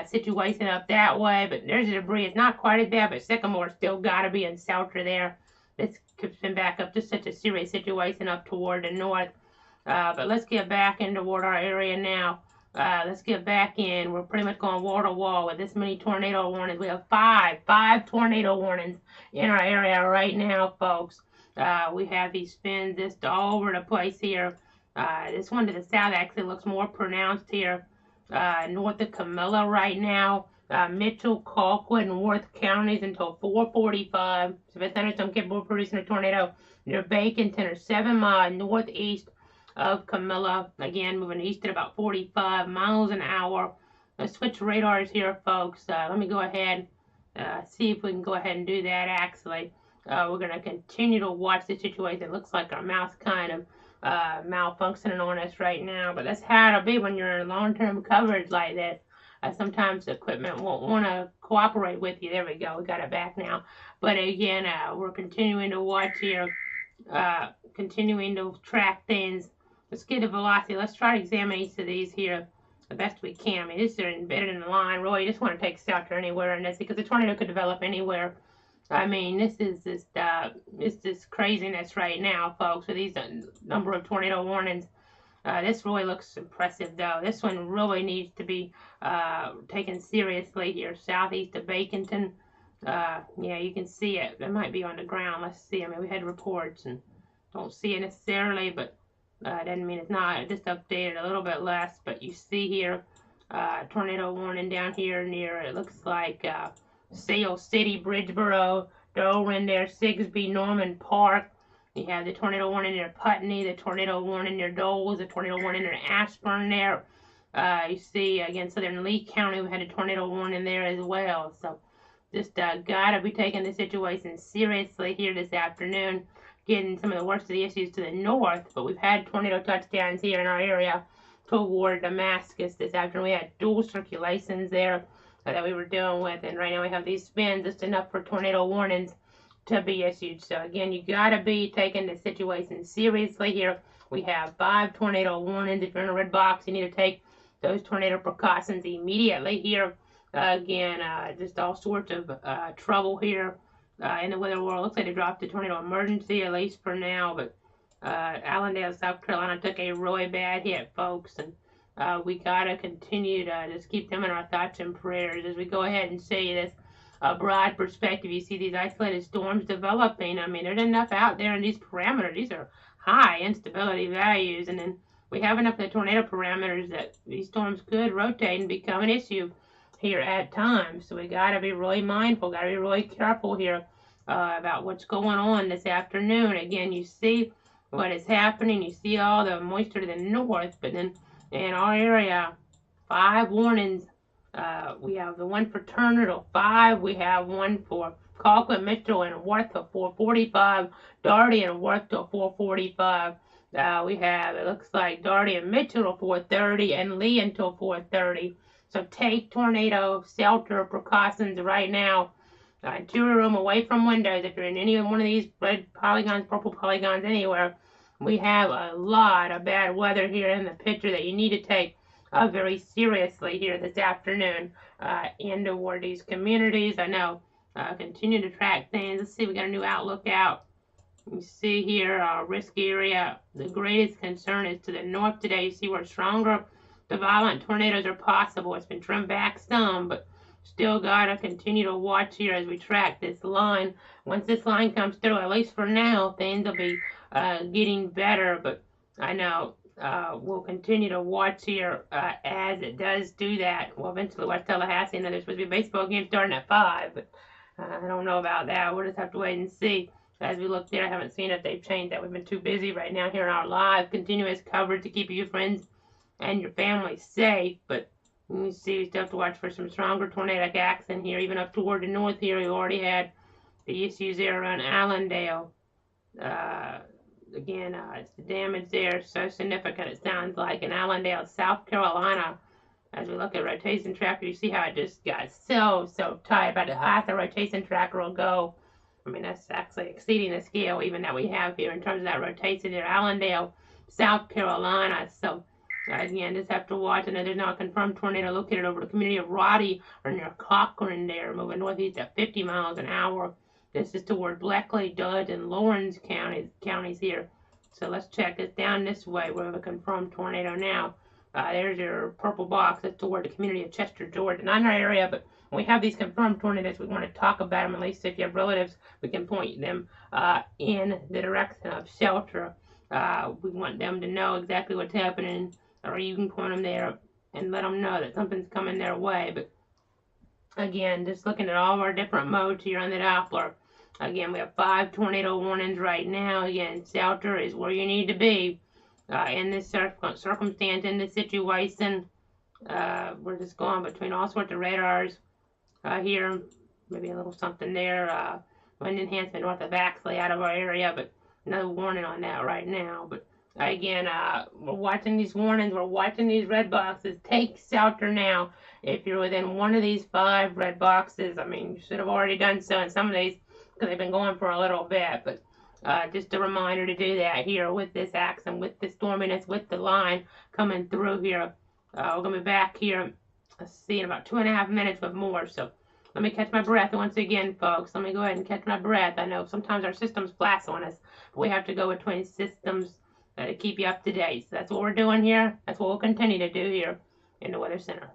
Speaker 2: Situation up that way, but there's the debris. It's not quite as bad, but Sycamore still got to be in shelter there. This could spin back up to such a serious situation up toward the north. But let's get back in toward our area now. Let's get back in. We're pretty much going wall to wall with this many tornado warnings. We have five tornado warnings in our area right now, folks. We have these spins just all over the place here. This one to the south actually looks more pronounced here. North of Camilla right now, Mitchell, Colquitt, and Worth counties until 4:45. Severe thunderstorm capable of producing a tornado near Baconton, or 7 miles northeast of Camilla. Again, moving east at about 45 miles an hour. Let's switch radars here, folks. Let me go ahead, see if we can go ahead and do that, actually. We're going to continue to watch the situation. It looks like our mouse kind of malfunctioning on us right now, but that's how it'll be when you're in long-term coverage like this. Sometimes the equipment won't want to cooperate with you. There we go, we got it back now. But again, we're continuing to watch here, continuing to track things. Let's get the velocity. Let's try to examine each of these here the best we can. I mean, these are embedded in the line. Really, you just want to take shelter anywhere in this because the tornado could develop anywhere. I mean, this is just craziness right now, folks, with these number of tornado warnings. This really looks impressive, though. This one really needs to be taken seriously here, southeast of Baconton. Yeah, you can see it. It might be on the ground. Let's see. I mean, we had reports and don't see it necessarily, but doesn't mean it's not. It just updated a little bit less. But you see here, tornado warning down here near, it looks like Sale City, Bridgeboro, Doran there, Sigsbee, Norman Park. You have the tornado warning near Putney, the tornado warning near Doles, the tornado warning near Ashburn there. You see, again, Southern Lee County, we had a tornado warning there as well. So just gotta be taking the situation seriously here this afternoon, getting some of the worst of the issues to the north. But we've had tornado touchdowns here in our area toward Damascus this afternoon. We had dual circulations there that we were dealing with, and right now we have these spins, just enough for tornado warnings to be issued. So again, you gotta be taking the situation seriously here. We have 5 tornado warnings. If you're in a red box, you need to take those tornado precautions immediately here. Again, just all sorts of trouble here in the weather world. Looks like they dropped the tornado emergency, at least for now, but Allendale, South Carolina took a really bad hit, folks, and we gotta continue to just keep them in our thoughts and prayers as we go ahead and see this broad perspective. You see these isolated storms developing. I mean, there's enough out there in these parameters. These are high instability values, and then we have enough of the tornado parameters that these storms could rotate and become an issue here at times. So we gotta be really mindful, gotta be really careful here about what's going on this afternoon. Again, you see what is happening. You see all the moisture to the north, but then in our area, 5 warnings We have the one for Tornado 5. We have one for Colquitt, Mitchell, and Worth to 445. Doherty and Worth to 445. We have, it looks like Doherty and Mitchell to 430 and Lee until 430. So take tornado shelter precautions right now. Interior room away from windows. If you're in any one of these red polygons, purple polygons, anywhere, we have a lot of bad weather here in the picture that you need to take very seriously here this afternoon in toward these communities. I know, continue to track things. Let's see, we got a new outlook out. You see here, risk area. The greatest concern is to the north today. You see where stronger the violent tornadoes are possible. It's been trimmed back some, but still got to continue to watch here as we track this line. Once this line comes through, at least for now, things will be getting better. But I know we'll continue to watch here as it does do that. Well, eventually, West Tallahassee, I know there's supposed to be a baseball game starting at 5, but I don't know about that. We'll just have to wait and see. As we look there, I haven't seen if they've changed that. We've been too busy right now here in our live continuous coverage to keep you friends and your family safe. But you see, we still have to watch for some stronger tornadic acts in here, even up toward the north here. We already had the issues there around Allendale. Again, it's the damage there so significant, it sounds like, in Allendale, South Carolina. As we look at rotation tracker, you see how it just got so tight, about the highest the rotation tracker will go. I mean, that's actually exceeding the scale even that we have here in terms of that rotation there. Allendale, South Carolina. So, again, just have to watch. I know there's now a confirmed tornado located over the community of Roddy or near Cochran there, moving northeast at 50 miles an hour. This is toward Bleckley, Dudley, and Lawrence counties here. So let's check this down this way. We have a confirmed tornado now. There's your purple box. That's toward the community of Chester, Georgia. Not in our area, but when we have these confirmed tornadoes, we want to talk about them. At least if you have relatives, we can point them in the direction of shelter. We want them to know exactly what's happening, or you can point them there and let them know that something's coming their way. But again, just looking at all of our different modes here on the Doppler. Again, we have 5 tornado warnings right now. Again, shelter is where you need to be in this circumstance, in this situation. We're just going between all sorts of radars here. Maybe a little something there. Wind enhancement north of Baxley out of our area, but no warning on that right now. But again, we're watching these warnings. We're watching these red boxes. Take shelter now. If you're within one of these 5 red boxes, I mean, you should have already done so in some of these because they've been going for a little bit. But just a reminder to do that here with this action, with the storminess, with the line coming through here. We're going to be back here, let's see, in about 2.5 minutes with more. So let me catch my breath once again, folks. Let me go ahead and catch my breath. I know sometimes our systems flash on us, but we have to go between systems to keep you up to date. So that's what we're doing here. That's what we'll continue to do here in the Weather Center.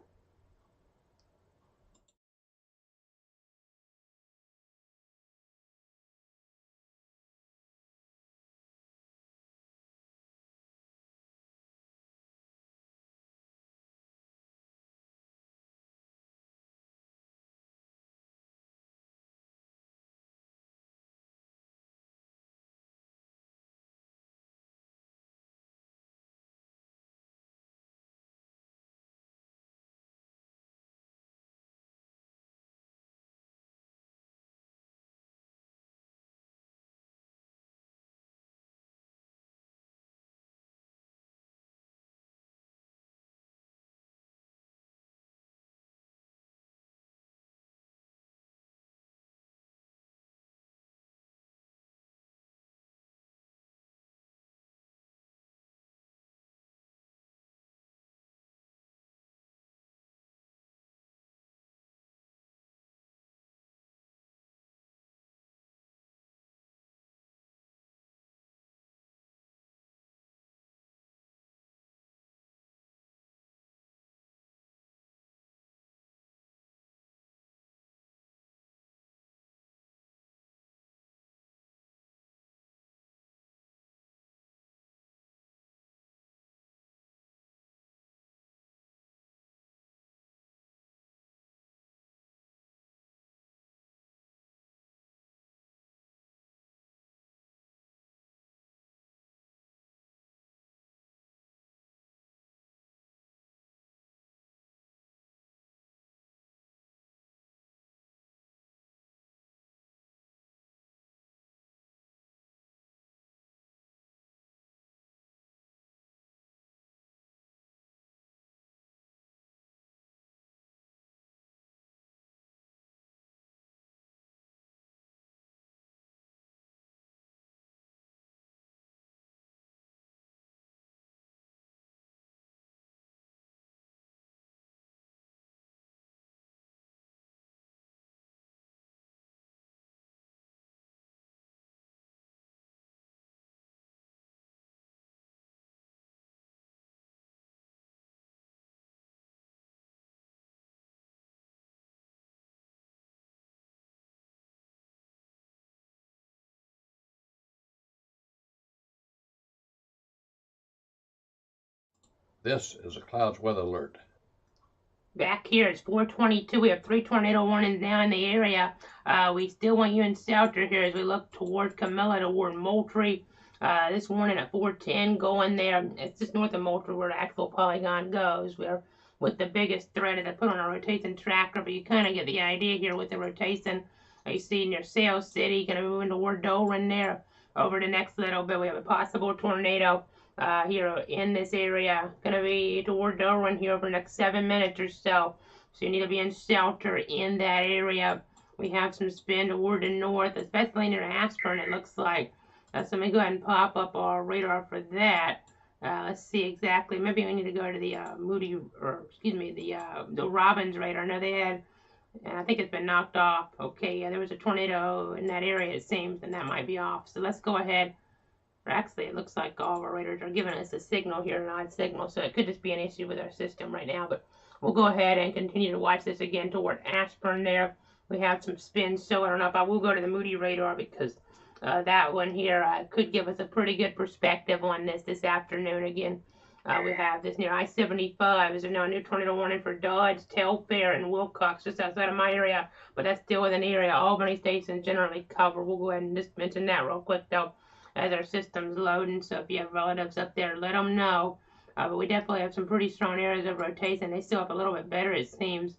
Speaker 1: This is a clouds weather alert.
Speaker 2: Back here, it's 4:22. We have 3 tornado warnings now in the area. We still want you in shelter here as we look toward Camilla, toward Moultrie. This warning at 4:10 going there. It's just north of Moultrie where the actual polygon goes. We're with the biggest threat that I put on our rotation tracker, but you kind of get the idea here with the rotation. You see near Sales City, going to move toward Doran there. Over the next little bit, we have a possible tornado here in this area. Going to be toward Doran here over the next 7 minutes or so. So you need to be in shelter in that area. We have some spin toward the north, especially near Aspern, it looks like. So let me go ahead and pop up our radar for that. Let's see exactly. Maybe we need to go to the the Robbins radar. No, they had, and I think it's been knocked off. Okay, yeah, there was a tornado in that area, it seems, and that might be off. So let's go ahead. Or actually, it looks like all of our radars are giving us a signal here, an odd signal, so it could just be an issue with our system right now. But we'll go ahead and continue to watch this again toward Aspern there. We have some spins, so I don't know if I will go to the Moody radar because that one here could give us a pretty good perspective on this afternoon again. We have this near I-75. There's now a new tornado warning for Dodge, Telfair, and Wilcox just outside of my area, but that's still within the area Albany stations generally cover. We'll go ahead and just mention that real quick, though, as our system's loading. So if you have relatives up there, let them know. But we definitely have some pretty strong areas of rotation. They still up a little bit better, it seems,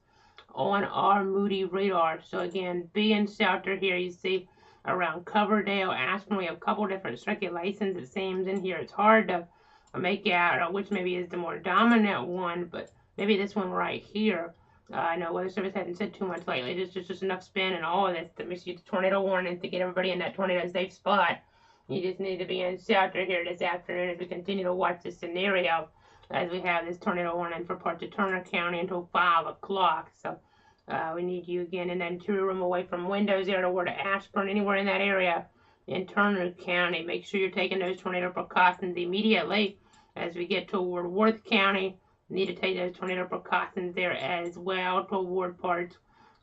Speaker 2: on our Moody radar. So again, be in shelter here. You see around Coverdale, Aspen, we have a couple different circulations, it seems, in here. It's hard to make out which maybe is the more dominant one, but maybe this one right here. I know Weather Service hasn't said too much lately. It's just enough spin and all of this to miss you the tornado warning to get everybody in that tornado safe spot. You just need to be in shelter here this afternoon as we continue to watch this scenario as we have this tornado warning for parts of Turner County until 5 o'clock. So we need you again in that interior room away from windows there toward Ashburn, anywhere in that area in Turner County. Make sure you're taking those tornado precautions immediately as we get toward Worth County. You need to take those tornado precautions there as well toward parts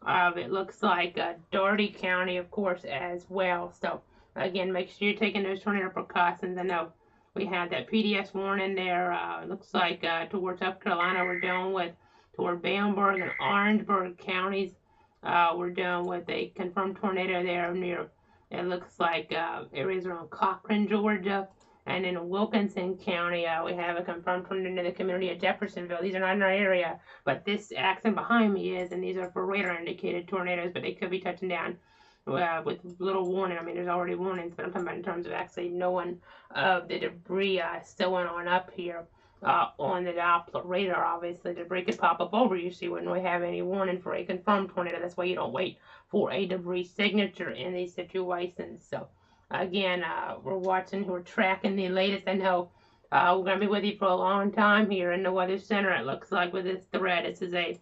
Speaker 2: of, it looks like, Doherty County, of course, as well. So again, make sure you're taking those tornado precautions. I know we had that PDS warning there. Looks like towards South Carolina we're dealing with, toward Bamberg and Orangeburg counties. We're dealing with a confirmed tornado there near, it looks like, areas around Cochran, Georgia. And in Wilkinson County, we have a confirmed tornado in the community of Jeffersonville. These are not in our area, but this accent behind me is, and these are for radar indicated tornadoes, but they could be touching down with little warning. I mean, there's already warnings, but I'm talking about in terms of actually knowing of the debris stowing on up here on the Doppler radar. Obviously, debris could pop up over you, so you wouldn't have any warning for a confirmed tornado. That's why you don't wait for a debris signature in these situations. So again, we're watching, we're tracking the latest. I know we're going to be with you for a long time here in the Weather Center, it looks like, with this threat. This is a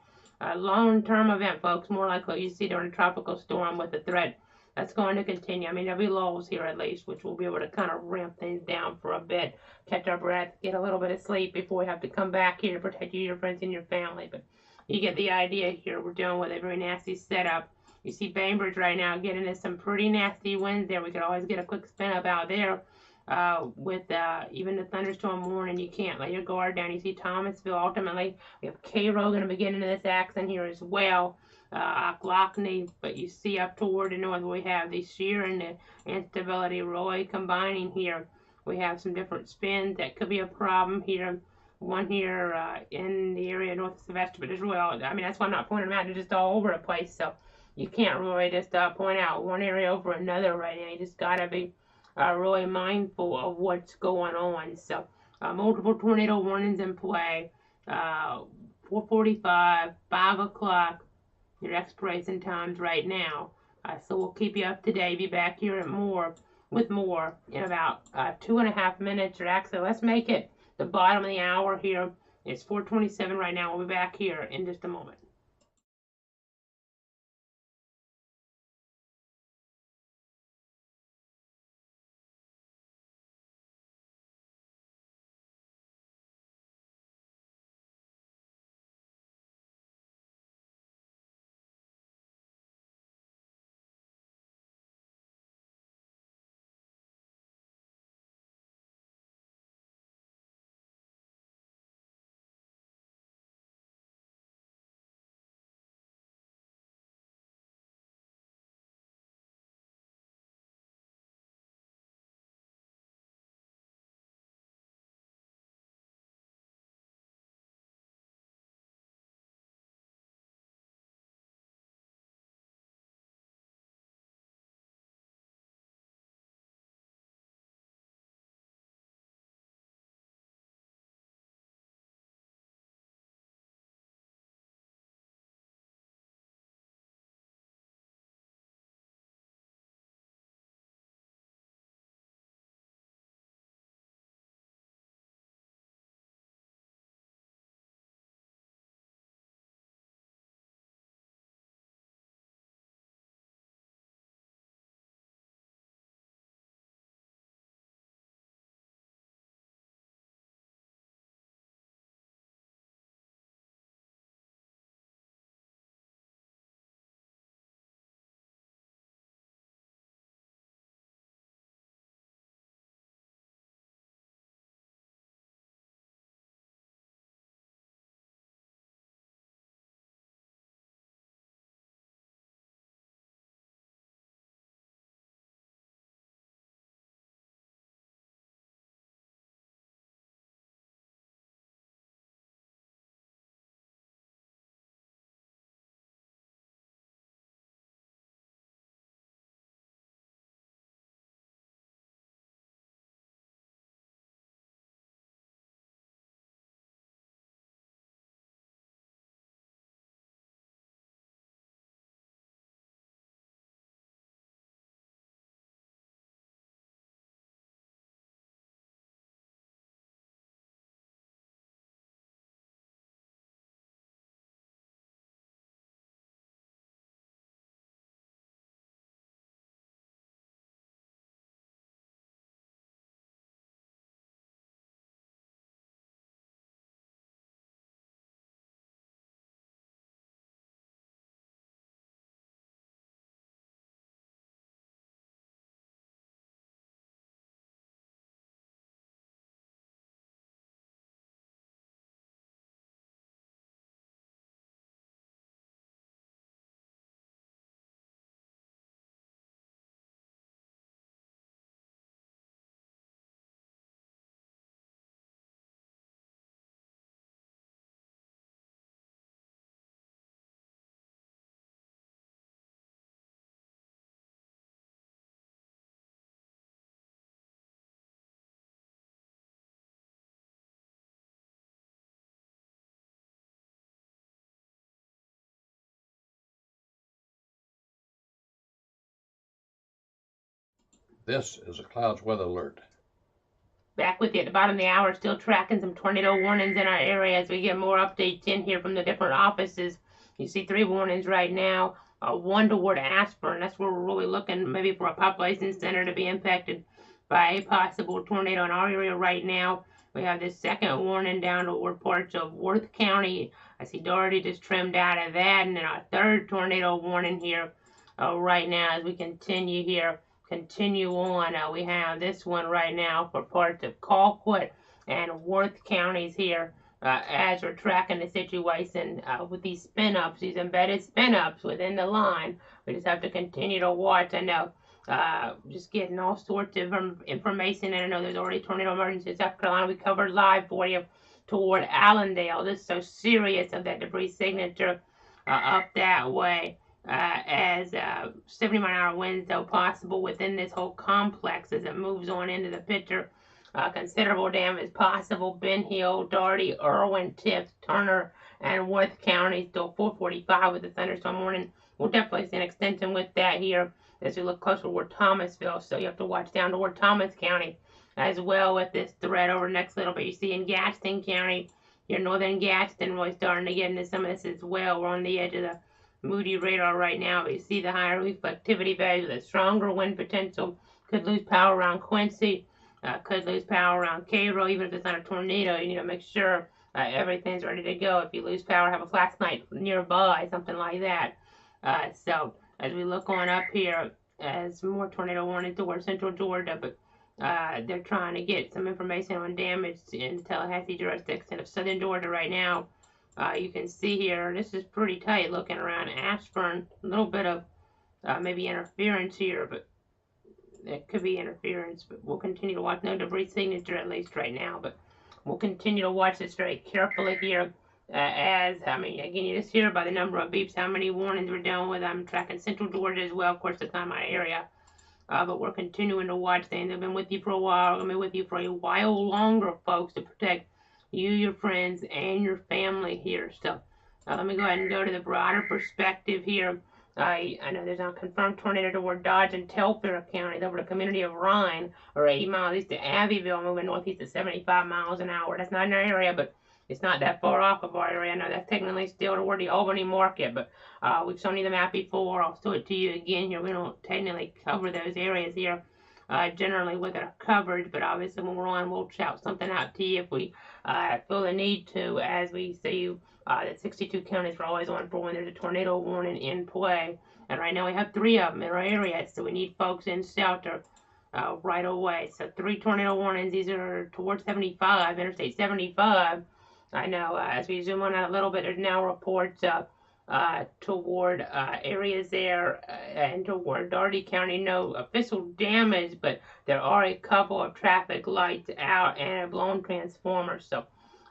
Speaker 2: long-term event, folks, more like what you see during a tropical storm with the threat that's going to continue. I mean, there'll be lulls here at least, which we'll be able to kind of ramp things down for a bit, catch our breath, get a little bit of sleep before we have to come back here to protect you, your friends, and your family. But you get the idea here. We're dealing with a very nasty setup. You see Bainbridge right now getting us some pretty nasty winds there. We could always get a quick spin up out there with even the thunderstorm warning. You can't let your guard down. You see Thomasville ultimately. We have Cairo going to be getting into this action here as well. Lockney, but you see up toward the north we have the shear and the instability really combining here. We have some different spins that could be a problem here. One here in the area north of Sylvester, but as well, I mean, that's why I'm not pointing them out. They're just all over the place, so you can't really just point out one area over another right now. You just got to be really mindful of what's going on. So multiple tornado warnings in play. 4:45, 5 o'clock, your expiration times right now. So we'll keep you up to date. Be back here with more in about 2.5 minutes. Or actually, let's make it the bottom of the hour here. It's 4:27 right now. We'll be back here in just a moment.
Speaker 1: This is a clouds weather alert.
Speaker 2: Back with you at the bottom of the hour, still tracking some tornado warnings in our area as we get more updates in here from the different offices. You see 3 warnings right now, 1 toward Ashburn. That's where we're really looking maybe for a population center to be impacted by a possible tornado in our area right now. We have this 2nd warning down toward parts of Worth County. I see Doherty just trimmed out of that, and then our 3rd tornado warning here right now as we continue on. We have this one right now for parts of Colquitt and Worth counties here as we're tracking the situation with these spin-ups, these embedded spin-ups within the line. We just have to continue to watch. I know just getting all sorts of information, and I know there's already tornado emergency in South Carolina. We covered live for you toward Allendale. This is so serious of that debris signature up that way. As 70-mile-an-hour winds, though, possible within this whole complex as it moves on into the picture. Considerable damage possible. Ben Hill, Doherty, Irwin, Tift, Turner, and Worth County still 445 with the thunderstorm warning. We'll definitely see an extension with that here as we look closer toward Thomasville. So you have to watch down toward Thomas County as well with this threat over next little bit. You see in Gaston County, your northern Gaston really starting to get into some of this as well. We're on the edge of the Moody radar right now, but you see the higher reflectivity values, the stronger wind potential. Could lose power around Quincy, could lose power around Cairo. Even if it's not a tornado, you need to make sure everything's ready to go. If you lose power, have a flashlight nearby, something like that. So as we look on up here, as more tornado warning towards central Georgia, but they're trying to get some information on damage in the Tallahassee jurisdiction of southern Georgia right now. You can see here, this is pretty tight looking around Ashburn. A little bit of maybe interference here, but it could be interference. But we'll continue to watch. No debris signature at least right now, but we'll continue to watch this very carefully here. Again, you just hear by the number of beeps how many warnings we're dealing with. I'm tracking central Georgia as well. Of course, it's not my area. But we're continuing to watch things. I've been with you for a while. I'm going to be with you for a while longer, folks, to protect you, your friends, and your family here. So let me go ahead and go to the broader perspective here. I know there's a confirmed tornado toward Dodge and Telfair counties over the community of Rhine, or 80 miles east of Abbeville, moving northeast at 75 miles an hour. That's not in our area, but it's not that far off of our area. I know that's technically still toward the Albany market, but we've shown you the map before. I'll show it to you again here. We don't technically cover those areas here. Generally with our coverage, but obviously when we're on, we'll shout something out to you if we feel the need to. As we see, that 62 counties are always on for when there's a tornado warning in play. And right now we have 3 of them in our area, so we need folks in shelter right away. So 3 tornado warnings. These are towards 75, Interstate 75. I know as we zoom on out a little bit, there's now reports toward areas there and toward Doherty County. No official damage, but there are a couple of traffic lights out and a blown transformer. So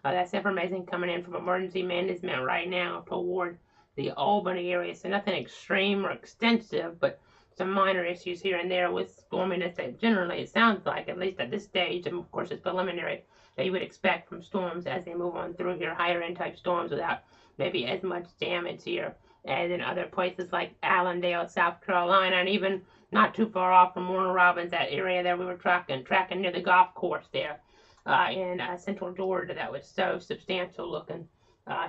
Speaker 2: that's information coming in from emergency management right now toward the Albany area. So nothing extreme or extensive, but some minor issues here and there with storminess that generally it sounds like, at least at this stage, and of course it's preliminary, that you would expect from storms as they move on through here, higher end type storms without maybe as much damage here as in other places like Allendale, South Carolina, and even not too far off from Warner Robins, that area there we were tracking near the golf course there in central Georgia. That was so substantial looking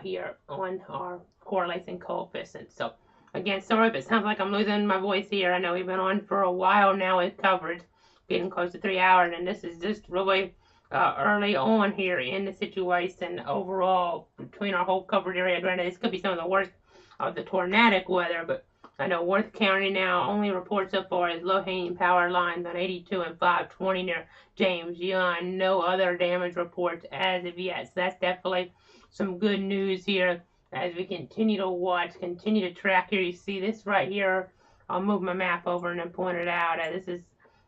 Speaker 2: here on our correlation coefficient. So again, sorry if it sounds like I'm losing my voice here. I know we've been on for a while now with coverage, getting close to 3 hours, and this is just really early on here in the situation overall between our whole covered area. Granted, this could be some of the worst of the tornadic weather, but I know Worth County now only reports so far as low-hanging power lines on 82 and 520 near James Young. No other damage reports as of yet, so that's definitely some good news here as we continue to watch, continue to track here. You see this right here. I'll move my map over and then point it out. This is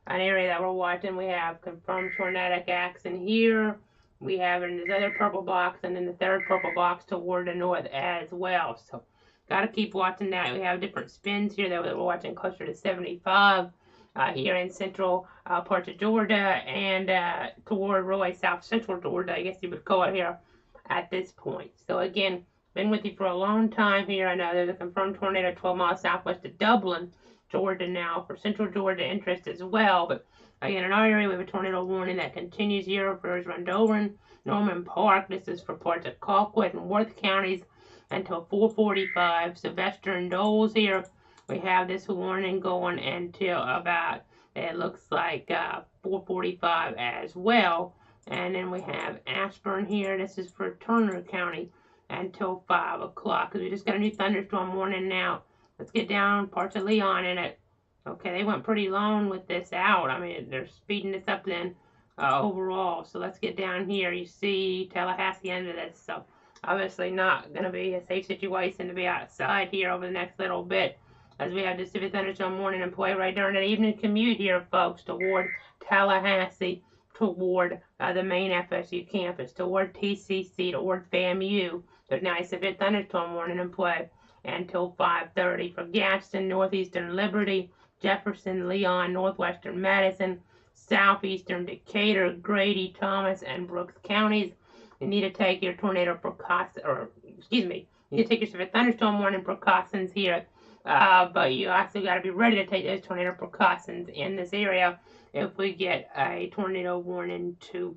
Speaker 2: an area that we're watching. We have confirmed tornadic acts in here. We have in this other purple box, and then the 3rd purple box toward the north as well. So got to keep watching that. We have different spins here that we're watching closer to 75 here in central parts of Georgia and toward really south central Georgia, I guess you would call it here at this point. So again, been with you for a long time here. I know there's a confirmed tornado 12 miles southwest of Dublin, Georgia now for central Georgia interest as well. But again, in our area, we have a tornado warning that continues here for Rondoran, Norman Park. This is for parts of Colquitt and Worth counties until 4:45. Sylvester and Doles here. We have this warning going until about, it looks like 4:45 as well. And then we have Ashburn here. This is for Turner County until 5 o'clock. Because we just got a new thunderstorm warning now. Let's get down parts of Leon in it. Okay, they went pretty long with this out. I mean, they're speeding this up then overall. So let's get down here. You see Tallahassee under this. So obviously not going to be a safe situation to be outside here over the next little bit, as we have the severe thunderstorm warning in play right during the evening commute here, folks, toward Tallahassee, toward the main FSU campus, toward TCC, toward FAMU. There's now a severe thunderstorm warning in play until 5:30 for Gadsden, Northeastern Liberty, Jefferson, Leon, Northwestern Madison, Southeastern Decatur, Grady, Thomas, and Brooks counties. You need to take your tornado precautions, you need to take your severe thunderstorm warning precautions here. But you also got to be ready to take those tornado precautions in this area if we get a tornado warning to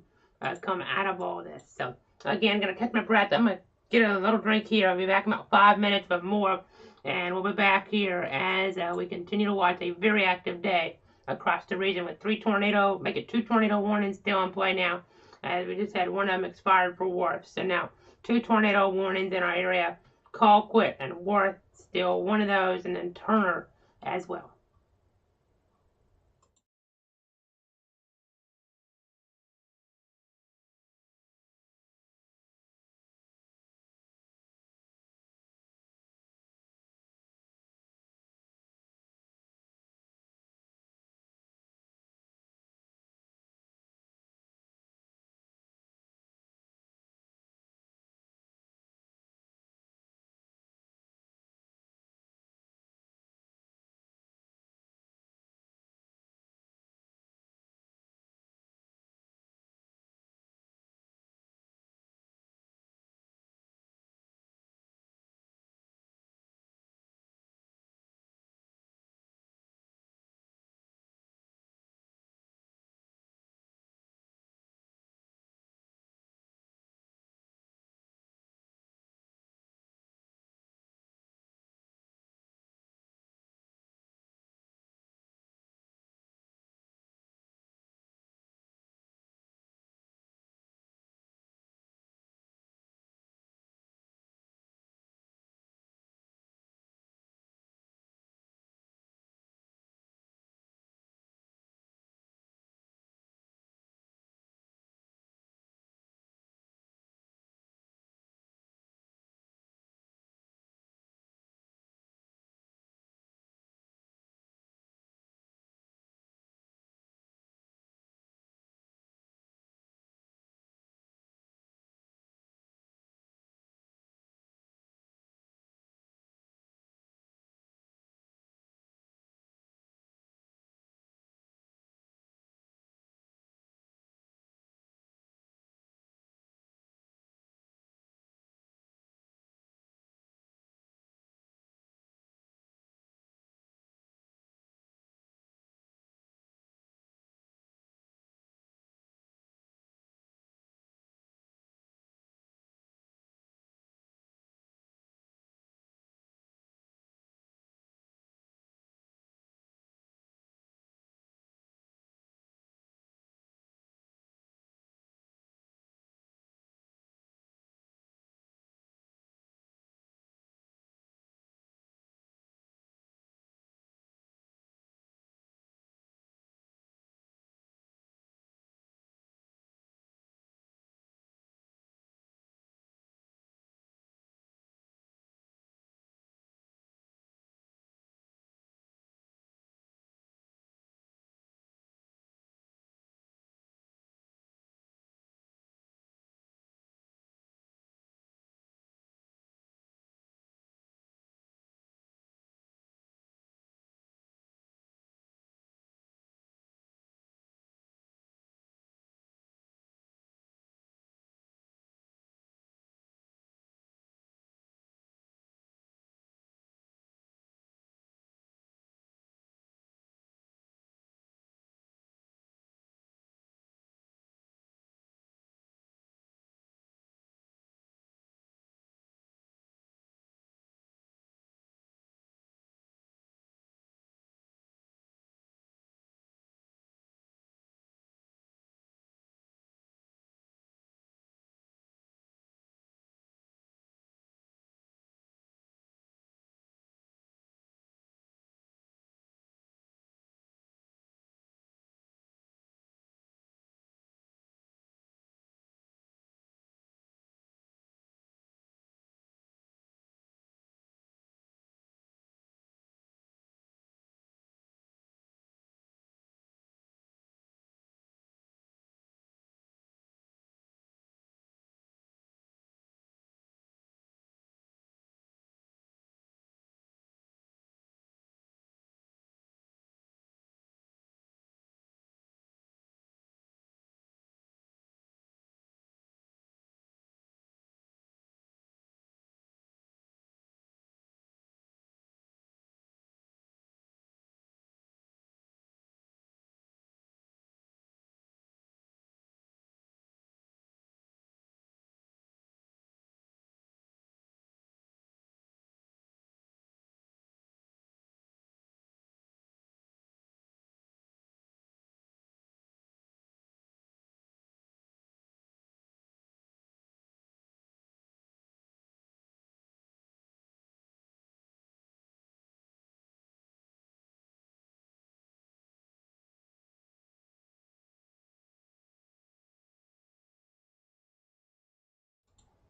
Speaker 2: come out of all this. So again, gonna catch my breath. I'm gonna get a little drink here. I'll be back in about 5 minutes but more, and we'll be back here as we continue to watch a very active day across the region with 2 tornado warnings still in play now, as we just had one of them expired for Worth. So now 2 tornado warnings in our area, Colquitt and Worth, still one of those, and then Turner as well.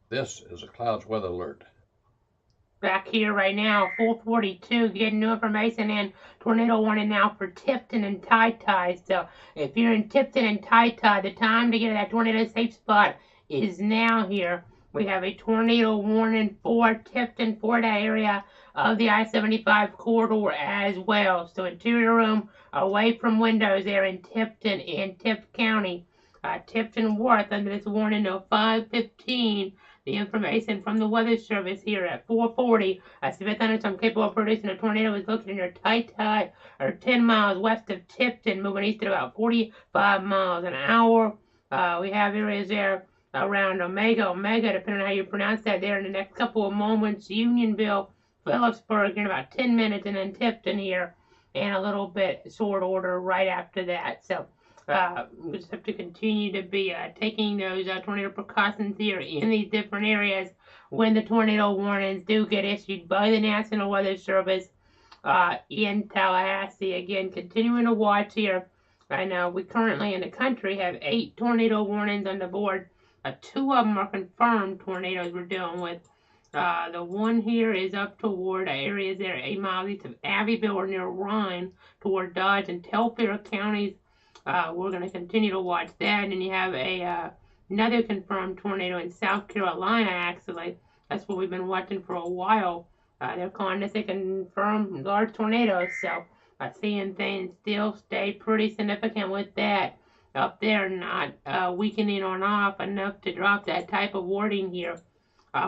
Speaker 1: This is a clouds weather alert.
Speaker 2: Back here right now, 442, getting new information and tornado warning now for Tipton and Tai. So if you're in Tipton and Tai, the time to get to that tornado safe spot is now here. We have a tornado warning for Tipton for that area of the I-75 corridor as well. So interior room away from windows there in Tipton in Tift County. Tipton Worth under this warning till 5:15. The information from the Weather Service here at 4:40. A severe thunderstorm capable of producing a tornado is located near Tai, or 10 miles west of Tipton, moving east at about 45 miles an hour. We have areas there around Omega, depending on how you pronounce that there in the next couple of moments. Unionville, Phillipsburg in about 10 minutes, and then Tipton here in a little bit short order right after that. So we just have to continue to be taking those tornado precautions here in these different areas when the tornado warnings do get issued by the National Weather Service in Tallahassee. Again, continuing to watch here. I know we currently in the country have 8 tornado warnings on the board. 2 of them are confirmed tornadoes we're dealing with. The one here is up toward areas there 8 miles east of Abbeville or near Rhine toward Dodge and Telfair counties. We're going to continue to watch that. And you have another confirmed tornado in South Carolina, actually. That's what we've been watching for a while. They're calling this a confirmed large tornado. So seeing things still stay pretty significant with that up there, not weakening on off enough to drop that type of warning here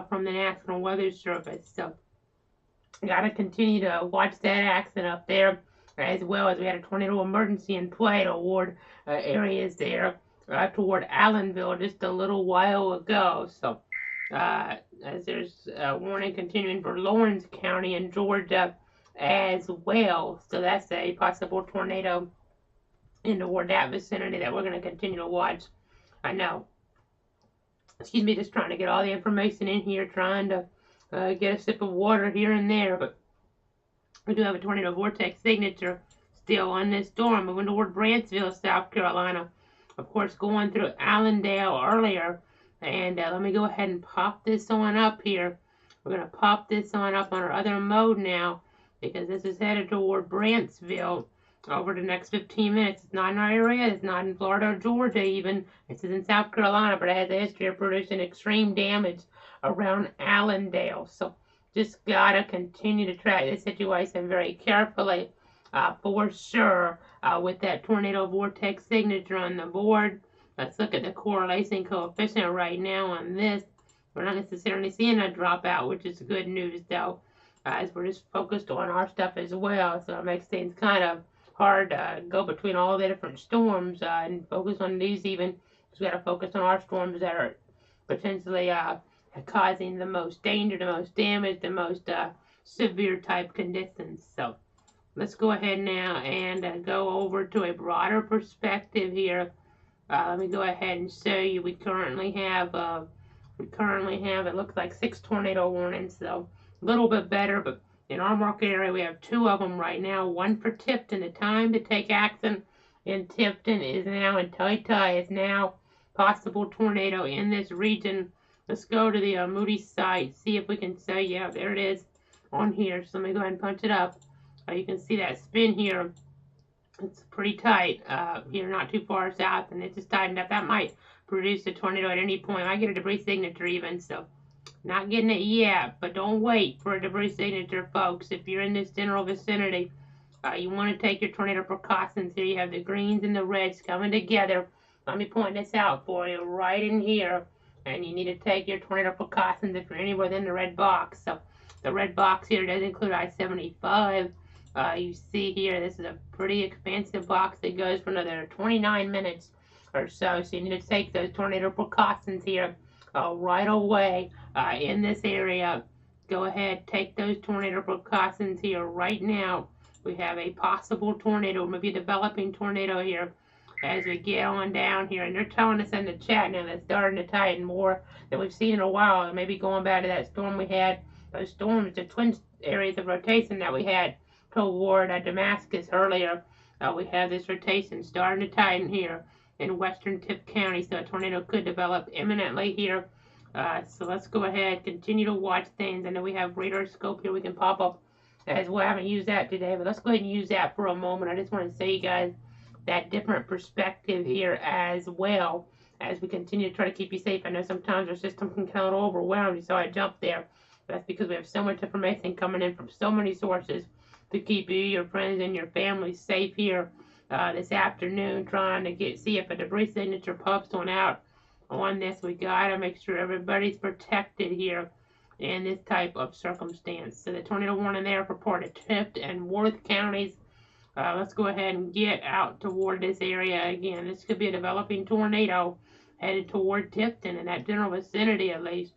Speaker 2: from the National Weather Service. So got to continue to watch that action up there, as well as we had a tornado emergency in play toward areas there toward Allenville just a little while ago. So as there's a warning continuing for Lawrence County in Georgia as well. So that's a possible tornado in toward that vicinity that we're going to continue to watch. I know. Excuse me, just trying to get all the information in here, trying to get a sip of water here and there, but we do have a tornado vortex signature still on this storm moving toward Branchville, South Carolina. Of course, going through Allendale earlier. And let me go ahead and pop this on up here. We're going to pop this on up on our other mode now, because this is headed toward Branchville over the next 15 minutes. It's not in our area. It's not in Florida or Georgia even. This is in South Carolina, but it has a history of producing extreme damage around Allendale. So just got to continue to track this situation very carefully for sure with that tornado vortex signature on the board. Let's look at the correlation coefficient right now on this. We're not necessarily seeing a dropout, which is good news though, as we're just focused on our stuff as well. So it makes things kind of hard to go between all the different storms and focus on these even. Because we got to focus on our storms that are potentially causing the most danger, the most damage, the most severe type conditions. So let's go ahead now and go over to a broader perspective here. Let me go ahead and show you. We currently have it looks like 6 tornado warnings, so a little bit better. But in our market area, we have 2 of them right now. One for Tipton. The time to take action in Tipton is now, and Tai is now. Possible tornado in this region. Let's go to the Moody's site, see if we can say, yeah, there it is on here. So let me go ahead and punch it up. You can see that spin here. It's pretty tight here, not too far south, and it just tightened up. That might produce a tornado at any point. I get a debris signature even, so not getting it yet, but don't wait for a debris signature, folks. If you're in this general vicinity, you want to take your tornado precautions here. You have the greens and the reds coming together. Let me point this out for you right in here. And you need to take your tornado precautions if you're anywhere within the red box. So the red box here does include I-75. You see here, this is a pretty expansive box that goes for another 29 minutes or so. So you need to take those tornado precautions here right away in this area. Go ahead, take those tornado precautions here right now. We have a possible tornado, maybe a developing tornado here as we get on down here. And they're telling us in the chat now that's starting to tighten more than we've seen in a while. And maybe going back to that storm we had, those storms, the twin areas of rotation that we had toward Damascus earlier. We have this rotation starting to tighten here in western Tift County, so a tornado could develop imminently here So let's go ahead, continue to watch things. I know we have radar scope here we can pop up as well. I haven't used that today, but let's go ahead and use that for a moment. I just want to show you guys that different perspective here as well as we continue to try to keep you safe. I know sometimes our system can kind of overwhelm you, so I jumped there. That's because we have so much information coming in from so many sources to keep you, your friends, and your family safe here this afternoon, trying to see if a debris signature pops on out on this. We gotta make sure everybody's protected here in this type of circumstance. So the tornado warning there for part of Tift and Worth counties. Let's go ahead and get out toward this area again. This could be a developing tornado headed toward Tifton in that general vicinity, at least,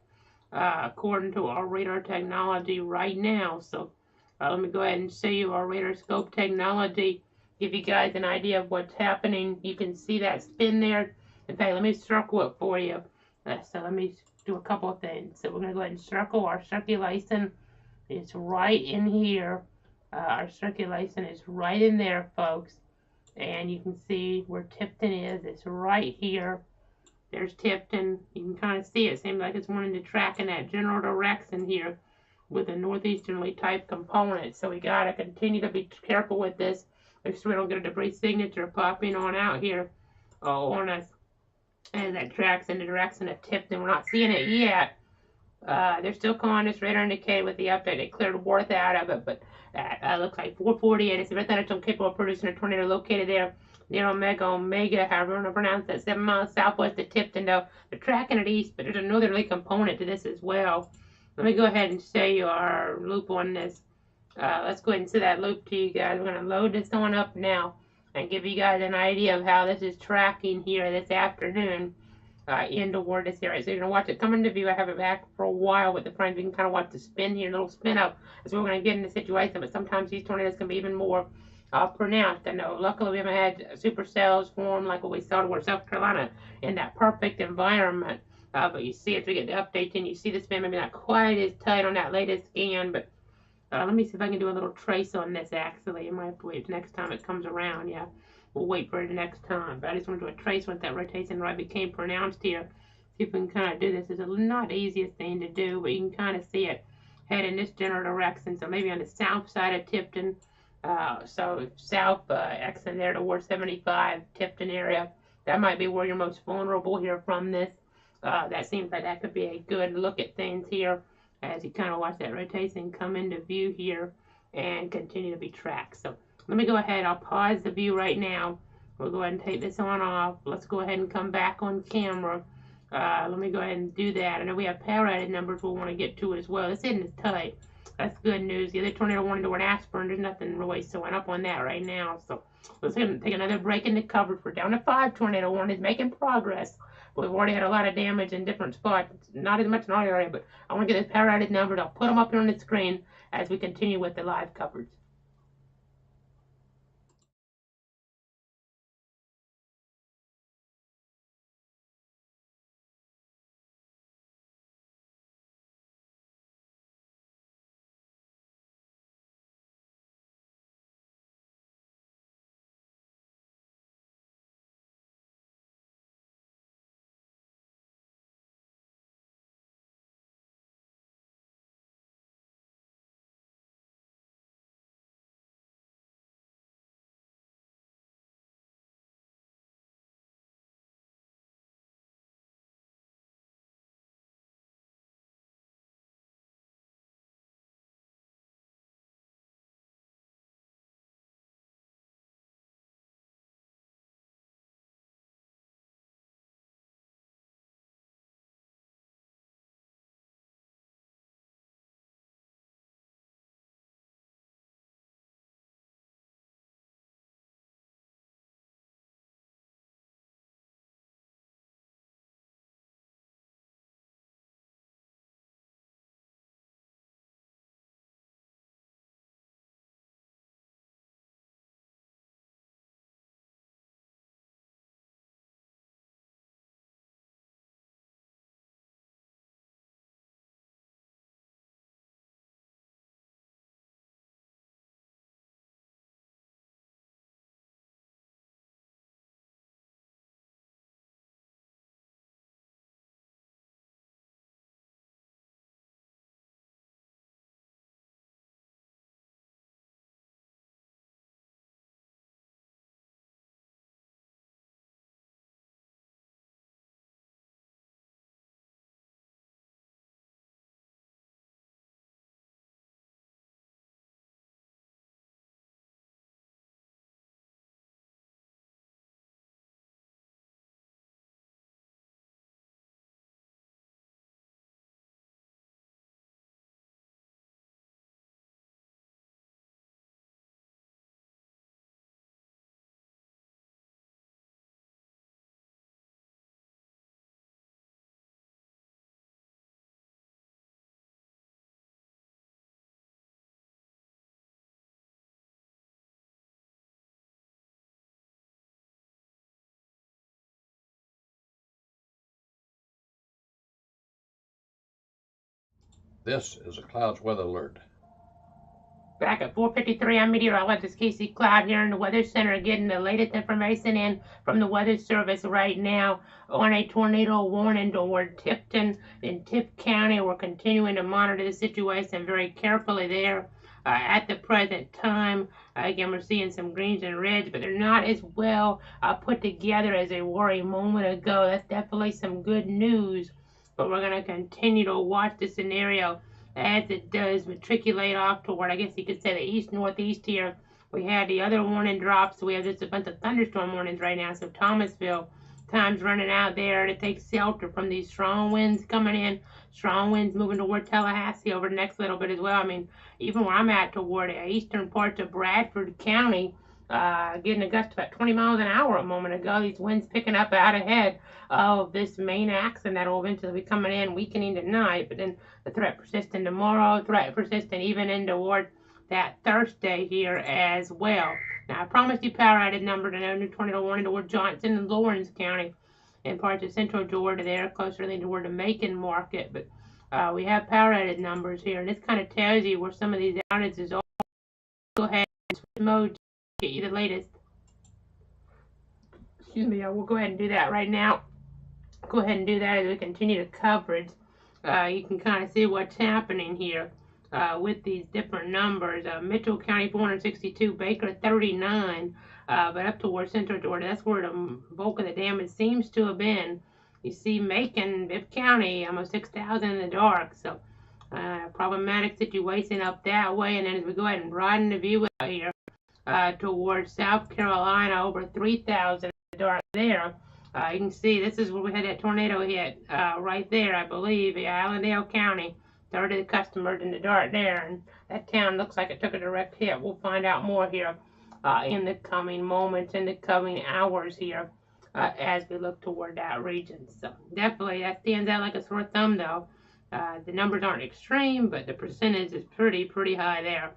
Speaker 2: according to our radar technology right now. So let me go ahead and show you our radar scope technology, give you guys an idea of what's happening. You can see that spin there. In fact, let me circle it for you. So let me do a couple of things. So we're going to go ahead and circle our circulation. It's right in here. Our circulation is right in there, folks. And you can see where Tipton is. It's right here. There's Tipton. You can kind of see it. Seems like it's wanting to track in that general direction here with a northeasterly type component. So we got to continue to be careful with this. Make sure we don't get a debris signature popping on out here on us. And that tracks in the direction of Tipton. We're not seeing it yet. They're still calling this radar indicated with the update. They cleared Worth out of it, but looks like 448. It's a Thunderstorm capable of producing a tornado located there near Omega, however you want to pronounce that, 7 miles southwest of Tipton. Though they're tracking it east, but there's a northerly component to this as well. Let me go ahead and show you our loop on this. Let's go ahead and see that loop to you guys. We're going to load this one up now and give you guys an idea of how this is tracking here this afternoon in toward this area. So you're going to watch it come into view. I have it back for a while with the frames. You can kind of watch the spin here, a little spin up. That's what we're going to get in the situation, but sometimes these tornadoes can be even more pronounced. I know luckily we haven't had supercells form like what we saw toward South Carolina in that perfect environment. But you see as we get the updates and you see the spin maybe not quite as tight on that latest scan, but let me see if I can do a little trace on this actually. I might have to wait next time it comes around. Yeah, we'll wait for it next time. But I just want to do a trace once that rotation right became pronounced here. See if we can kind of do this. It's not the easiest thing to do, but you can kind of see it head in this general direction. So maybe on the south side of Tipton. So south exit there towards 75 Tipton area. That might be where you're most vulnerable here from this. That seems like that could be a good look at things here as you kind of watch that rotation come into view here and continue to be tracked. So let me go ahead. I'll pause the view right now. We'll go ahead and take this on off. Let's go ahead and come back on camera. Let me go ahead and do that. I know we have power outage numbers we'll want to get to as well. This isn't as tight. That's good news. The other tornado warning toward Aspirin, there's nothing really showing up on that right now. So let's take another break in the coverage. We're down to 5 tornado warnings, making progress. But we've already had a lot of damage in different spots. Not as much in our area, but I want to get the power outage numbers. I'll put them up here on the screen as we continue with the live coverage.
Speaker 1: This is a clouds weather alert.
Speaker 2: Back at 4:53, I'm meteorologist Casey Cloud here in the Weather Center getting the latest information in from the Weather Service right now on a tornado warning toward Tipton in Tipp County. We're continuing to monitor the situation very carefully there at the present time. Again, we're seeing some greens and reds, but they're not as well put together as they were a moment ago. That's definitely some good news, but we're going to continue to watch the scenario as it does matriculate off toward, I guess you could say, the east-northeast here. We had the other warning drops. We have just a bunch of thunderstorm warnings right now. So Thomasville, time's running out there to take shelter from these strong winds coming in. Strong winds moving toward Tallahassee over the next little bit as well. I mean, even where I'm at toward the eastern parts of Bradford County, getting a gust about 20 miles an hour a moment ago. These winds picking up out ahead of this main axis that will eventually be coming in, weakening tonight. But then the threat persisting tomorrow, threat persisting even in toward that Thursday here as well. Now, I promised you power outage number to know new tornado warning toward Johnson and Lawrence County and parts of central Georgia there, closer than toward the Macon market. But we have power outage numbers here, and this kind of tells you where some of these outages are. Go ahead and switch mode to get you the latest. Excuse me, I will go ahead and do that right now. Go ahead and do that as we continue the coverage. You can kind of see what's happening here with these different numbers. Mitchell County 462, Baker 39, but up towards central Georgia, that's where the bulk of the damage seems to have been. You see Macon, Bibb County, almost 6,000 in the dark, so problematic situation up that way. And then as we go ahead and broaden the view out here towards South Carolina, over 3,000 in the dark there. You can see this is where we had that tornado hit right there, I believe, Allendale County. 30 of the customers in the dark there, and that town looks like it took a direct hit. We'll find out more here in the coming moments, in the coming hours here as we look toward that region. So definitely that stands out like a sore thumb, though. The numbers aren't extreme, but the percentage is pretty high there.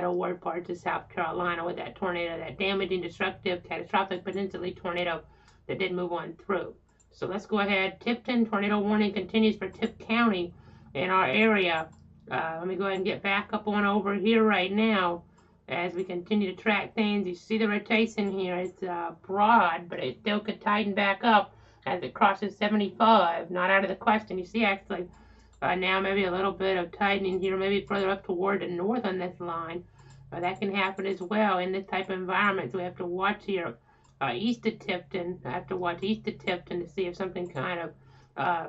Speaker 2: Toward parts of South Carolina with that tornado, that damaging, destructive, catastrophic, potentially tornado that did move on through. So let's go ahead. Tipton, tornado warning continues for Tipp County in our area. Let me go ahead and get back up on over here right now as we continue to track things. You see the rotation here. It's broad, but it still could tighten back up as it crosses 75. Not out of the question. You see actually now maybe a little bit of tightening here, maybe further up toward the north on this line. That can happen as well in this type of environment. So we have to watch here east of Tipton. I have to watch east of Tipton to see if something kind of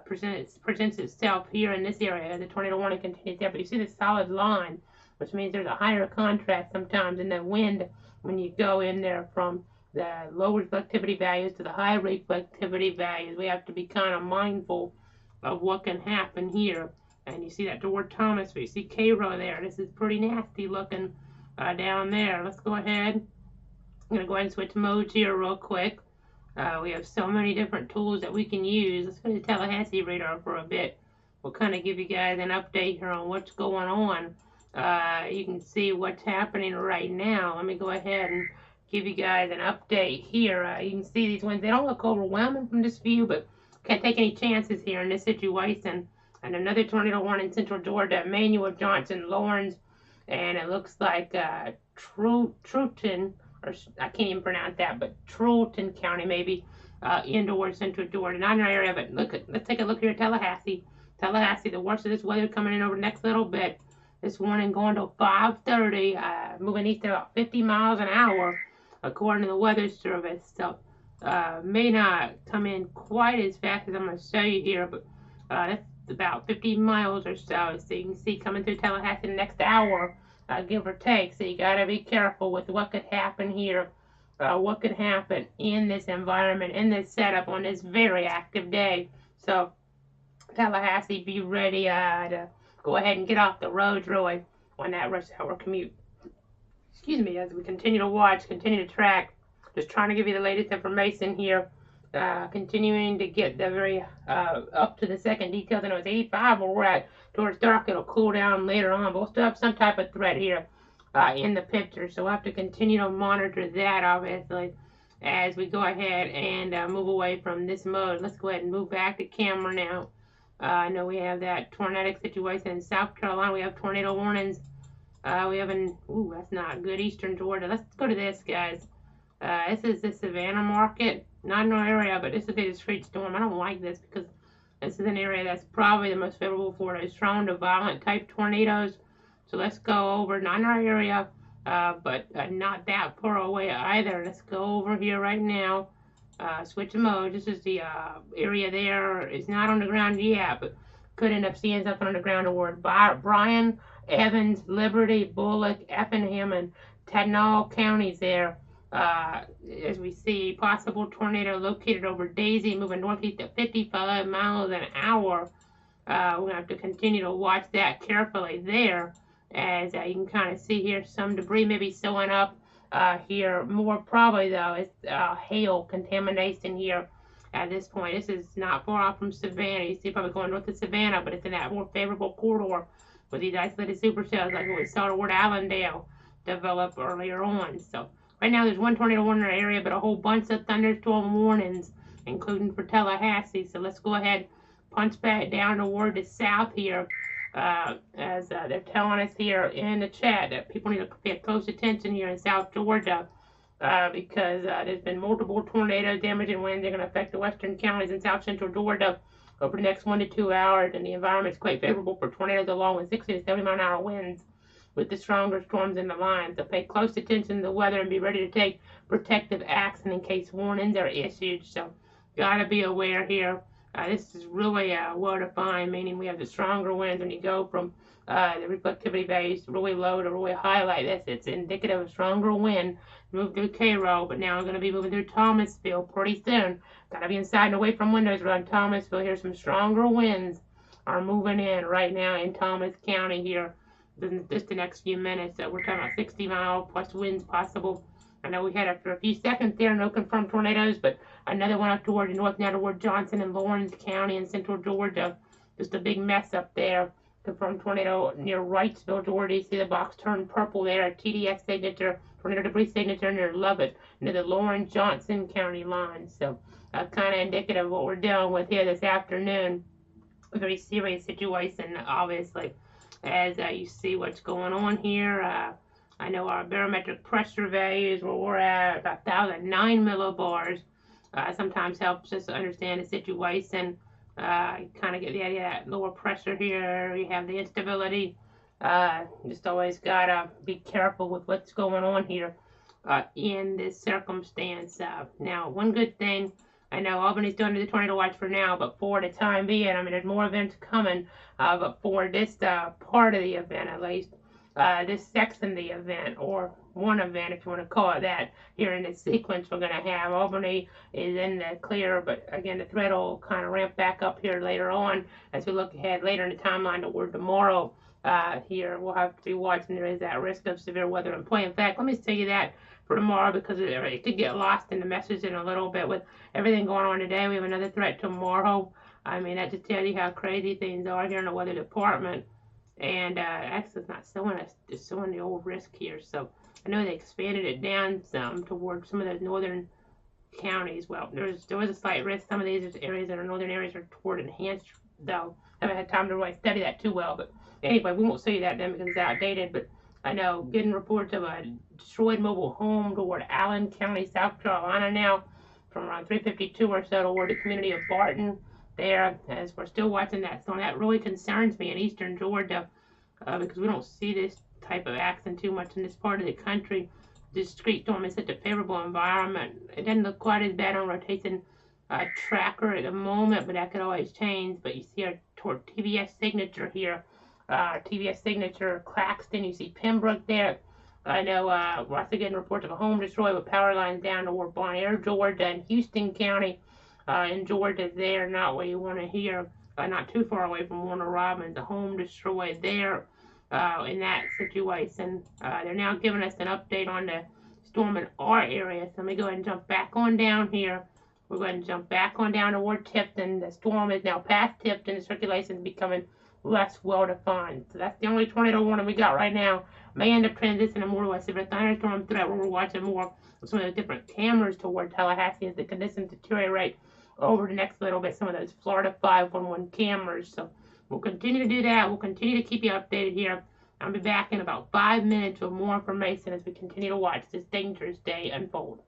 Speaker 2: presents itself here in this area. The tornado warning continues there, but you see the solid line, which means there's a higher contrast sometimes in the wind when you go in there from the low reflectivity values to the high reflectivity values. We have to be kind of mindful of what can happen here. And you see that toward Thomas, you see Cairo there. This is pretty nasty looking down there. Let's go ahead. I'm going to go ahead and switch modes here real quick. We have so many different tools that we can use. Let's go to the Tallahassee radar for a bit. We'll kind of give you guys an update here on what's going on. You can see what's happening right now. Let me go ahead and give you guys an update here. You can see these winds. They don't look overwhelming from this view, but can't take any chances here in this situation. And another tornado warning in central Georgia, Emmanuel, Johnson, Lawrence, and it looks like Truton, or I can't even pronounce that, but Truton County maybe, indoor central Georgia, not in our area, but let's take a look here at Tallahassee. Tallahassee, the worst of this weather coming in over the next little bit. This warning going to 5:30, moving east at about 50 miles an hour, according to the Weather Service. So may not come in quite as fast as I'm going to show you here, but that's about 50 miles or so. So you can see coming through Tallahassee in the next hour, give or take. So you got to be careful with what could happen here, what could happen in this environment, in this setup on this very active day. So Tallahassee, be ready to go ahead and get off the roads really on that rush hour commute. Excuse me, as we continue to watch, continue to track, just trying to give you the latest information here. Continuing to get the very up to the second details. I know it's 85 where we're at towards dark. It'll cool down later on, but we'll still have some type of threat here in the picture. So we'll have to continue to monitor that, obviously, as we go ahead and move away from this mode. Let's go ahead and move back to camera now I know we have that tornadic situation in South Carolina. We have tornado warnings. We have ooh, that's not good, eastern Georgia. Let's go to this, guys. This is the Savannah market. Not in our area, but this is a discrete storm. I don't like this because this is an area that's probably the most favorable for those strong to violent type tornadoes. So let's go over, not in our area, but not that far away either. Let's go over here right now. Switch mode. This is the area there. It's not on the ground yet, but could end up seeing something on the ground toward Bryan, Evans, Liberty, Bullock, Effingham, and Tatnall counties there. As we see, possible tornado located over Daisy, moving northeast at 55 miles an hour. We're going to have to continue to watch that carefully there. As you can kind of see here, some debris may be showing up here. More probably, though, it's hail contamination here at this point. This is not far off from Savannah. You see probably going north of Savannah, but it's in that more favorable corridor with these isolated supercells like what we saw toward Allendale develop earlier on. So right now there's one tornado warning in our area, but a whole bunch of thunderstorm warnings, including for Tallahassee. So let's go ahead, punch back down toward the south here. As they're telling us here in the chat that people need to pay close attention here in South Georgia because there's been multiple tornadoes, damaging winds. They're going to affect the western counties in South Central Georgia over the next 1 to 2 hours, and the environment is quite favorable for tornadoes along with 60 to 70 mile an hour winds with the stronger storms in the line. So pay close attention to the weather and be ready to take protective action in case warnings are issued. So gotta be aware here. This is really well defined, meaning we have the stronger winds when you go from the reflectivity values really low to really high like this. It's indicative of stronger wind. Move through Cairo, but now I'm going to be moving through Thomasville pretty soon. Got to be inside and away from windows around Thomasville. Here's some stronger winds are moving in right now in Thomas County here. Just the next few minutes. We're talking about 60 mile plus winds possible. I know we had after a few seconds there no confirmed tornadoes, but another one up toward the north now toward Johnson and Lawrence County in central Georgia. Just a big mess up there. Confirmed tornado near Wrightsville, Georgia. You see the box turned purple there. A TDS signature, tornado debris signature near Lovett, near the Lawrence Johnson County line. So kind of indicative of what we're dealing with here this afternoon. A very serious situation, obviously, as you see what's going on here. I know our barometric pressure values where we're at about 1,009 millibars. Sometimes helps us understand the situation. Kind of get the idea that lower pressure here. We have the instability. Just always gotta be careful with what's going on here in this circumstance. Now, one good thing, I know Albany's doing the tornado watch for now, but for the time being, I mean, there's more events coming, but for this part of the event at least, this section of the event, or one event if you want to call it that, here in this sequence we're going to have. Albany is in the clear, but again the threat will kind of ramp back up here later on as we look ahead later in the timeline toward tomorrow. Here we'll have to be watching. There is that risk of severe weather in play. In fact, let me tell you that for tomorrow because it could get lost in the message in a little bit with everything going on today. We have another threat tomorrow. I mean, that just tells you how crazy things are here in the weather department. And actually it's not showing us, it's showing the old risk here. So I know they expanded it down some towards some of those northern counties. Well, there was a slight risk. Some of these areas that are northern areas are toward enhanced, though. I haven't had time to really study that too well. But anyway, we won't see that then because it's outdated. But I know getting reports of a destroyed mobile home toward Allen County, South Carolina now from around 3:52 or so toward the community of Barton. There, as we're still watching that storm, that really concerns me in eastern Georgia because we don't see this type of action too much in this part of the country. This discrete storm is such a favorable environment. It doesn't look quite as bad on rotation tracker at the moment, but that could always change. But you see our toward TVS signature here, TVS signature Claxton. You see Pembroke there. I know we're also getting reports of a home destroyed with power lines down toward Bon Air, Georgia, and Houston County. In Georgia there, not what you want to hear, not too far away from Warner Robins, a home destroyed there in that situation. They're now giving us an update on the storm in our area. So let me go ahead and jump back on down here. We're going to jump back on down toward Tipton. The storm is now past Tipton. The circulation is becoming less well-defined. So that's the only tornado warning we got right now. May end up transitioning more to a severe thunderstorm threat where we're watching more of some of the different cameras toward Tallahassee as the conditions deteriorate over the next little bit some of those Florida 511 cameras. So we'll continue to do that. We'll continue to keep you updated here. I'll be back in about 5 minutes with more information as we continue to watch this dangerous day unfold.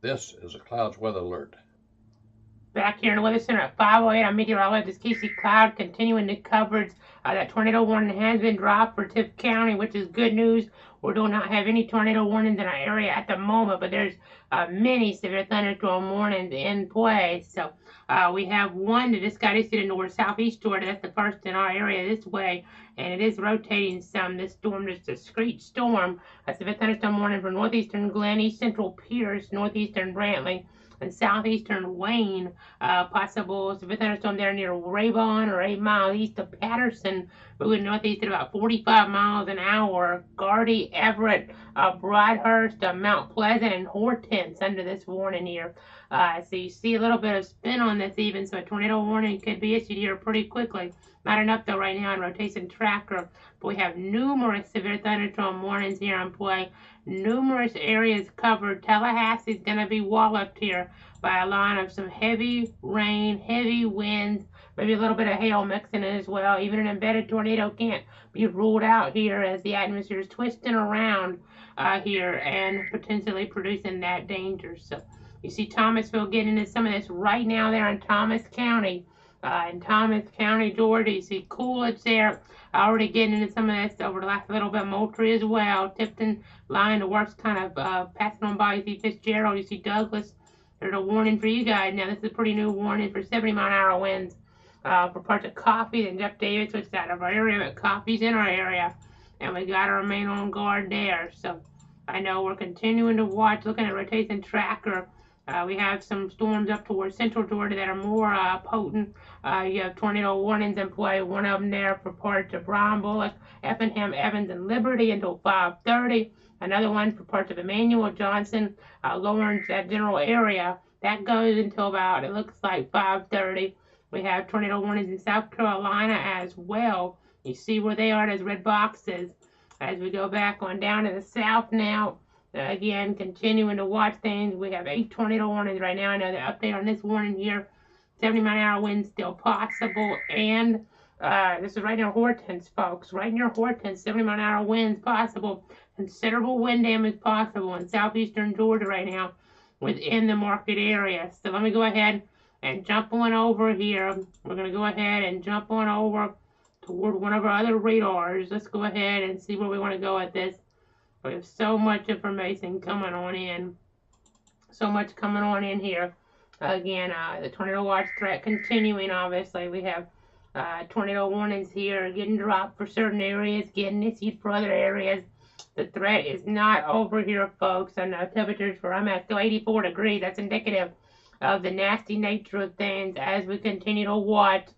Speaker 1: This is a clouds weather alert.
Speaker 2: Back here in the Weather Center at 5:08, I'm meteorologist Casey Cloud, continuing the coverage. That tornado warning has been dropped for Tift County, which is good news. We do not have any tornado warnings in our area at the moment, but there's many severe thunderstorm warnings in play. So we have one that just got issued in north-southeast Georgia. That's the first in our area this way, and it is rotating some. This storm is a discrete storm. A severe thunderstorm warning for northeastern Glen, east central Pierce, northeastern Brantley, and southeastern Wayne. Possible severe thunderstorm there near Raybon or 8 miles east of Patterson, moving northeast at about 45 miles an hour. Gardy, Everett, Broadhurst, Mount Pleasant, and Hortense under this warning here. So you see a little bit of spin on this even, so a tornado warning could be issued here pretty quickly. Not enough though right now in rotation tracker, but we have numerous severe thunderstorm warnings here in play. Numerous areas covered. Tallahassee's going to be walloped here by a line of some heavy rain, heavy winds, maybe a little bit of hail mixing in as well. Even an embedded tornado can't be ruled out here as the atmosphere is twisting around here and potentially producing that danger. So you see Thomasville getting into some of this right now there in Thomas County. In Thomas County, Georgia, you see Coolidge there already getting into some of this over the last little bit. Moultrie as well. Tipton line, the worst kind of passing on by. You see Fitzgerald, you see Douglas. There's a warning for you guys. Now, this is a pretty new warning for 70-mile-an-hour winds for parts of Coffee and Jeff Davis, which is out of our area, but Coffee's in our area, and we got to remain on guard there. So I know we're continuing to watch, looking at rotation tracker. We have some storms up towards central Georgia that are more potent. You have tornado warnings in play. One of them there for parts of Brian Bullock, Effingham, Evans, and Liberty until 5:30. Another one for parts of Emmanuel, Johnson, Lawrence, that general area. That goes until about, it looks like 5:30. We have tornado warnings in South Carolina as well. You see where they are, those red boxes. As we go back on down to the south now, again, continuing to watch things. We have 8 tornado warnings right now. Another update on this warning here. 70-mile-an-hour winds still possible. And this is right near Hortense, folks. Right near Hortense, 70-mile-an-hour winds possible. Considerable wind damage possible in southeastern Georgia right now within the market area. So let me go ahead and jump on over here. We're going to go ahead and jump on over toward one of our other radars. Let's go ahead and see where we want to go at this. We have so much information coming on in. So much coming on in here. Again, the tornado watch threat continuing, obviously. We have tornado warnings here getting dropped for certain areas, getting issued for other areas. The threat is not over here, folks. I know temperatures for, I'm at still 84 degrees. That's indicative of the nasty nature of things as we continue to watch,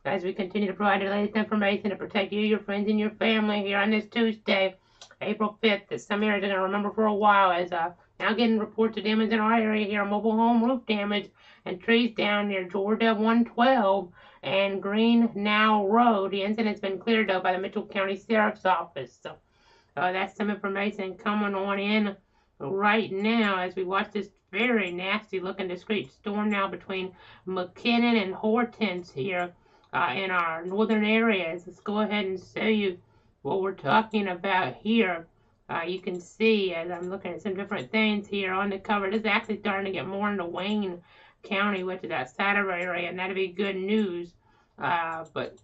Speaker 2: as we continue to provide the latest information to protect you, your friends, and your family here on this Tuesday, April 5th, that some areas are going to remember for a while, as now getting reports of damage in our area here, mobile home roof damage and trees down near Georgia 112 and Green Now Road. The incident's been cleared, though, by the Mitchell County Sheriff's Office. So that's some information coming on in right now as we watch this very nasty-looking discrete storm now between McKinnon and Hortense here in our northern areas. Let's go ahead and show you what we're talking about here. You can see as I'm looking at some different things here on the cover, this is actually starting to get more into Wayne County, which is outside of our area, and that'll be good news. But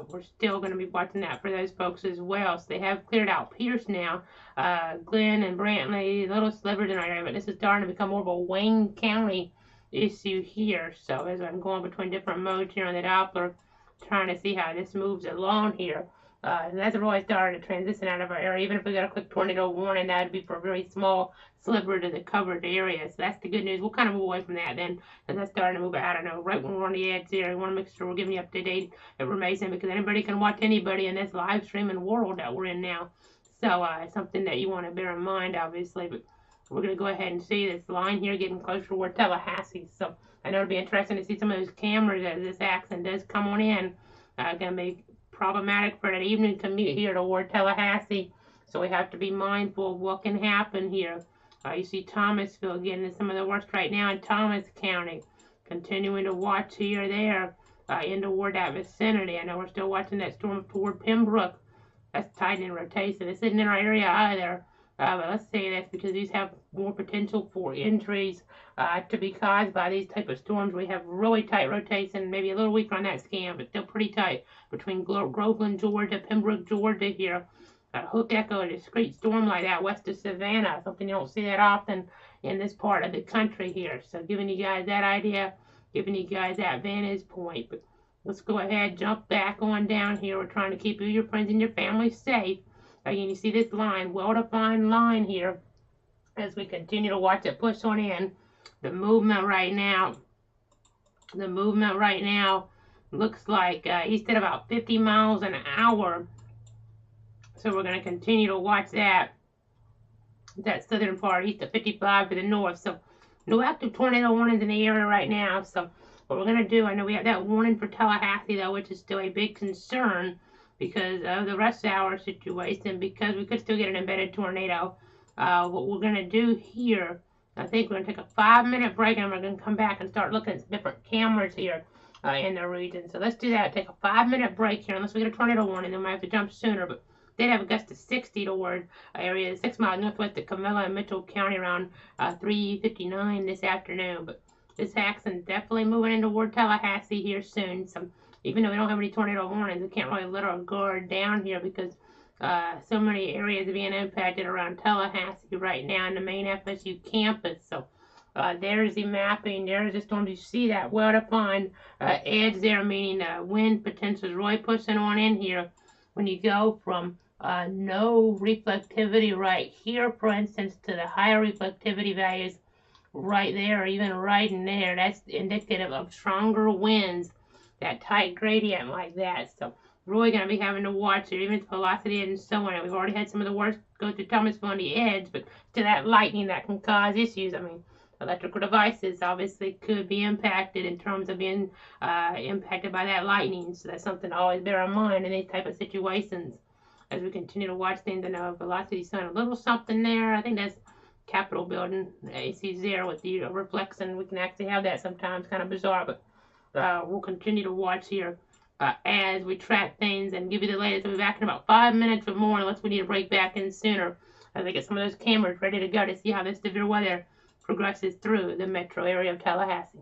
Speaker 2: we're still going to be watching that for those folks as well. So they have cleared out Pierce now, Glenn and Brantley, little slivers in our area, but this is starting to become more of a Wayne County issue here. So as I'm going between different modes here on the Doppler, trying to see how this moves along here. That's really starting to transition out of our area. Even if we got a quick tornado warning, that would be for a very small sliver to the covered area. So that's the good news. We'll kind of move away from that then, as that's starting to move, I don't know, right when we're on the edge here. We want to make sure we're giving you up-to-date information because anybody can watch anybody in this live streaming world that we're in now. So it's something that you want to bear in mind, obviously. But we're going to go ahead and see this line here getting closer toward Tallahassee. So I know it'll be interesting to see some of those cameras as this accident does come on in. Going to be problematic for that evening commute here toward Tallahassee, so we have to be mindful of what can happen here. You see Thomasville getting some of the worst right now in Thomas County. Continuing to watch here there in toward that vicinity. I know we're still watching that storm toward Pembroke. That's tightening rotation. This isn't in our area either. But let's say that's because these have more potential for injuries to be caused by these type of storms. We have really tight rotation, maybe a little weaker on that scan, but still pretty tight between Groveland, Georgia, Pembroke, Georgia here. Hook Echo, a discrete storm like that west of Savannah, something you don't see that often in this part of the country here. So giving you guys that idea, giving you guys that vantage point. But let's go ahead, jump back on down here. We're trying to keep you, your friends, and your family safe. Again, you see this line, well-defined line here as we continue to watch it push on in. The movement right now looks like east at about 50 miles an hour. So we're going to continue to watch that southern part, east of 55 to the north. So no active tornado warnings in the area right now. So what we're going to do, I know we have that warning for Tallahassee, though, which is still a big concern because of the rest hour situation, because we could still get an embedded tornado. What we're going to do here, I think we're going to take a 5-minute break, and we're going to come back and start looking at some different cameras here in the region. So let's do that. Take a 5-minute break here, unless we get a tornado warning, then we might have to jump sooner. But did have a gust of 60 toward area 6 miles northwest of Camilla and Mitchell County around 3:59 this afternoon. But this action's definitely moving in toward Tallahassee here soon. So even though we don't have any tornado warnings, we can't really let our guard down here because so many areas are being impacted around Tallahassee right now in the main FSU campus. So there's the mapping. There's the storm. You see that well-defined edge there, meaning wind potential is really pushing on in here. When you go from no reflectivity right here, for instance, to the higher reflectivity values right there, or even right in there, that's indicative of stronger winds, that tight gradient like that. So really going to be having to watch it, even its velocity and so on. We've already had some of the worst go through Thomasville on the edge, but to that lightning that can cause issues. I mean, electrical devices obviously could be impacted in terms of being impacted by that lightning. So that's something to always bear in mind in these type of situations as we continue to watch things. I know velocity sign a little something there. I think that's Capitol building, AC's there with the reflection. We can actually have that sometimes, kind of bizarre, but we'll continue to watch here as we track things and give you the latest. We'll be back in about 5 minutes or more, unless we need to break back in sooner as I get some of those cameras ready to go to see how this severe weather progresses through the metro area of Tallahassee.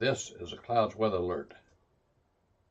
Speaker 1: This is a clouds weather alert.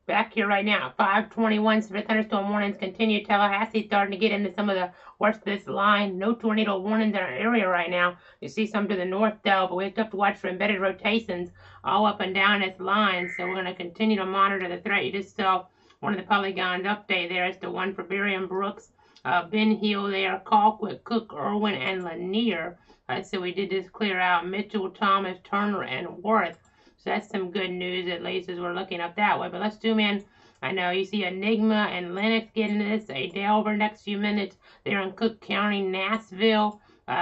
Speaker 2: Back here right now, 5:21. Severe thunderstorm warnings continue. Tallahassee starting to get into some of the worst of this line. No tornado warnings in our area right now. You see some to the north though, but we have to watch for embedded rotations all up and down this line. So we're going to continue to monitor the threat. You just saw one of the polygons update there. It's the one for Barium Brooks, Ben Hill there, Colquitt, Cook, Irwin, and Lanier. So we did just clear out Mitchell, Thomas, Turner, and Worth. So that's some good news, at least, as we're looking up that way. But let's zoom in. I know you see Enigma and Lennox getting this. Adele over the next few minutes. They're in Cook County, Nashville,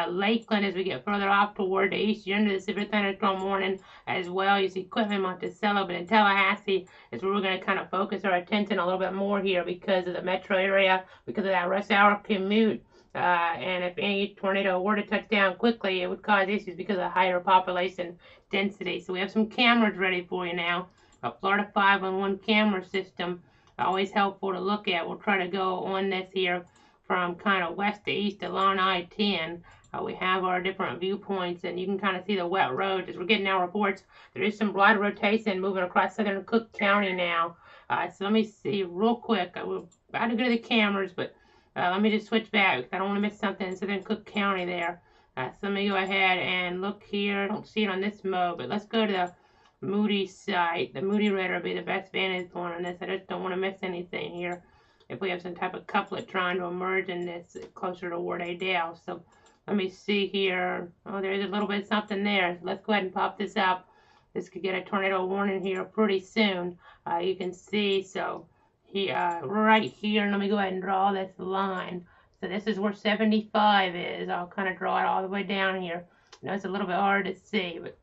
Speaker 2: Lakeland as we get further off toward the east. You're into the severe thunderstorm warning as well. You see Quitman, Monticello, but in Tallahassee is where we're going to kind of focus our attention a little bit more here because of the metro area, because of that rush hour commute. And if any tornado were to touch down quickly, it would cause issues because of higher population density. So we have some cameras ready for you now. A Florida 5-on-1 camera system, always helpful to look at. We'll try to go on this here from kind of west to east along I-10. We have our different viewpoints, and you can kind of see the wet roads. As we're getting our reports, there is some broad rotation moving across southern Cook County now. So let me see real quick. We're about to go to the cameras, but let me just switch back because I don't want to miss something in southern Cook County there. So let me go ahead and look here. I don't see it on this mode, but let's go to the Moody site. The Moody radar will be the best vantage point on this. I just don't want to miss anything here. If we have some type of couplet trying to emerge in this closer toward Adele. So let me see here. Oh, there's a little bit of something there. Let's go ahead and pop this up. This could get a tornado warning here pretty soon. You can see, so right here, let me go ahead and draw this line. So this is where 75 is. I'll kind of draw it all the way down here. I know it's a little bit hard to see, but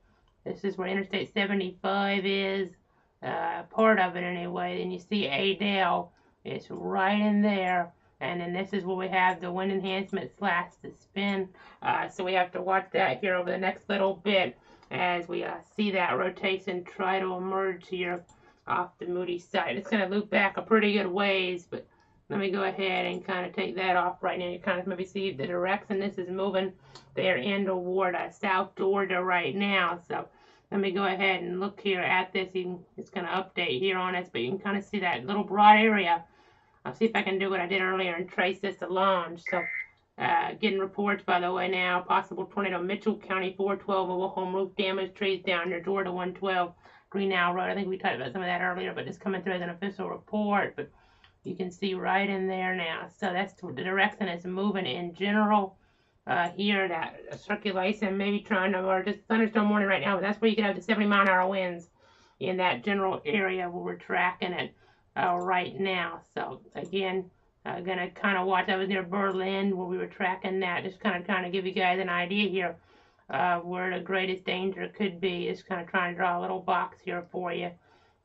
Speaker 2: this is where Interstate 75 is. Part of it anyway. Then you see Adele. It's right in there. And then this is where we have the wind enhancement / the spin. So we have to watch that here over the next little bit as we see that rotation try to emerge here off the Moody side. It's going to loop back a pretty good ways, but let me go ahead and kind of take that off right now. You kind of maybe see the direction this is moving. They're in toward South Georgia right now. So let me go ahead and look here at this. It's going to update here on us, but you can kind of see that little broad area. I'll see if I can do what I did earlier and trace this along. So getting reports, by the way, now. Possible tornado, Mitchell County 412, mobile home roof damage, trees down near Georgia 112, Green Owl Road. I think we talked about some of that earlier, but it's coming through as an official report. But you can see right in there now. So that's the direction it's moving in general. Here, that circulation maybe trying to, or just thunderstorm warning right now, but that's where you can have the 70-mile-an-hour winds in that general area where we're tracking it right now. So again, gonna kind of watch. I was near Berlin where we were tracking that, just kind of trying to give you guys an idea here where the greatest danger could be. Just kind of trying to draw a little box here for you.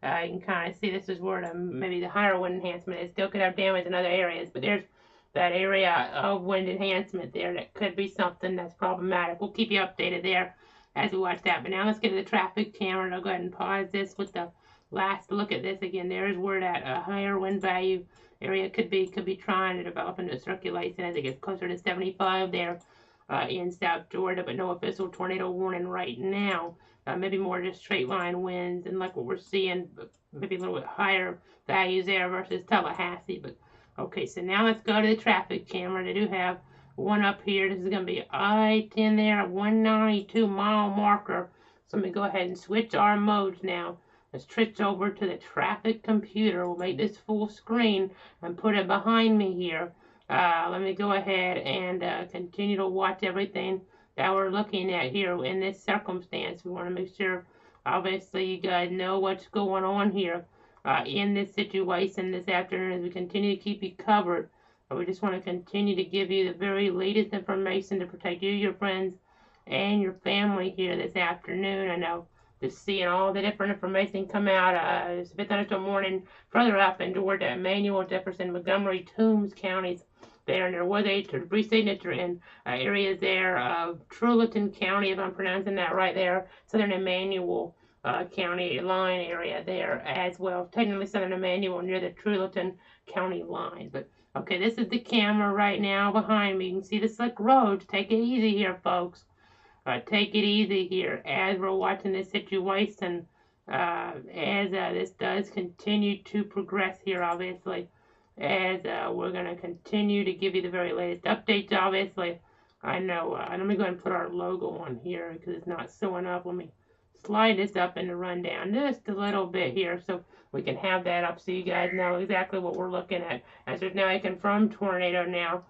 Speaker 2: You can kind of see this is where maybe the higher wind enhancement is. Still could have damage in other areas, but there's that area of wind enhancement there that could be something that's problematic. We'll keep you updated there as we watch that. But now let's get to the traffic camera. I'll go ahead and pause this with the last look at this again. There's where that higher wind value area could be trying to develop into circulation as it gets closer to 75 there in South Georgia, but no official tornado warning right now. Maybe more just straight line winds and like what we're seeing, maybe a little bit higher values there versus Tallahassee. But okay, so now let's go to the traffic camera. They do have one up here. This is going to be I-10 there, 192-mile marker. So let me go ahead and switch our modes now. Let's switch over to the traffic computer. We'll make this full screen and put it behind me here. Let me go ahead and continue to watch everything that we're looking at here in this circumstance. We want to make sure, obviously, you guys know what's going on here in this situation this afternoon as we continue to keep you covered. We just want to continue to give you the very latest information to protect you, your friends, and your family here this afternoon. I know just seeing all the different information come out. It's a bit thunderstorm warning further up in Georgia, Emmanuel, Jefferson, Montgomery, Toombs counties there, and there was a debris signature in areas there of Truleton County, if I'm pronouncing that right there, southern Emmanuel County line area there as well. Technically southern Emmanuel near the Truleton County line. But okay, this is the camera right now behind me. You can see the slick roads. Take it easy here, folks. Take it easy here as we're watching this situation as this does continue to progress here, obviously, as we're going to continue to give you the very latest updates, obviously. I know, let me go ahead and put our logo on here because it's not showing up. Let me slide this up in the rundown just a little bit here so we can have that up so you guys know exactly what we're looking at. As there's now a confirmed tornado now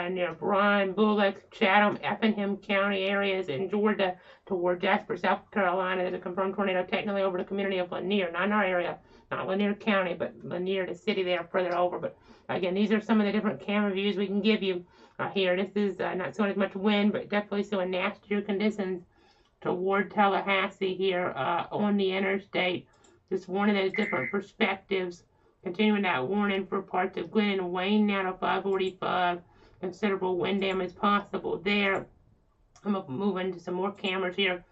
Speaker 2: near Bryan, Bullock, Chatham, Effingham County areas in Georgia toward Jasper, South Carolina. There's a confirmed tornado technically over the community of Lanier, not in our area, not Lanier County, but Lanier, the city there further over. But again, these are some of the different camera views we can give you here. This is not showing as much wind, but definitely showing nastier conditions toward Tallahassee here on the interstate. Just one of those different perspectives. Continuing that warning for parts of Glen and Wayne now to 545. Considerable wind damage possible there. I'm going to move into some more cameras here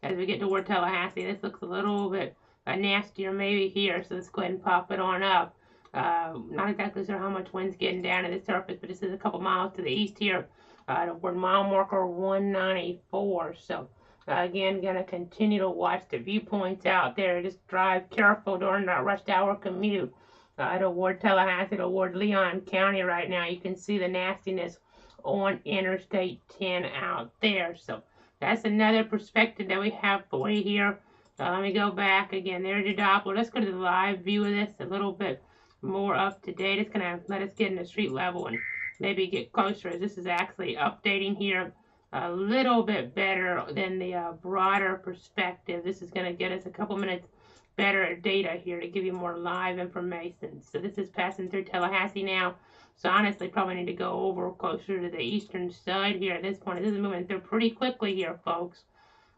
Speaker 2: as we get toward Tallahassee. This looks a little bit nastier maybe here, so let's go ahead and pop it on up. Not exactly sure how much wind's getting down to the surface, but this is a couple miles to the east here toward mile marker 194. So again, going to continue to watch the viewpoints out there. Just drive careful during that rush hour commute toward Tallahassee, toward Leon County right now. You can see the nastiness on Interstate 10 out there. So that's another perspective that we have for you here. Let me go back again. There's your Doppler. Let's go to the live view of this a little bit more up to date. It's going to let us get in the street level and maybe get closer as this is actually updating here a little bit better than the broader perspective. This is going to get us a couple minutes better data here to give you more live information. So this is passing through Tallahassee now. So honestly, probably need to go over closer to the eastern side here at this point. This is moving through pretty quickly here, folks.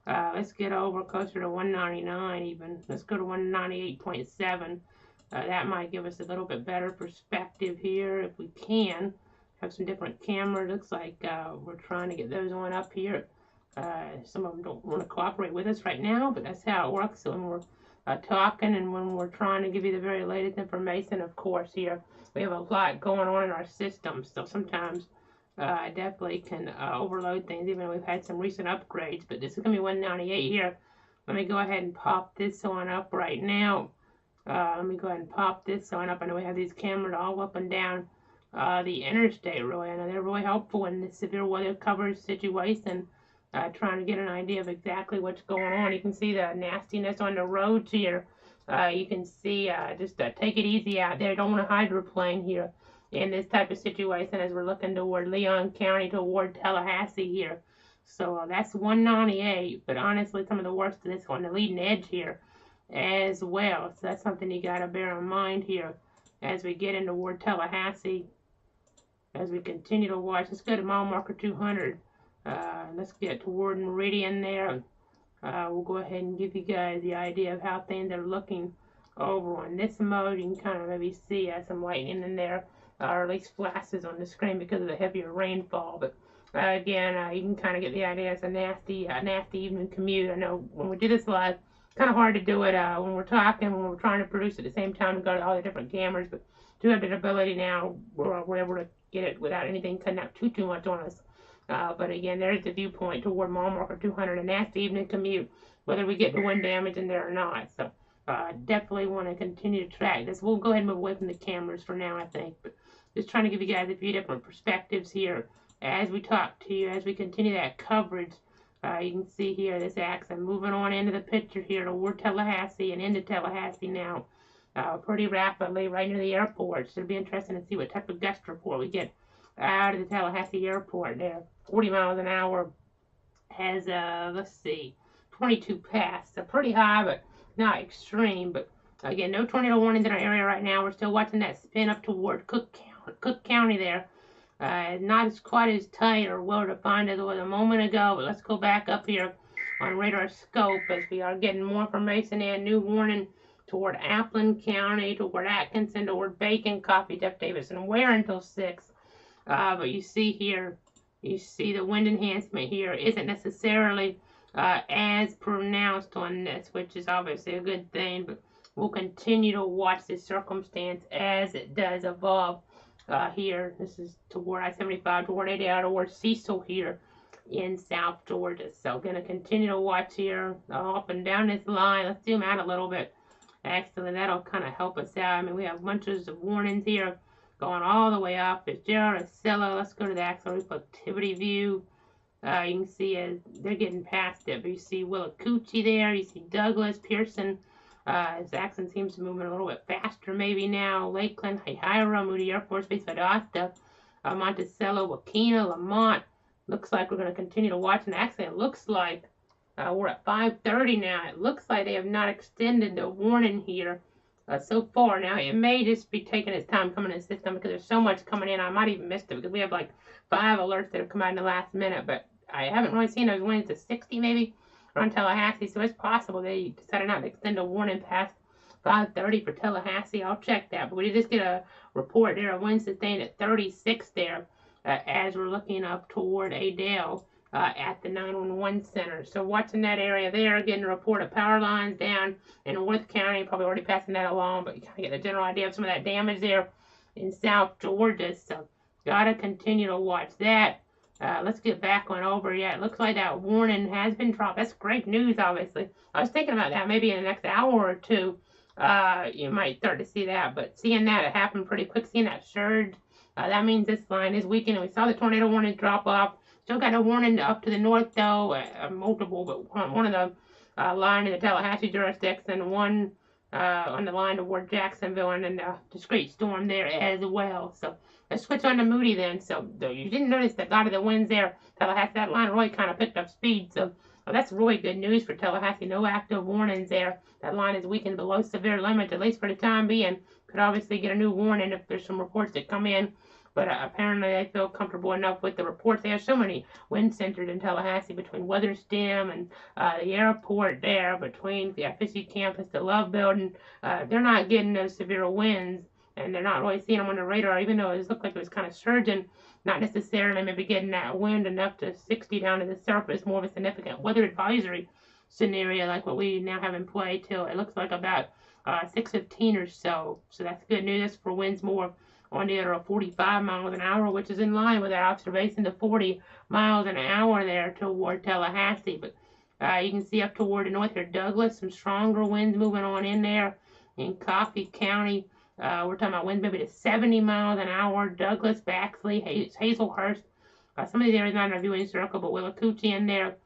Speaker 2: Let's get over closer to 199 even. Let's go to 198.7. That might give us a little bit better perspective here if we can. Have some different cameras. Looks like we're trying to get those on up here. Some of them don't want to cooperate with us right now, but that's how it works. So when we're talking and when we're trying to give you the very latest information, of course, here we have a lot going on in our system. So sometimes I definitely can overload things, even though we've had some recent upgrades. But this is going to be 198 here. Let me go ahead and pop this on up right now. Let me go ahead and pop this on up. I know we have these cameras all up and down the interstate, really. I know they're really helpful in this severe weather coverage situation, trying to get an idea of exactly what's going on. You can see the nastiness on the roads here. You can see, just take it easy out there. Don't want to hydroplane here in this type of situation as we're looking toward Leon County, toward Tallahassee here. So that's 198, but honestly, some of the worst of this on the leading edge here as well. So that's something you got to bear in mind here as we get into toward Tallahassee. As we continue to watch, let's go to mile marker 200. Let's get toward Meridian there. We'll go ahead and give you guys the idea of how things are looking over on this mode. You can kind of maybe see some lightning in there, or at least flashes on the screen because of the heavier rainfall. But again, you can kind of get the idea. It's a nasty evening commute. I know when we do this live, it's kind of hard to do it when we're talking, when we're trying to produce at the same time and go to all the different cameras. But do have the ability now, we're able to get it without anything cutting out too much on us. But again, there's the viewpoint toward mile marker 200, a nasty evening commute, whether we get the wind damage in there or not. So definitely want to continue to track this. We'll go ahead and move away from the cameras for now, I think. But just trying to give you guys a few different perspectives here as we talk to you, as we continue that coverage. You can see here this axis moving on into the picture here toward Tallahassee and into Tallahassee now pretty rapidly right near the airport. So it'll be interesting to see what type of gust report we get out of the Tallahassee airport there. 40 miles an hour has, let's see, 22 past. So pretty high, but not extreme. But again, no tornado warnings in our area right now. We're still watching that spin up toward Cook County there. Not as quite as tight or well defined as it was a moment ago, but let's go back up here on radar scope as we are getting more information and new warning toward Appleton County, toward Atkinson, toward Bacon, Coffee, Jeff Davis, and Ware until 6. But you see here, you see the wind enhancement here isn't necessarily as pronounced on this, which is obviously a good thing, but we'll continue to watch this circumstance as it does evolve here. This is toward I-75, toward 80 out, toward Cecil here. in South Georgia. So going to continue to watch here up and down this line. Let's zoom out a little bit. Actually, that'll kind of help us out. I mean, we have bunches of warnings here going all the way up. It's Araceli. Let's go to the axial reflectivity view. You can see they're getting past it, but you see Willacoochee there. You see Douglas, Pearson. His accent seems to be moving a little bit faster maybe now. Lakeland, Hahira, Moody Air Force Base, Valdosta, Monticello, Wakena, Lamont. Looks like we're going to continue to watch, and actually it looks like we're at 5:30 now. It looks like they have not extended the warning here so far. Now, it may just be taking its time coming in the system because there's so much coming in. I might even missed it because we have like 5 alerts that have come out in the last minute, but I haven't really seen those winds to 60 maybe around Tallahassee, so it's possible they decided not to extend a warning past 5:30 for Tallahassee. I'll check that, but we did just get a report there of winds sustained at 36 there as we're looking up toward Adele at the 911 center. So watching that area there, getting a report of power lines down in North County, probably already passing that along, but you kind of get a general idea of some of that damage there in South Georgia. So gotta continue to watch that. Let's get back on over. Yeah, it looks like that warning has been dropped. That's great news, obviously. I was thinking about that maybe in the next hour or two. You might start to see that, but seeing that it happened pretty quick, seeing that surge, that means this line is weakening. We saw the tornado warning drop off. Still got a warning up to the north, though, multiple, but one of the line in the Tallahassee jurisdiction, one on the line toward Jacksonville, and then a discrete storm there as well. So let's switch on to Moody then. So you didn't notice that a lot of the winds there, Tallahassee, that line really kind of picked up speed. So that's really good news for Tallahassee. No active warnings there. That line is weakened below severe limits, at least for the time being. Could obviously get a new warning if there's some reports that come in. But apparently they feel comfortable enough with the reports. They have so many wind centers in Tallahassee between WeatherStem and the airport there, between the FSU campus, the Love Building. They're not getting those severe winds, and they're not really seeing them on the radar, even though it looked like it was kind of surging. Not necessarily maybe getting that wind enough to 60 down to the surface, more of a significant weather advisory scenario like what we now have in play till it looks like about 6:15 or so. So that's good news. That's for winds more on the order of 45 miles an hour, which is in line with our observation to 40 miles an hour there toward Tallahassee. But you can see up toward the north here, Douglas, some stronger winds moving on in there in Coffee County. We're talking about winds maybe to 70 miles an hour. Douglas, Baxley, Hazelhurst. Some of these areas not in our viewing circle, but Willacoochee in there.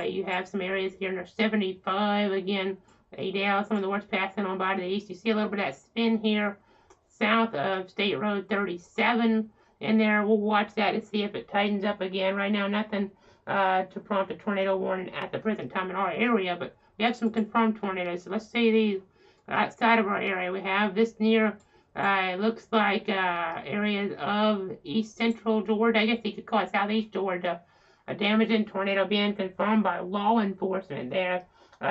Speaker 2: You have some areas here in our 75 again. Adele, some of the worst passing on by to the east. You see a little bit of that spin here south of State Road 37 in there. We'll watch that to see if it tightens up again. Right now, nothing to prompt a tornado warning at the present time in our area, but we have some confirmed tornadoes. So let's see these outside of our area. We have this near, it looks like areas of east central Georgia. I guess you could call it southeast Georgia. A damaging tornado being confirmed by law enforcement there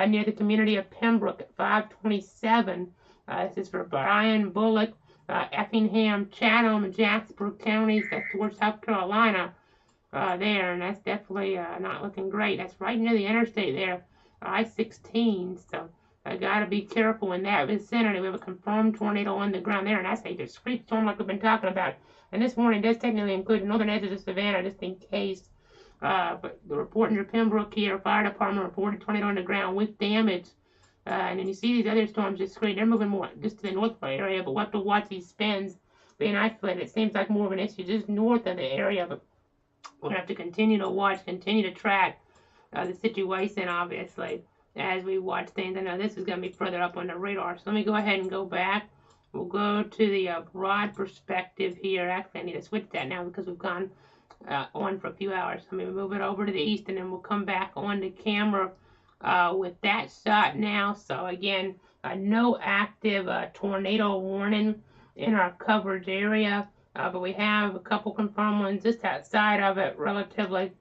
Speaker 2: near the community of Pembroke at 527. This is for Brian Bullock. Effingham, Chatham, and Jasper counties. That's towards South Carolina there, and that's definitely not looking great. That's right near the interstate there, I-16. So I gotta be careful in that vicinity. We have a confirmed tornado on the ground there, and that's a discrete storm like we've been talking about. And this warning does technically include the northern edges of Savannah, just in case. But the report near Pembroke here, fire department reported tornado on the ground with damage. And then you see these other storms just screen. They're moving more just to the north area, but we'll have to watch these spins being isolated. It seems like more of an issue just north of the area, but we'll have to continue to watch, continue to track the situation, obviously, as we watch things. I know this is going to be further up on the radar, so let me go ahead and go back. We'll go to the broad perspective here. Actually, I need to switch that now because we've gone on for a few hours. So I'm going to move it over to the east, and then we'll come back on the camera with that shot now. So again, no active tornado warning in our coverage area, but we have a couple confirmed ones just outside of it relatively,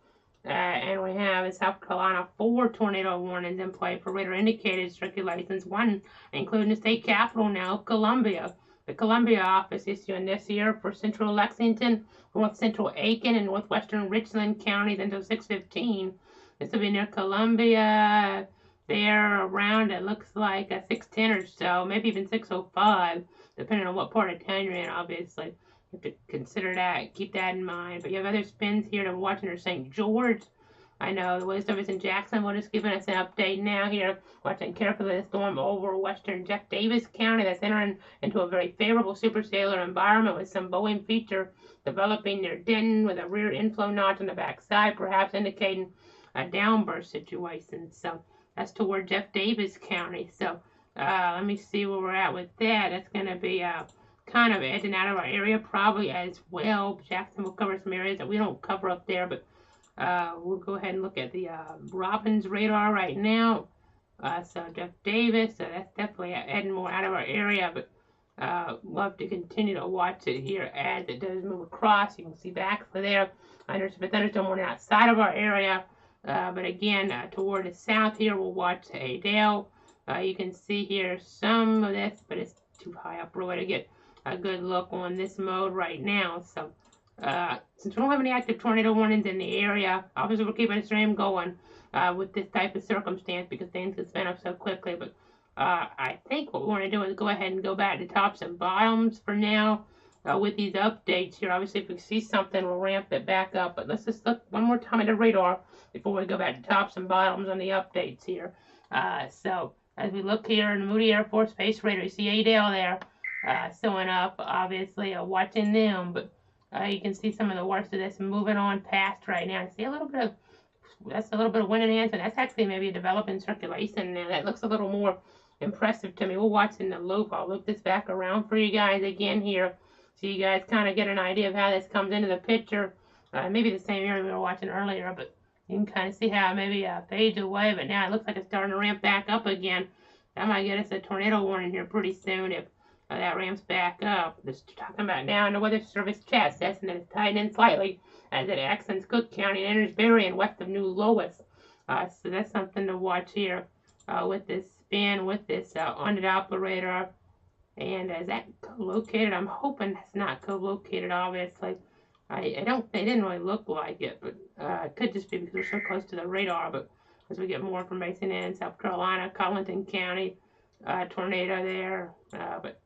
Speaker 2: and we have in South Carolina 4 tornado warnings in play for radar indicated circulations, one including the state capital now, Columbia. The Columbia office issuing this year for central Lexington, north central Aiken, and northwestern Richland counties until 6:15. This will be near Columbia, there around, it looks like 6:10 or so, maybe even 6:05, depending on what part of town you're in, obviously. You have to consider that, keep that in mind. But you have other spins here that we're watching are St. George, I know the weather service in Jacksonville is giving us an update now here, watching carefully the storm over western Jeff Davis County that's entering into a very favorable supercellular environment with some bowing feature developing near Denton with a rear inflow notch on the backside, perhaps indicating a downburst situation. So that's toward Jeff Davis County. So let me see where we're at with that. That's going to be kind of edging out of our area probably as well. Jackson will cover some areas that we don't cover up there, but we'll go ahead and look at the Robbins radar right now. So Jeff Davis, so that's definitely heading more out of our area, but love to continue to watch it here as it does move across. You can see back there. There's a thunderstorm warning outside of our area, but again, toward the south here, we'll watch Adele. You can see here some of this, but it's too high up really to get a good look on this mode right now. So since we don't have any active tornado warnings in the area, obviously we're keeping the stream going with this type of circumstance because things can spin up so quickly. But I think what we want to do is go ahead and go back to tops and bottoms for now with these updates here. Obviously, if we see something, we'll ramp it back up. But let's just look one more time at the radar before we go back to tops and bottoms on the updates here. So as we look here in the Moody Air Force Base radar, you see Adele there showing up, obviously watching them. But you can see some of the worst of this moving on past right now. I see a little bit of, that's a little bit of wind enhancement. That's actually maybe a developing circulation, and that looks a little more impressive to me. We'll watch in the loop. I'll loop this back around for you guys again here so you guys kind of get an idea of how this comes into the picture. Maybe the same area we were watching earlier, but you can kind of see how it maybe fades away, but now it looks like it's starting to ramp back up again. That might get us a tornado warning here pretty soon if that ramps back up. Just talking about now in the Weather Service chat session that is tightening slightly as it accents Cook County and enters Berrien west of New Lois. So that's something to watch here with this spin, with this on the Doppler radar. And is that co-located? I'm hoping that's not co-located, obviously. They didn't really look like it, but it could just be because we're so close to the radar. But as we get more information in South Carolina, Collington County, tornado there. But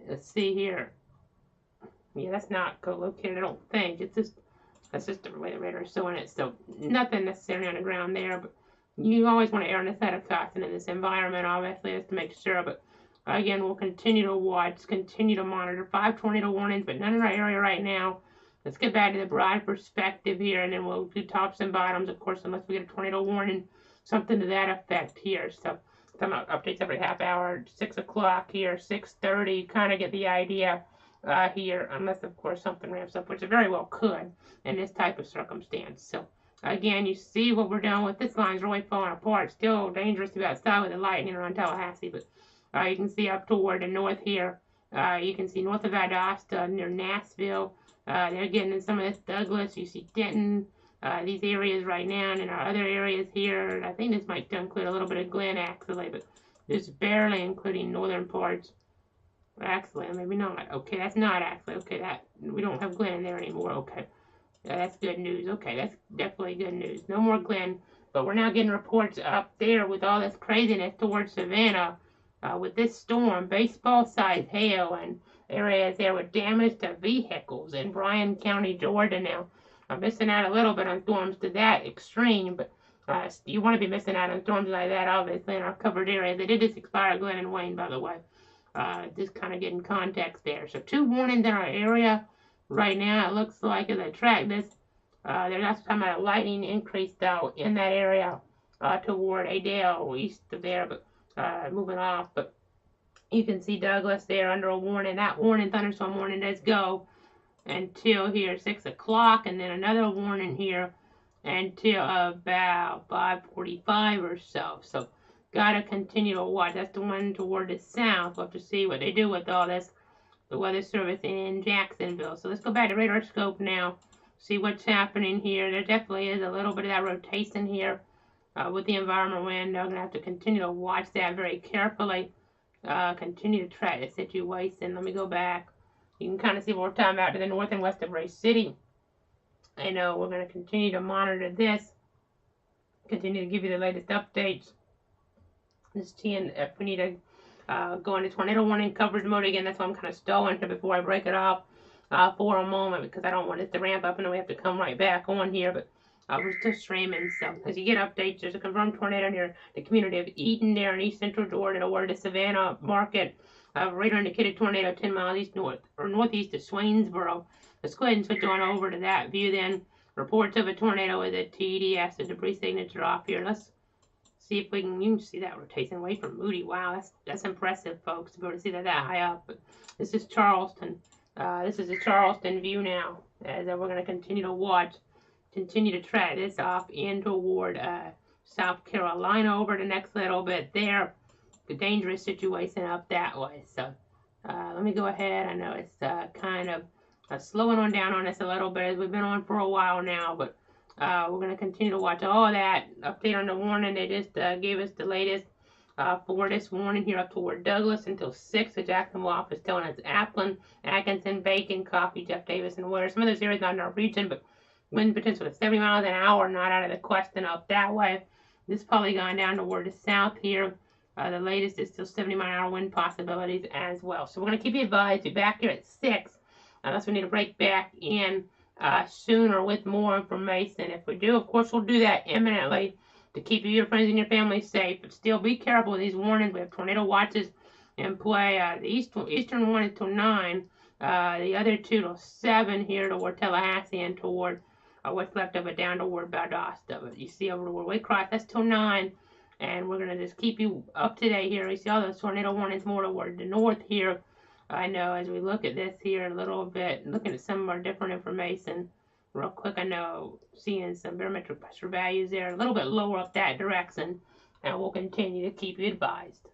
Speaker 2: let's see here. Yeah, that's not co-located, I don't think. That's just the way the radar is showing it. So nothing necessarily on the ground there, but you always want to err on the side of caution in this environment, obviously, just to make sure. But again, we'll continue to watch, continue to monitor. 5 tornado warnings, but none in our area right now. Let's get back to the broad perspective here, and then we'll do tops and bottoms, of course, unless we get a tornado warning, something to that effect here. So some updates every half hour, 6 o'clock here, 6:30, kind of get the idea here, unless, of course, something ramps up, which it very well could in this type of circumstance. So again, you see what we're doing with this line's really falling apart. Still dangerous to be outside with the lightning around Tallahassee, but you can see up toward the north here. You can see north of Valdosta near Nashville. They're getting in some of this Douglas. You see Denton, these areas right now, and in our other areas here. I think this might include a little bit of Glen, actually, but just barely including northern parts. Actually, maybe not. Okay, that's not actually. Okay, that we don't have Glen in there anymore. Okay, that's good news. Okay, that's definitely good news. No more Glen, but we're now getting reports up there with all this craziness towards Savannah. With this storm, baseball-sized hail and areas there with damage to vehicles in Bryan County, Georgia now. I'm missing out a little bit on storms to that extreme, but you want to be missing out on storms like that, obviously, in our covered areas. They did just expire Glen and Wayne, by the way. Just kind of getting context there. So 2 warnings in our area right now. It looks like as I track this, there's also talking about a lightning increase, though, in that area toward Adele, east of there, but moving off, but you can see Douglas there under a warning. That warning, thunderstorm warning, does go until here 6 o'clock, and then another warning here until about 5:45 or so. So gotta continue to watch. That's the one toward the south. We'll have to see what they do with all this, the weather service in Jacksonville. So let's go back to radar scope now, see what's happening here. There definitely is a little bit of that rotation here. With the environment wind, I'm going to have to continue to watch that very carefully. Continue to track the situation. Let me go back. You can kind of see what we're talking about to the north and west of Ray City. I know we're going to continue to monitor this. Continue to give you the latest updates. Just seeing if we need to go into tornado warning coverage mode again. That's why I'm kind of stalling here before I break it off for a moment, because I don't want it to ramp up and then we have to come right back on here. But We're still streaming, so as you get updates, there's a confirmed tornado near the community of Eaton there in east central Georgia, where the Savannah market. Radar indicated tornado 10 miles east north or northeast of Swainsboro. Let's go ahead and switch on over to that view then. Reports of a tornado with a TDS, the debris signature off here. Let's see if we can, you can see that rotation away from Moody. Wow, that's impressive, folks, to be able to see that high up. But this is Charleston. This is a Charleston view now, as we're going to continue to watch, continue to track this off in toward South Carolina over the next little bit there. The dangerous situation up that way. So let me go ahead. I know it's kind of slowing on down on us a little bit as we've been on for a while now, but we're going to continue to watch all that. Update on the warning. They just gave us the latest for this warning here up toward Douglas until 6. The Jacksonville office telling us Applin, Atkinson, Bacon, Coffee, Jeff Davis, and Ware. Some of those areas not in our region, but wind potential of 70 miles an hour, not out of the question up that way. This is probably going down toward the south here. The latest is still 70 mile an hour wind possibilities as well. So we're going to keep you advised. Be back here at 6 unless we need to break back in sooner with more information. If we do, of course, we'll do that imminently to keep you, your friends, and your family safe. But still, be careful with these warnings. We have tornado watches in play. The eastern one until 9. The other 2 till 7 here toward Tallahassee and toward what's left of it down toward Valdosta. But you see over toward Waycross, that's till 9. And we're going to just keep you up to date here. We see all those tornado warnings more toward the north here. I know as we look at this here a little bit, looking at some of our different information real quick, I know seeing some barometric pressure values there a little bit lower up that direction, and we'll continue to keep you advised.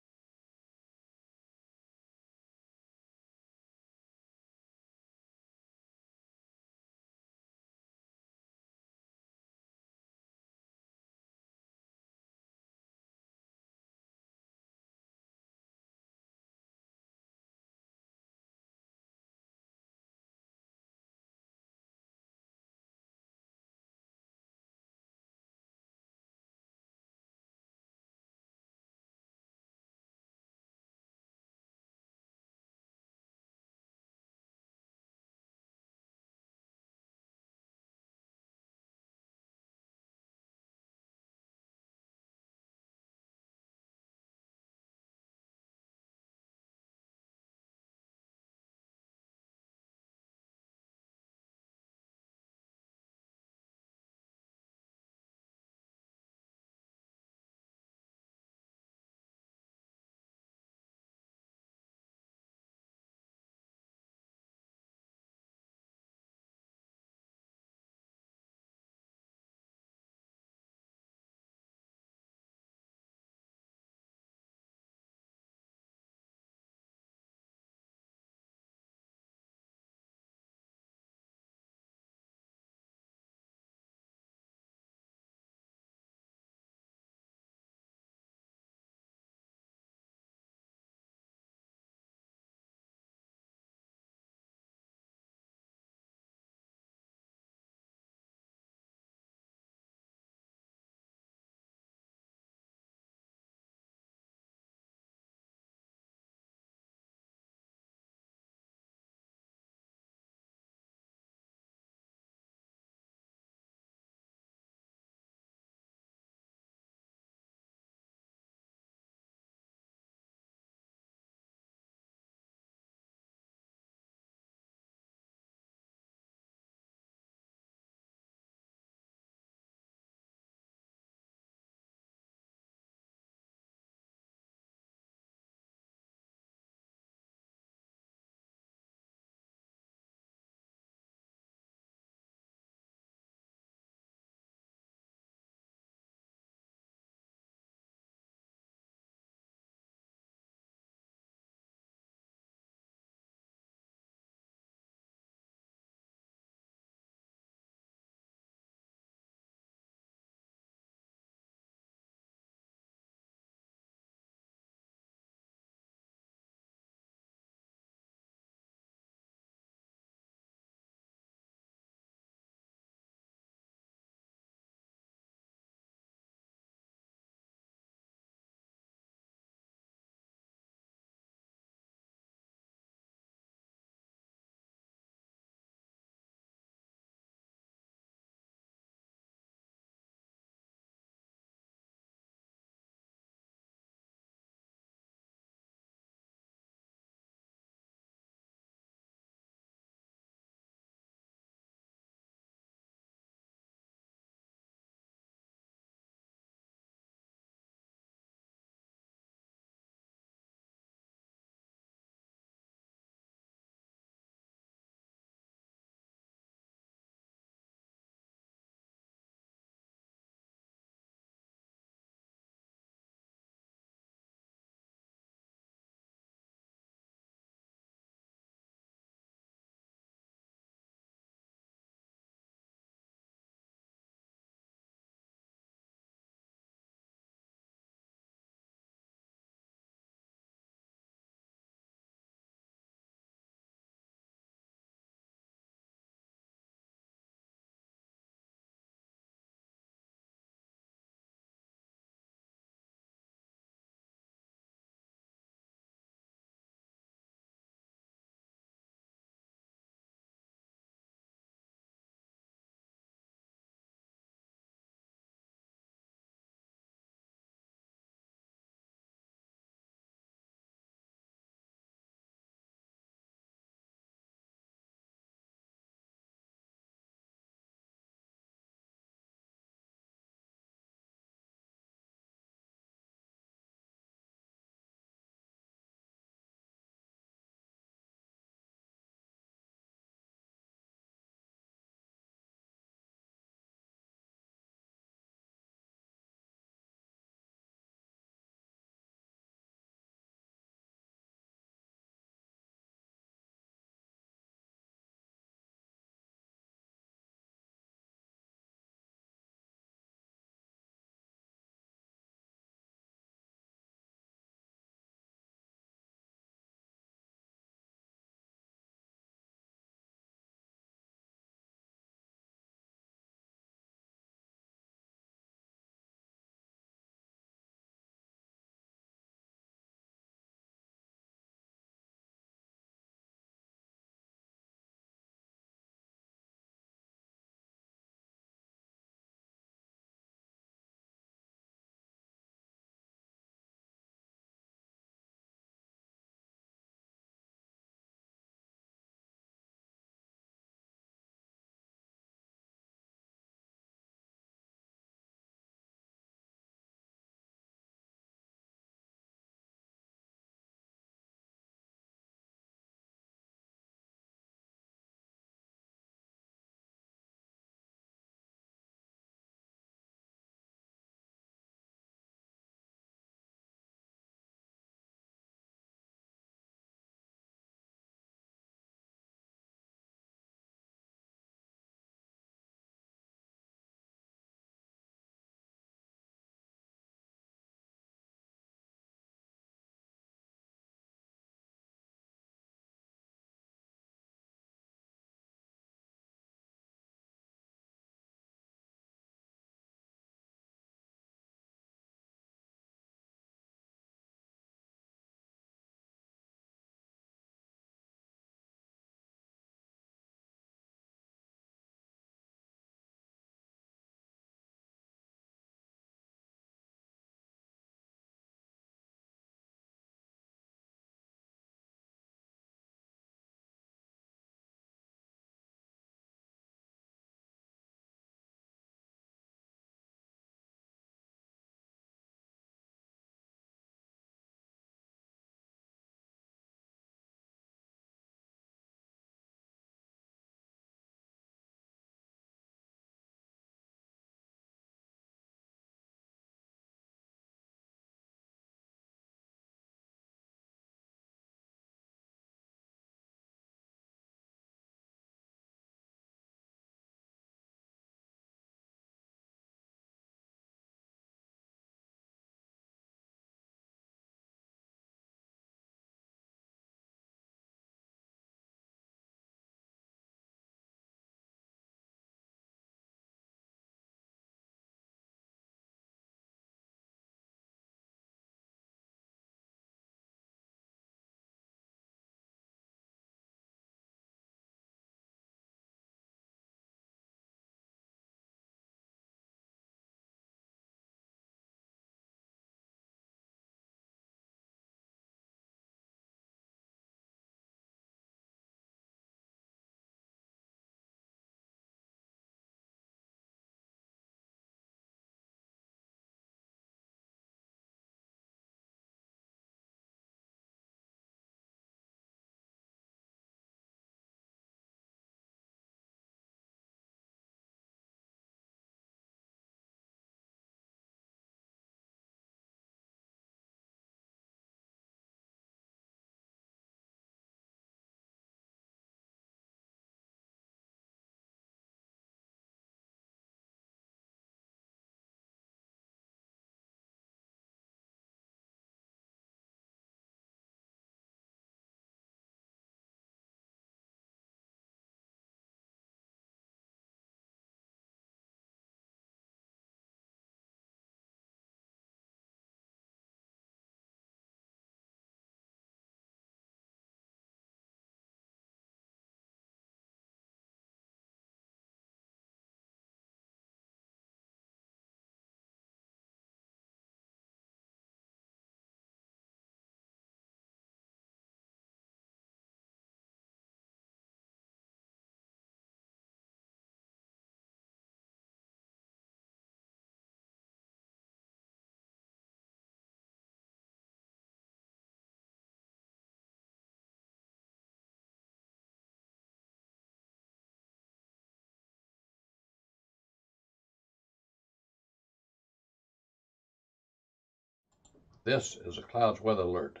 Speaker 1: This is a clouds weather alert.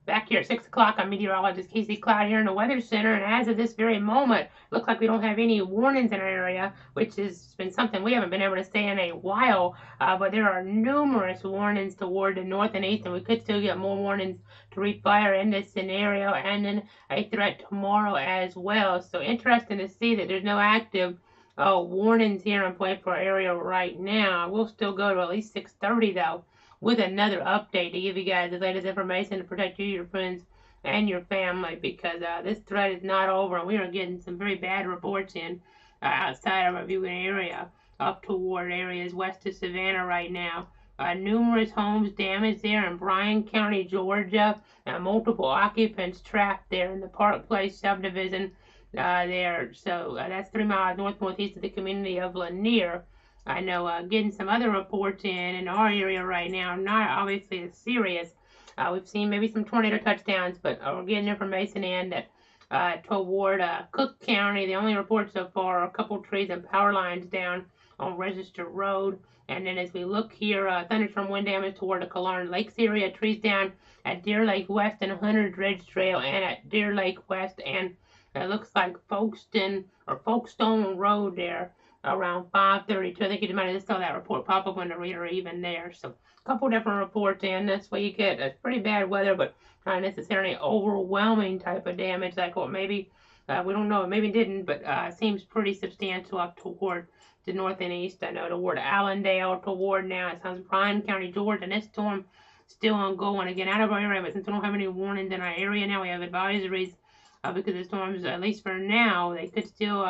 Speaker 2: Back here at 6 o'clock, I'm meteorologist Casey Cloud here in the Weather Center, and as of this very moment, it looks like we don't have any warnings in our area, which has been something we haven't been able to say in a while, but there are numerous warnings toward the north and east, and we could still get more warnings to reap fire in this scenario, and then a threat tomorrow as well. So interesting to see that there's no active warnings here in play for our area right now. We'll still go to at least 6:30 though, with another update to give you guys the latest information to protect you, your friends, and your family, because this threat is not over, and we are getting some very bad reports in outside of our viewing area, up toward areas west of Savannah right now. Numerous homes damaged there in Bryan County, Georgia, multiple occupants trapped there in the Park Place subdivision there. So that's 3 miles northeast of the community of Lanier. I know getting some other reports in our area right now, not obviously as serious. We've seen maybe some tornado touchdowns, but we're getting information in that toward Cook County, the only report so far are a couple trees and power lines down on Register Road. And then as we look here, thunderstorm wind damage toward the Killarn Lakes area, trees down at Deer Lake West and Hunter's Ridge Trail, and at Deer Lake West, and it looks like Folkestone Road there around 5:32. I think you might have just saw that report pop up on the reader even there. So a couple different reports in this week. It's pretty bad weather, but not necessarily overwhelming type of damage like what maybe, we don't know, maybe didn't, but seems pretty substantial up toward the north and east. I know toward Allendale, toward now, it sounds Bryan County, Georgia, and this storm still ongoing. Again, out of our area, but since we don't have any warnings in our area now, we have advisories because the storms, at least for now, they could still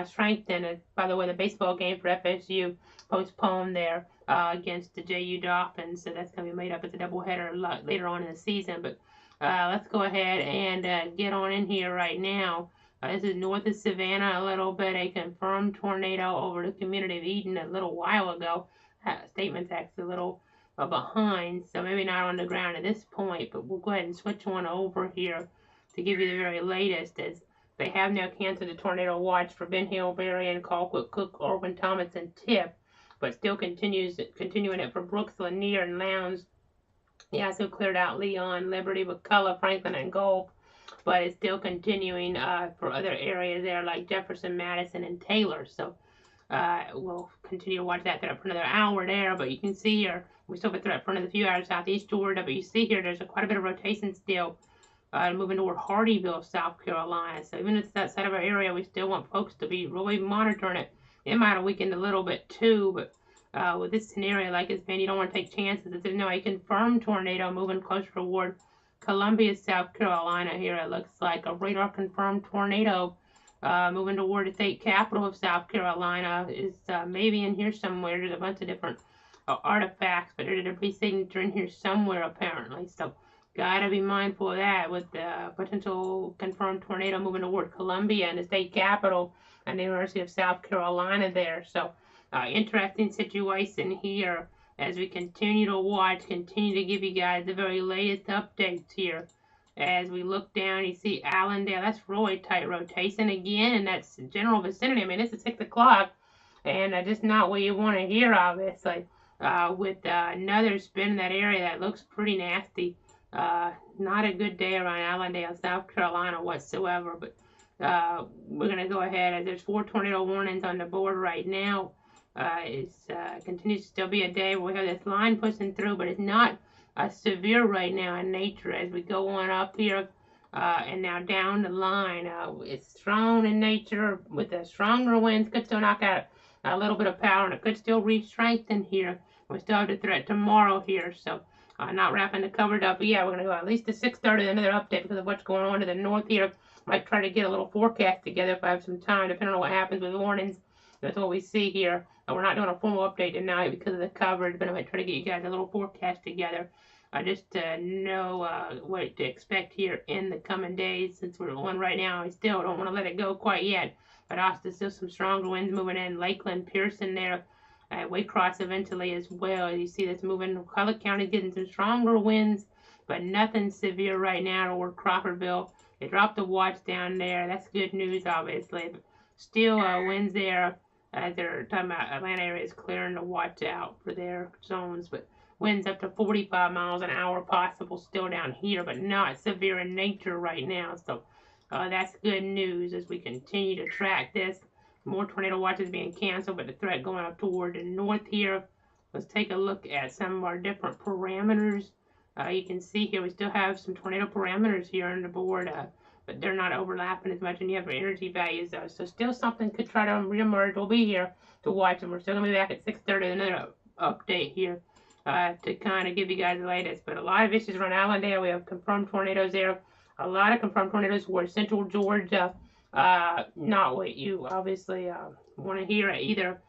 Speaker 2: strengthen. By the way, the baseball game for FSU postponed there against the JU Dolphins, so that's going to be made up as a doubleheader later on in the season. But let's go ahead and get on in here right now. This is north of Savannah, a little bit, a confirmed tornado over the community of Eden a little while ago. Statement's actually a little behind, so maybe not on the ground at this point, but we'll go ahead and switch one over here to give you the very latest, as they have now canceled the tornado watch for Ben Hill, Berrien, Colquitt, Cook, Orwin, Thomas, and Tip, but still continuing it for Brooks, Lanier, and Lowndes. They also cleared out Leon, Liberty, McCullough, Franklin, and Gulf, but it's still continuing for other areas there like Jefferson, Madison, and Taylor. So we'll continue to watch that threat for another hour there, but you can see here, we still have a threat for another few hours southeast Georgia, but you see here there's quite a bit of rotation still moving toward Hardyville, South Carolina. So even if it's outside of our area, we still want folks to be really monitoring it. It might have weakened a little bit too, but with this scenario like it's been, you don't want to take chances. There's now a confirmed tornado moving closer toward Columbia, South Carolina here. It looks like a radar confirmed tornado moving toward the state capital of South Carolina is maybe in here somewhere. There's a bunch of different artifacts, but there's a debris signature in here somewhere apparently. So gotta be mindful of that with the potential confirmed tornado moving toward Columbia and the state capital and the University of South Carolina there. So interesting situation here as we continue to watch, continue to give you guys the very latest updates here. As we look down, you see Allendale. That's really tight rotation again, and that's general vicinity. I mean, this is 6 o'clock, and just not what you want to hear, obviously. With another spin in that area that looks pretty nasty. Not a good day around Allendale, South Carolina whatsoever, but we're going to go ahead, as there's 4 tornado warnings on the board right now. It continues to still be a day where we have this line pushing through, but it's not severe right now in nature as we go on up here and now down the line. It's strong in nature with the stronger winds. Could still knock out a little bit of power, and it could still reach strength in here. We still have the threat tomorrow here, so not wrapping the covered up. But yeah, we're going to go at least to 6:30, another update because of what's going on to the north here. Might try to get a little forecast together if I have some time, depending on what happens with warnings. That's what we see here. We're not doing a formal update tonight because of the coverage, but I might try to get you guys a little forecast together just to know what to expect here in the coming days. Since we're on right now, I still don't want to let it go quite yet. But also still some stronger winds moving in. Lakeland, Pearson there, Waycross eventually as well. You see this moving. Collier County getting some stronger winds, but nothing severe right now toward Crawfordville. They dropped the watch down there. That's good news, obviously. But still winds there. They're talking about Atlanta area is clearing the watch out for their zones, but Winds up to 45 miles an hour possible still down here, but not severe in nature right now. So that's good news as we continue to track this. More tornado watches being canceled, but the threat going up toward the north here. Let's take a look at some of our different parameters. You can see here we still have some tornado parameters here on the board, but they're not overlapping as much, and you have our energy values though. So still something could try to reemerge. We'll be here to watch, and we're still going to be back at 6:30 another update here to kind of give you guys the latest. But a lot of issues around Allendale. We have confirmed tornadoes there. A lot of confirmed tornadoes towards central Georgia. Not what you obviously want to hear either.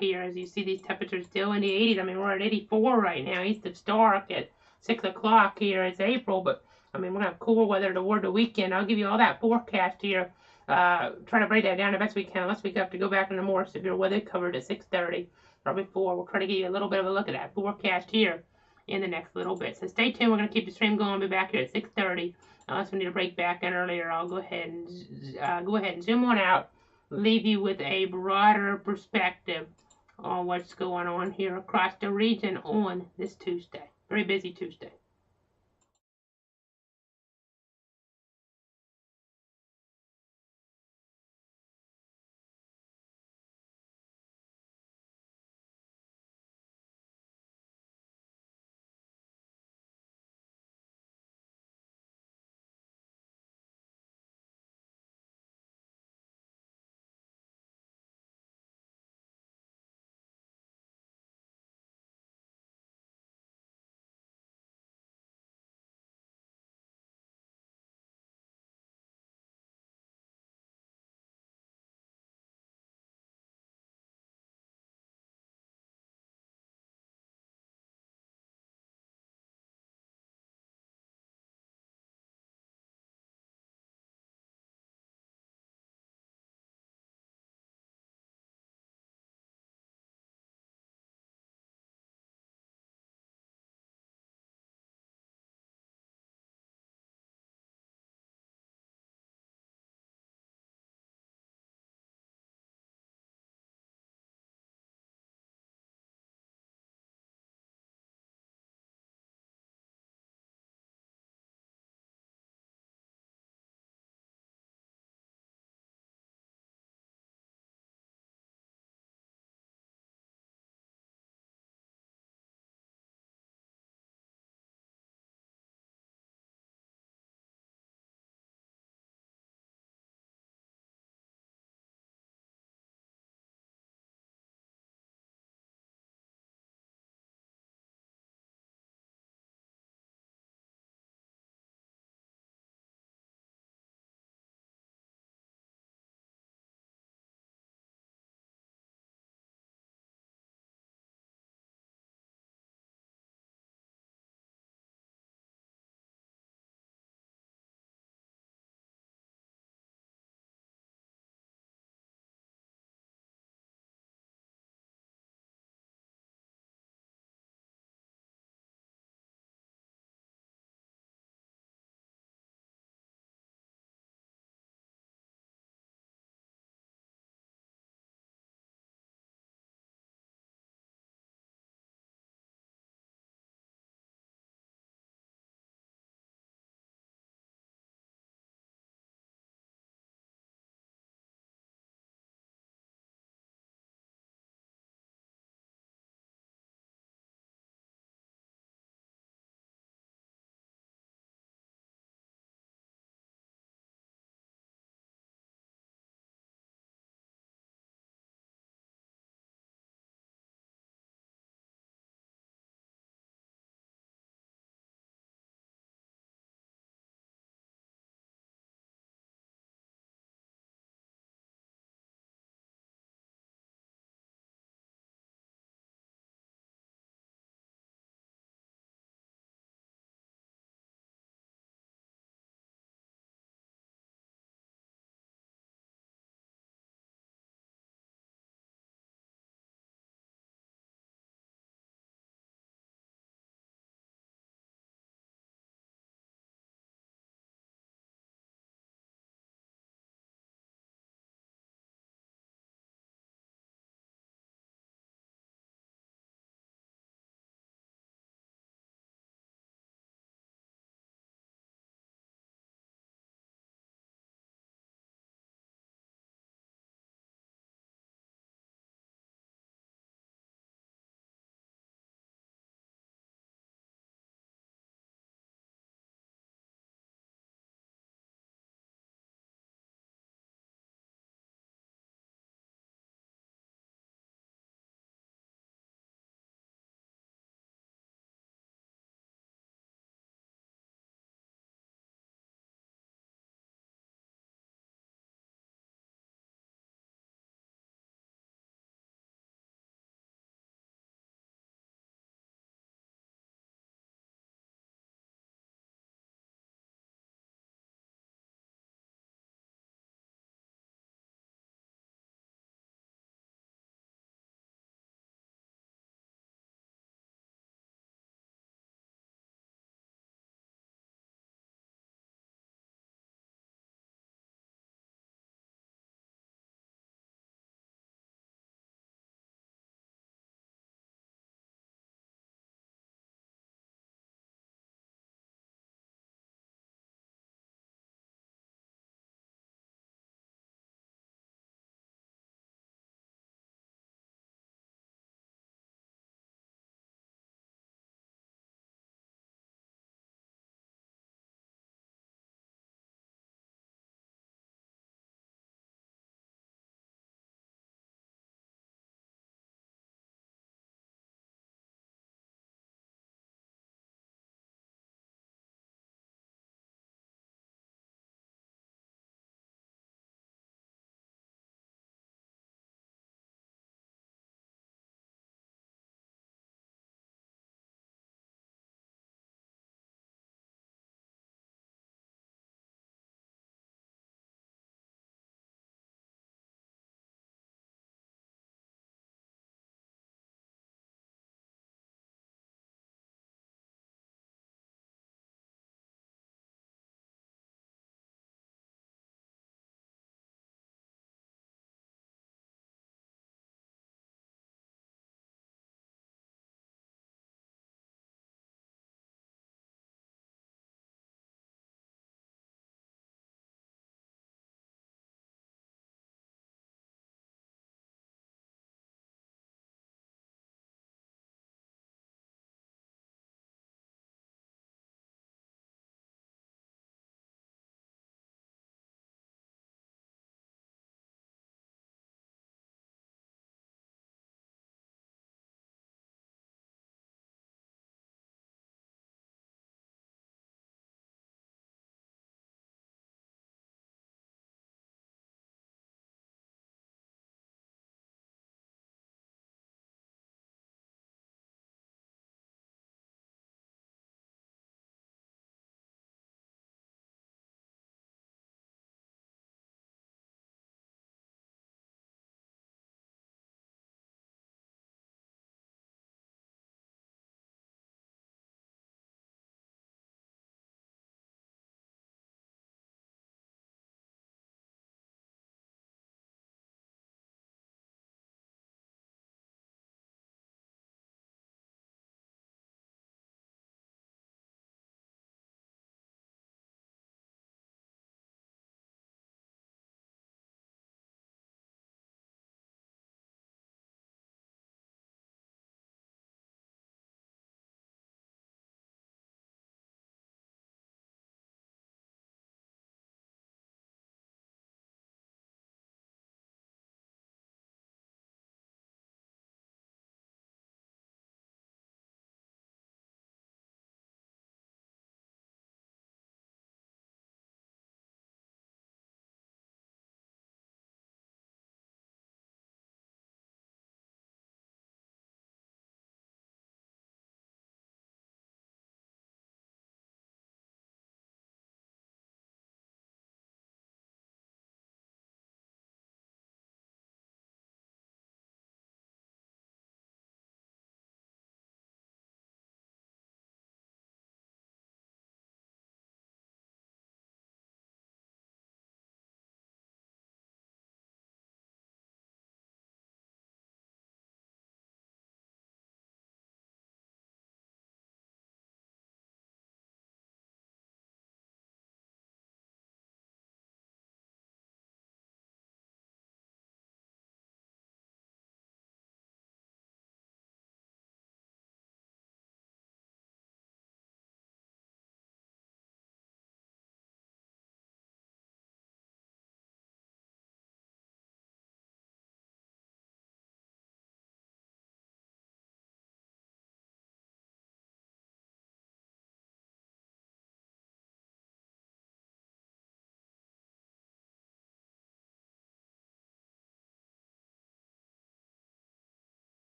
Speaker 2: Here, as you see these temperatures still in the 80s. I mean, we're at 84 right now east of Stark at 6 o'clock here. It's April, but I mean, we're going to have cooler weather toward the weekend. I'll give you all that forecast here. Try to break that down the best we can, unless we have to go back into more severe weather covered at 6:30 or before. We'll try to give you a little bit of a look at that forecast here in the next little bit. So stay tuned. We're going to keep the stream going. I'll be back here at 6:30. Unless we need to break back in earlier, I'll go ahead and zoom on out, leave you with a broader perspective on what's going on here across the region on this Tuesday. Very busy Tuesday.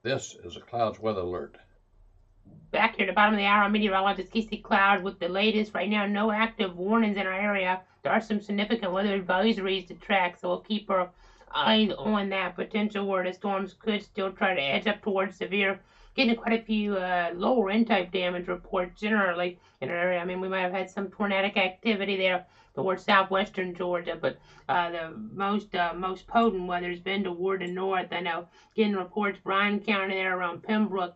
Speaker 1: This is a clouds weather alert.
Speaker 2: Back here at the bottom of the hour, meteorologist Casey Cloud with the latest. Right now, no active warnings in our area. There are some significant weather advisories to track, so we'll keep our eyes on that potential where the storms could still try to edge up towards severe. Getting quite a few lower end type damage reports generally in our area. I mean, we might have had some tornadic activity there towards southwestern Georgia, but the most potent weather's been toward the north. I know getting reports Bryan County there around Pembroke.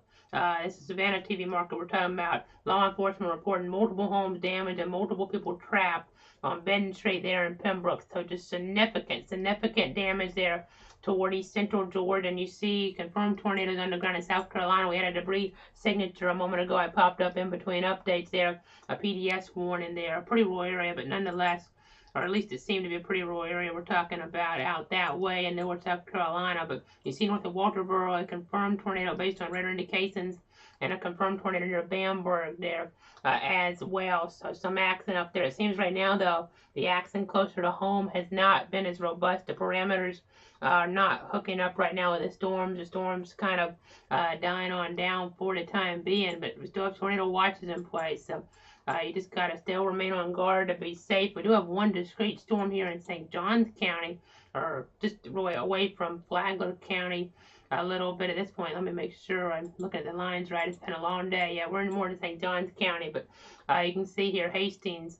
Speaker 2: This is Savannah TV market we're talking about. Law enforcement reporting multiple homes damaged and multiple people trapped on Benton Street there in Pembroke. So just significant damage there toward east central Georgia. And you see confirmed tornadoes underground in South Carolina. We had a debris signature a moment ago. I popped up in between updates there. A PDS warning there. A pretty rural area, but nonetheless, or at least it seemed to be a pretty rural area we're talking about out that way in North South Carolina. But you see north of Walterboro, a confirmed tornado based on radar indications, and a confirmed tornado near Bamberg there as well. So some action up there. It seems right now, though, the action closer to home has not been as robust. The parameters are not hooking up right now with the storms. The storms kind of dying on down for the time being, but we still have tornado watches in place. So you just got to still remain on guard to be safe. We do have one discrete storm here in St. Johns County, or just really away from Flagler County a little bit at this point. Let me make sure I'm looking at the lines right. It's been a long day. Yeah, we're in more to St. Johns County, but you can see here Hastings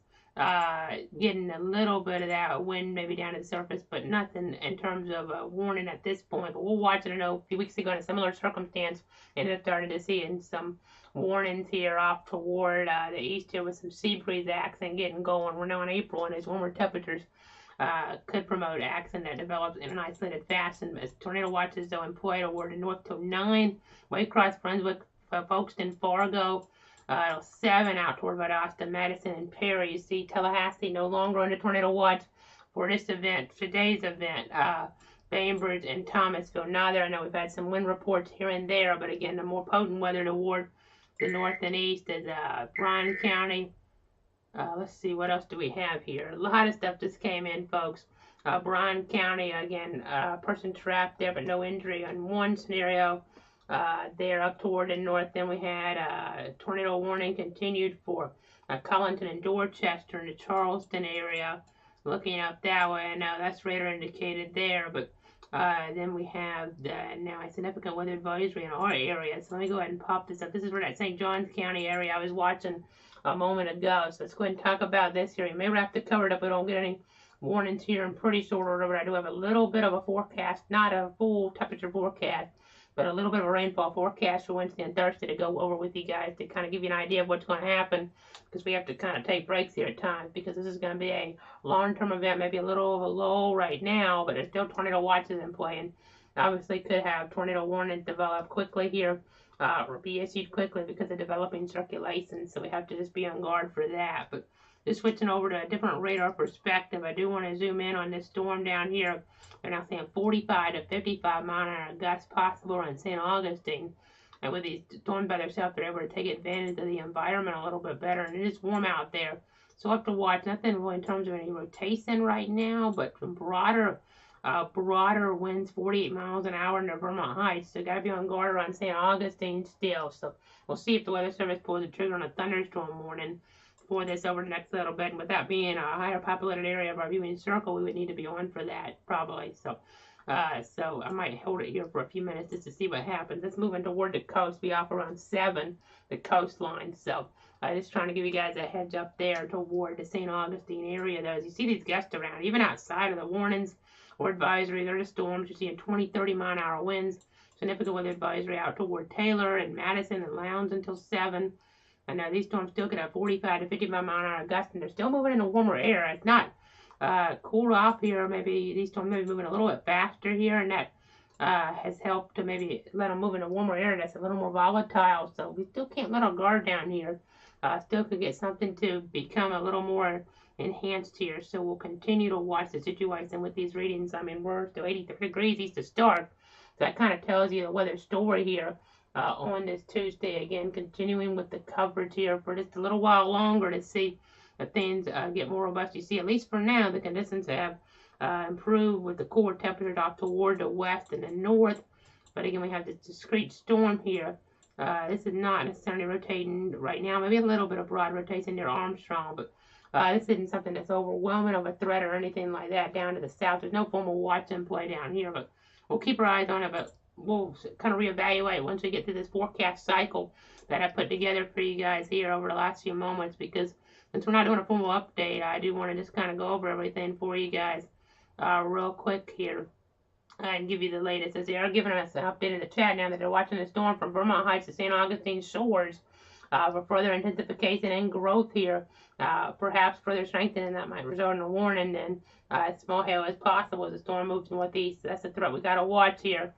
Speaker 2: getting a little bit of that wind maybe down to the surface, but nothing in terms of a warning at this point. But we'll watch it. I know a few weeks ago in a similar circumstance, ended up starting to see in some warnings here off toward the east here with some sea breeze action getting going. We're now in April, and as warmer temperatures could promote action that develops in an isolated fashion. As tornado watches though in play toward the north till 9, Waycross, Brunswick, Folkestone, Fargo. 7 out toward Valdosta, Madison, and Perry. You see Tallahassee no longer under tornado watch for this event, today's event. Bainbridge and Thomasville. Neither. I know we've had some wind reports here and there, but again, the more potent weather toward the north and east is Bryan County. Let's see, what else do we have here? A lot of stuff just came in, folks. Bryan County, again, person trapped there, but no injury on one scenario. There up toward the north. Then we had tornado warning continued for Collington and Dorchester in the Charleston area. Looking up that way, I know that's radar indicated there, but then we have now a significant weather advisory in our area. So let me go ahead and pop this up. This is where that St. Johns County area I was watching a moment ago. So let's go ahead and talk about this here. You may have to cover it up. I don't get any warnings here in pretty short order, but I do have a little bit of a forecast, not a full temperature forecast, but a little bit of a rainfall forecast for Wednesday and Thursday to go over with you guys to kind of give you an idea of what's going to happen, because we have to kind of take breaks here at times because this is going to be a long-term event, maybe a little of a lull right now, but there's still tornado watches in play, and obviously could have tornado warnings develop quickly here or be issued quickly because of developing circulation, so we have to just be on guard for that. But just switching over to a different radar perspective, I do want to zoom in on this storm down here. They're now saying 45 to 55 mile an hour gusts possible around St. Augustine. And with these storms by themselves, they're able to take advantage of the environment a little bit better. And it is warm out there. So we'll have to watch. Nothing really in terms of any rotation right now, but some broader winds, 48 miles an hour near Vermont Heights. So got to be on guard around St. Augustine still. So we'll see if the Weather Service pulls the trigger on a thunderstorm warning for this over the next little bit. And with that being a higher populated area of our viewing circle, we would need to be on for that probably. So I might hold it here for a few minutes just to see what happens. It's moving toward the coast. Be off around 7, the coastline. So just trying to give you guys a heads up there toward the St. Augustine area. Though, as you see these gusts around, even outside of the warnings or advisories or the storms, you're seeing 20, 30 mile an hour winds. Significant weather advisory out toward Taylor and Madison and Lowndes until 7. I know these storms still could have 45 to 55 mile an hour gusts, and they're still moving in a warmer air. It's not cooled off here. Maybe these storms may be moving a little bit faster here, and that has helped to maybe let them move in a warmer air that's a little more volatile. So we still can't let our guard down here. Still could get something to become a little more enhanced here. So we'll continue to watch the situation with these readings. I mean, we're still 83 degrees east of Stark. So that kind of tells you the weather story here. On this Tuesday, again, continuing with the coverage here for just a little while longer to see if things get more robust. You see, at least for now, the conditions have improved with the cooler temperatures off toward the west and the north. But again, we have this discrete storm here. This is not necessarily rotating right now. Maybe a little bit of broad rotation near Armstrong, but this isn't something that's overwhelming of a threat or anything like that down to the south. There's no formal watch and play down here, but we'll keep our eyes on it. But we'll kind of reevaluate once we get through this forecast cycle that I put together for you guys here over the last few moments, because since we're not doing a formal update, I do want to just kind of go over everything for you guys real quick here and give you the latest, as they are giving us an update in the chat now that they're watching the storm from Vermont Heights to St. Augustine shores for further intensification and growth here, perhaps further strengthening that might result in a warning, and small hail is possible as the storm moves northeast. So that's a threat we got to watch here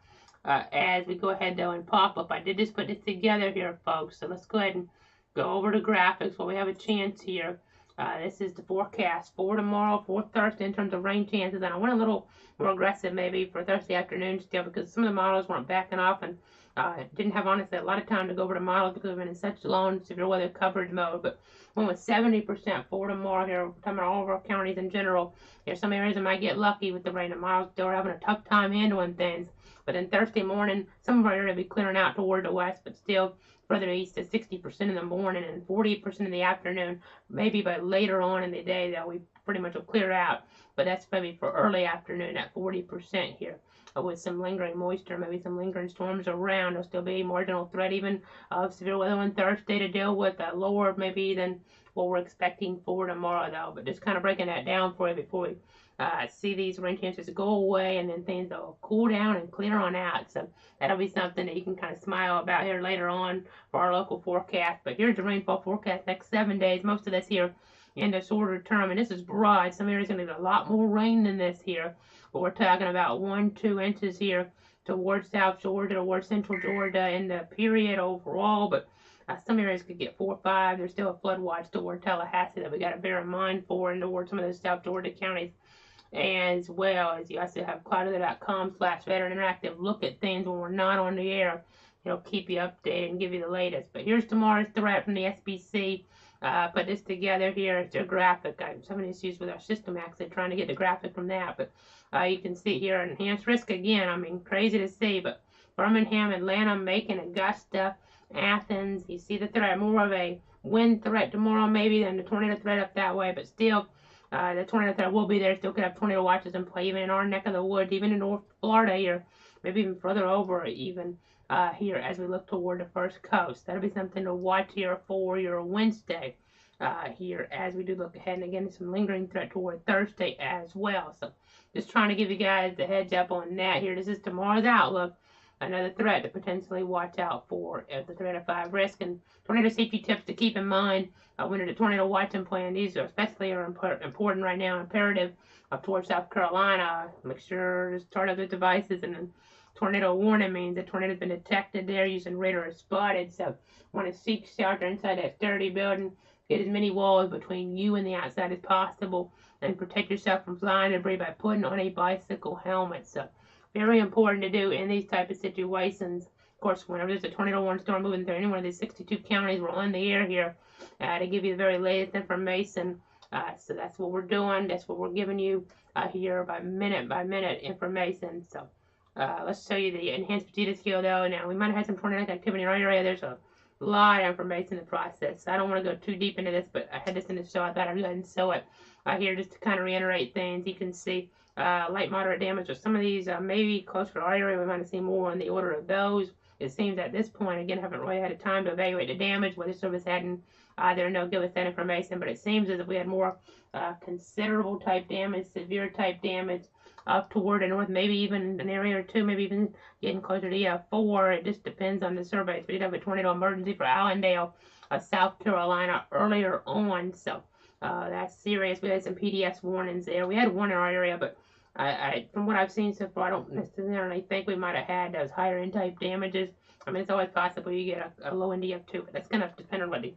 Speaker 2: as we go ahead though and pop up. I did just put this together here, folks, so let's go ahead and go over the graphics while we have a chance here. This is the forecast for tomorrow, for Thursday, in terms of rain chances. And I went a little more aggressive maybe for Thursday afternoon still, because some of the models weren't backing off, and didn't have, honestly, a lot of time to go over the models because we've been in such long severe weather coverage mode. But one with 70% for tomorrow here, we're talking about all of our counties in general. There's some areas that might get lucky with the rain. The models still are having a tough time handling things. But then Thursday morning, some of our area will be clearing out toward the west, but still further east to 60% in the morning and 40% in the afternoon. Maybe by later on in the day that we pretty much will clear out, but that's maybe for early afternoon at 40% here. With some lingering moisture, maybe some lingering storms around. There'll still be a marginal threat even of severe weather on Thursday to deal with, lower maybe than what we're expecting for tomorrow though. But just kind of breaking that down for you before we see these rain chances go away, and then things will cool down and clear on out. So that'll be something that you can kind of smile about here later on for our local forecast. But here's the rainfall forecast next 7 days. Most of this here in the shorter term, and this is broad. Some areas are going to get a lot more rain than this here, but we're talking about 1-2 inches here towards South Georgia, towards Central Georgia in the period overall. But some areas could get 4 or 5. There's still a flood watch toward Tallahassee that we got to bear in mind for, and toward some of those South Georgia counties, as well as you also have cloudweather.com/veteran interactive look at things when we're not on the air. It'll keep you updated and give you the latest. But here's tomorrow's threat from the SBC. Put this together here. It's a graphic. I have some issues with our system actually trying to get the graphic from that, but you can see here enhanced risk again. I mean, crazy to see, but Birmingham, Atlanta, Macon, Augusta, Athens. You see the threat, more of a wind threat tomorrow maybe than the tornado threat up that way, but still the tornado threat will be there. Still could have tornado watches in play even in our neck of the woods, even in North Florida here, maybe even further over even here as we look toward the first coast. That'll be something to watch here for your Wednesday here as we do look ahead. And again, some lingering threat toward Thursday as well. So just trying to give you guys the heads up on that here. This is tomorrow's outlook. Another threat to potentially watch out for at the threat of 5 risk, and tornado safety tips to keep in mind when the tornado watching plan. These are especially important right now, imperative up towards South Carolina. Make sure to start up the devices, and then tornado warning means the tornado's been detected there using radar or spotted. So want to seek shelter inside that sturdy building. Get as many walls between you and the outside as possible, and protect yourself from flying debris by putting on a bicycle helmet. So very important to do in these type of situations. Of course, whenever there's a tornado warning storm moving through any one of these 62 counties, we're on the air here to give you the very latest information. So that's what we're doing. That's what we're giving you here by minute information. So let's show you the enhanced fatigue scale though. Now, we might have had some tornadic activity in our area. There's a lot of information in the process. I don't want to go too deep into this, but I had this in the show. I thought I'd go ahead and show it here just to kind of reiterate things. You can see light moderate damage, or some of these maybe closer to our area. We might have seen more on the order of those. It seems at this point, again, haven't really had a time to evaluate the damage. Weather Service hadn't either give us that information, but it seems as if we had more considerable type damage, severe type damage up toward the north, maybe even an area or two, maybe even getting closer to 4. It just depends on the surveys. We did have a tornado emergency for Allendale, South Carolina earlier on, so that's serious. We had some PDS warnings there. We had one in our area, but from what I've seen so far, I don't necessarily think we might have had those higher end type damages. I mean, it's always possible you get a low NDF too, but that's going to depend on what the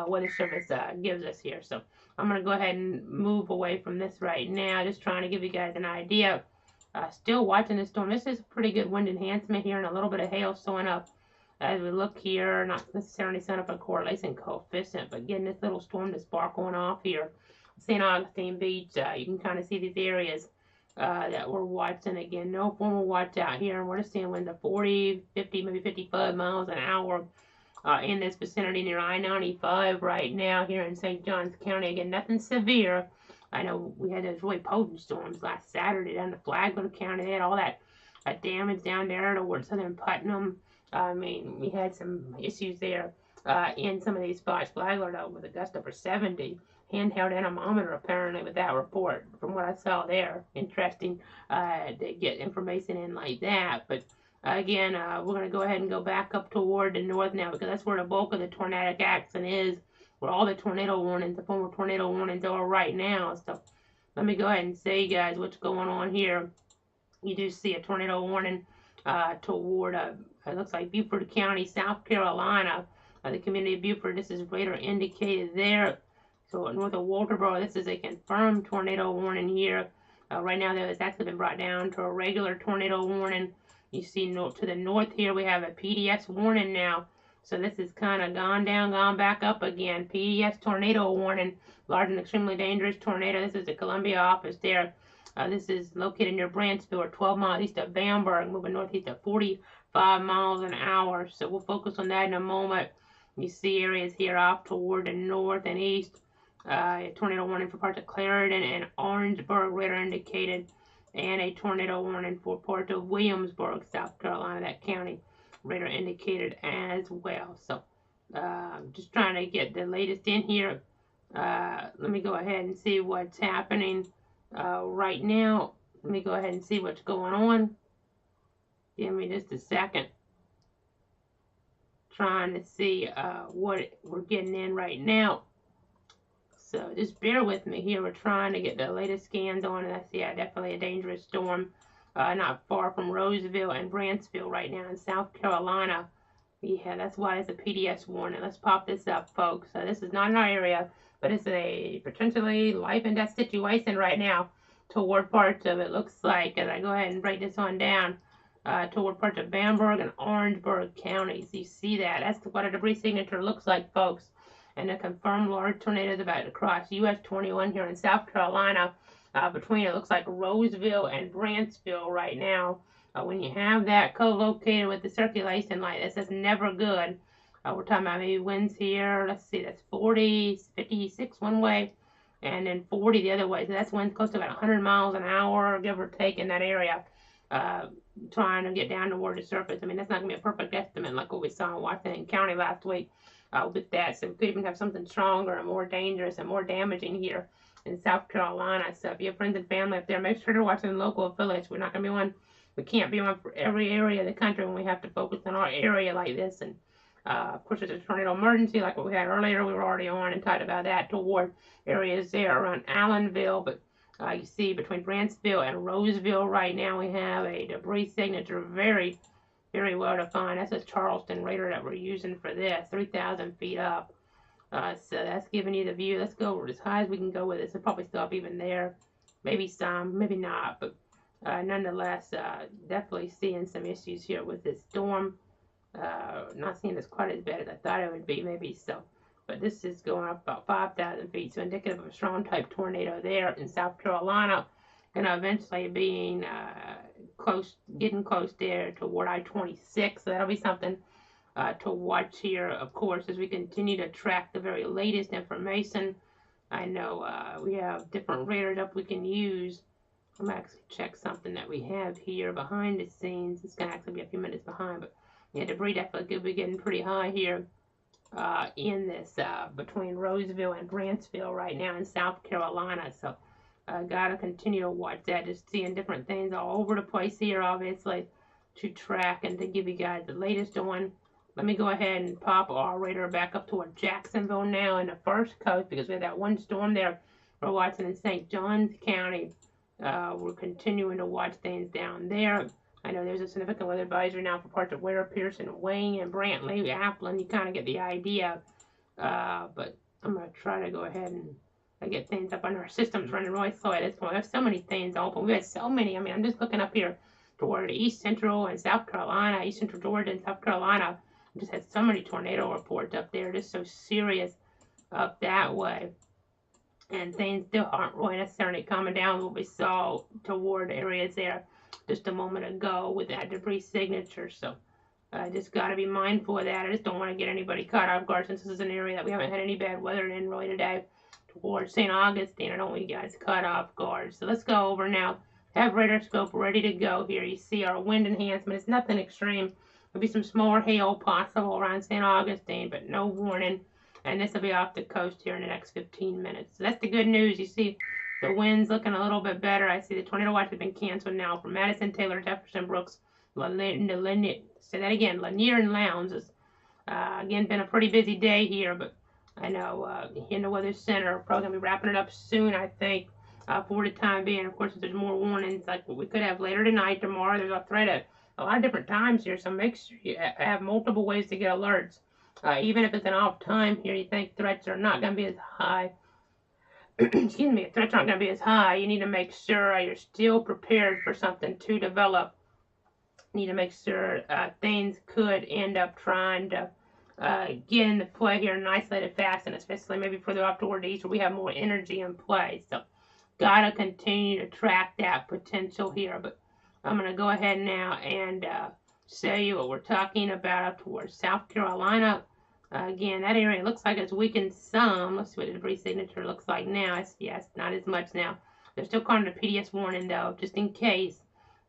Speaker 2: Weather Service gives us here. So I'm going to go ahead and move away from this right now, just trying to give you guys an idea. Still watching this storm. This is a pretty good wind enhancement here, and a little bit of hail showing up as we look here. Not necessarily showing up a correlation coefficient, but getting this little storm to spark on off here. St. Augustine Beach, you can kind of see these areas that we're watching. Again, no formal watch out here, and we're just seeing winds of 40, 50, maybe 55 miles an hour in this vicinity near I-95 right now here in St. Johns County. Again, nothing severe. I know we had those really potent storms last Saturday down to Flagler County. They had all that damage down there towards southern Putnam. I mean, we had some issues there in some of these spots. Flagler, though, with a gust over 70. Handheld anemometer, apparently, with that report, from what I saw there. Interesting to get information in like that. But again, we're going to go ahead and go back up toward the north now, because that's where the bulk of the tornadic action is, where all the tornado warnings, the former tornado warnings are right now. So let me go ahead and say, guys, what's going on here. You do see a tornado warning toward, it looks like Beaufort County, South Carolina. The community of Beaufort, this is radar indicated there. So north of Walterboro, this is a confirmed tornado warning here. Right now, it's actually been brought down to a regular tornado warning. You see to the north here, we have a PDS warning now. So this is kind of gone down, gone back up again. PDS tornado warning, large and extremely dangerous tornado. This is the Columbia office there. This is located near Branchville, or 12 miles east of Bamberg, moving northeast at 45 miles an hour. So we'll focus on that in a moment. You see areas here off toward the north and east. A tornado warning for parts of Clarendon and Orangeburg, radar indicated, and a tornado warning for parts of Williamsburg, South Carolina, that county, radar indicated as well. So just trying to get the latest in here. Let me go ahead and see what's happening right now. Let me go ahead and see what's going on. Give me just a second. Trying to see what we're getting in right now. So just bear with me here. We're trying to get the latest scans on, and that's, yeah, definitely a dangerous storm. Not far from Roseville and Branchville right now in South Carolina. Yeah, that's why it's a PDS warning. Let's pop this up, folks. So this is not in our area, but it's a potentially life and death situation right now toward parts of it. Looks like, as I go ahead and break this on down, toward parts of Bamberg and Orangeburg counties. You see that? That's what a debris signature looks like, folks. And a confirmed large tornado is about to cross US 21 here in South Carolina, between, it looks like, Roseville and Branchville right now. When you have that co-located with the circulation like this, that's never good. We're talking about maybe winds here. Let's see, that's 40, 56 one way, and then 40 the other way. So that's winds close to about 100 miles an hour, give or take, in that area. Trying to get down toward the surface. I mean, that's not going to be a perfect estimate like what we saw in Washington County last week. With that, so we could even have something stronger and more dangerous and more damaging here in South Carolina. So if you have friends and family up there, make sure to watch the local affiliates. We're not going to be one. We can't be one for every area of the country when we have to focus on our area like this. And of course, there's a tornado emergency like what we had earlier. We were already on and talked about that toward areas there around Allenville. But you see between Branchville and Roseville right now, we have a debris signature, very well defined. That's a Charleston radar that we're using for this, 3,000 feet up. So that's giving you the view. Let's go as high as we can go with this. It'll probably stop even there. Maybe some, maybe not. But nonetheless, definitely seeing some issues here with this storm. Not seeing this quite as bad as I thought it would be, maybe so. But this is going up about 5,000 feet, so indicative of a strong type tornado there in South Carolina. And eventually being getting close there toward I-26. So that'll be something to watch here, of course, as we continue to track the very latest information. I know we have different radars up we can use. I'm going to actually check something that we have here behind the scenes. It's going to actually be a few minutes behind, but yeah, debris definitely could be getting pretty high here in this between Roseville and Branchville right now in South Carolina. So gotta continue to watch that, just seeing different things all over the place here, obviously, to track and to give you guys the latest one. Let me go ahead and pop our radar back up toward Jacksonville now in the first coast, because we had that one storm there we're watching in St. Johns County. We're continuing to watch things down there. I know there's a significant weather advisory now for parts of Ware, Pearson, Wayne, and Brantley, Applin. You kind of get the idea. But I'm going to try to go ahead and get things up on our systems running really slow at this point. There's so many things open. We had so many. I mean, I'm just looking up here toward East Central and South Carolina, East Central Georgia and South Carolina. We just had so many tornado reports up there, just so serious up that way. and things still aren't really necessarily coming down what we saw toward areas there just a moment ago with that debris signature. So I just got to be mindful of that. I just don't want to get anybody caught off guard since this is an area that we haven't had any bad weather in really today towards St. Augustine. I don't want you guys caught off guard. So let's go over now. Have radar scope ready to go here. You see our wind enhancement. It's nothing extreme. There'll be some smaller hail possible around St. Augustine, but no warning. And this will be off the coast here in the next 15 minutes. So that's the good news. You see the wind's looking a little bit better. I see the tornado watch has been canceled now from Madison, Taylor, Jefferson, Brooks, say that again, Lanier and Lowndes. It's again been a pretty busy day here, but I know in the Weather Center we're probably going to be wrapping it up soon, I think, for the time being. Of course, if there's more warnings like what we could have later tonight, tomorrow, there's a threat at a lot of different times here, so make sure you have multiple ways to get alerts. Even if it's an off time here, you think threats are not going to be as high. Excuse me, if threats aren't going to be as high, you need to make sure you're still prepared for something to develop. You need to make sure things could end up trying to get into play here in an isolated fashion, especially maybe further off toward the east where we have more energy in play. So, gotta continue to track that potential here. But I'm going to go ahead now and show you what we're talking about up towards South Carolina. Again, that area looks like it's weakened some. Let's see what the debris signature looks like now. Yes, not as much now. They're still calling it a PDS warning, though, just in case.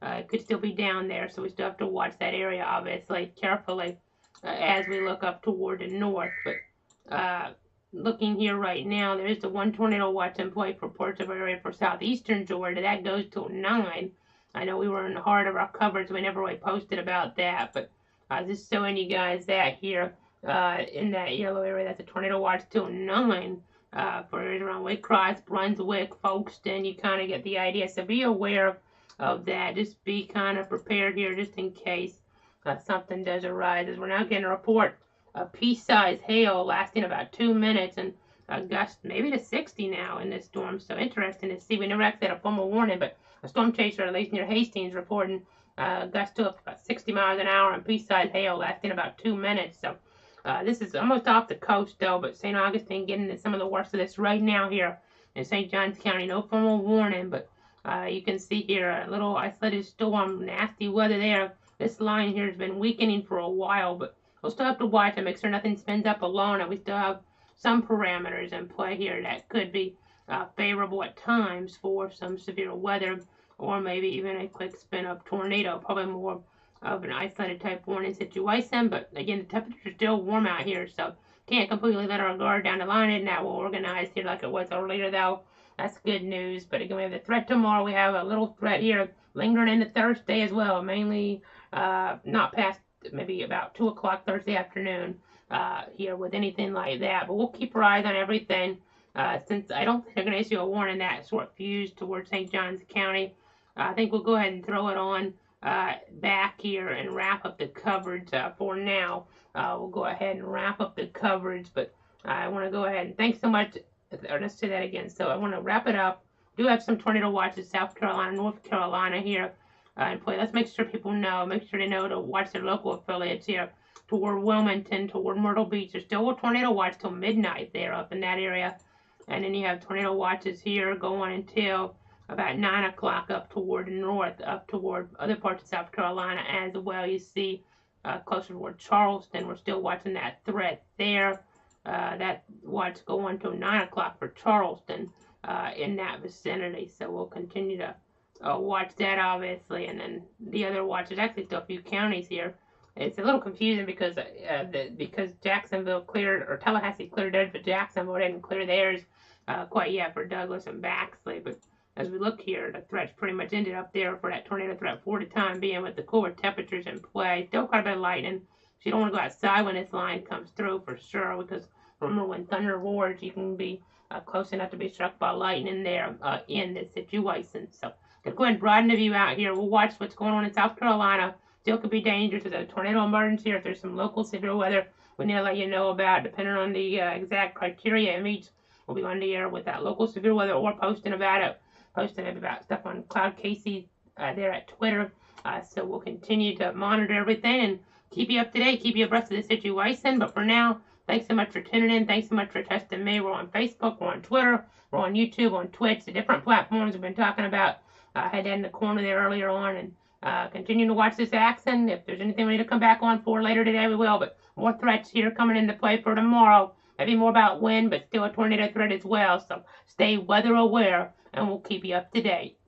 Speaker 2: It could still be down there, so we still have to watch that area, obviously, carefully as we look up toward the north. But looking here right now, there is the one tornado watch in play for parts of our area for southeastern Georgia. That goes till 9. I know we were in the heart of our coverage, so we never really posted about that, but just showing you guys that here. In that yellow area, that's a tornado watch till 9 for areas around Waycross, Brunswick, Folkestone. You kind of get the idea. So be aware of that. Just be kind of prepared here just in case something does arise. As we're now getting a report of pea-sized hail lasting about 2 minutes and gusts maybe to 60 now in this storm. So interesting to see. We never actually had a formal warning, but a storm chaser, at least near Hastings, reporting gusts to about 60 miles an hour and pea-sized hail lasting about 2 minutes. So this is almost off the coast, though, but St. Augustine getting into some of the worst of this right now here in St. Johns County. No formal warning, but you can see here a little isolated storm, nasty weather there. This line here has been weakening for a while, but we'll still have to watch and make sure nothing spins up alone, and we still have some parameters in play here that could be favorable at times for some severe weather or maybe even a quick spin-up tornado, probably more of an isolated type warning situation. But again, the temperature's still warm out here, so can't completely let our guard down. The line isn't that well organized here like it was earlier, though. That's good news. But again, we have the threat tomorrow. We have a little threat here lingering into Thursday as well, mainly not past maybe about 2 o'clock Thursday afternoon here with anything like that. But we'll keep our eyes on everything since I don't think they're going to issue a warning that short fuse towards St. Johns County. I think we'll go ahead and throw it on back here and wrap up the coverage for now. We'll go ahead and wrap up the coverage, but I want to go ahead and thanks so much. Or let's say that again. So I want to wrap it up. Do have some tornado watches, South Carolina, North Carolina here in play. Let's make sure people know. Make sure they know to watch their local affiliates here toward Wilmington, toward Myrtle Beach. There's still a tornado watch till midnight there up in that area, and then you have tornado watches here going until about 9 o'clock up toward the north, up toward other parts of South Carolina as well. You see closer toward Charleston, we're still watching that threat there. That watch going until 9 o'clock for Charleston in that vicinity. So we'll continue to watch that, obviously. And then the other watch, there's actually still a few counties here. It's a little confusing because Jacksonville cleared, or Tallahassee cleared theirs, but Jacksonville didn't clear theirs quite yet for Douglas and Baxley. But as we look here, the threat's pretty much ended up there for that tornado threat for the time being with the cooler temperatures in play. Still quite a bit of lightning. So you don't want to go outside when this line comes through for sure, because remember when thunder roars, you can be close enough to be struck by lightning there in this situation. So go ahead and broaden the view out here. We'll watch what's going on in South Carolina. Still could be dangerous. There's a tornado emergency, or if there's some local severe weather we need to let you know about, depending on the exact criteria it meets. We'll be on the air with that local severe weather or posting about it. Posting about stuff on Cloud Casey there at Twitter. So we'll continue to monitor everything and keep you up to date, keep you abreast of the situation. But for now, Thanks so much for tuning in. Thanks so much for trusting me. We're on Facebook. We're on Twitter. We're on YouTube, on Twitch, the different platforms we've been talking about. I had that in the corner there earlier on. And continue to watch this action. If there's anything we need to come back on for later today, we will. But more threats here coming into play for tomorrow. Maybe more about wind, but still a tornado threat as well. So stay weather aware, and we'll keep you up to date.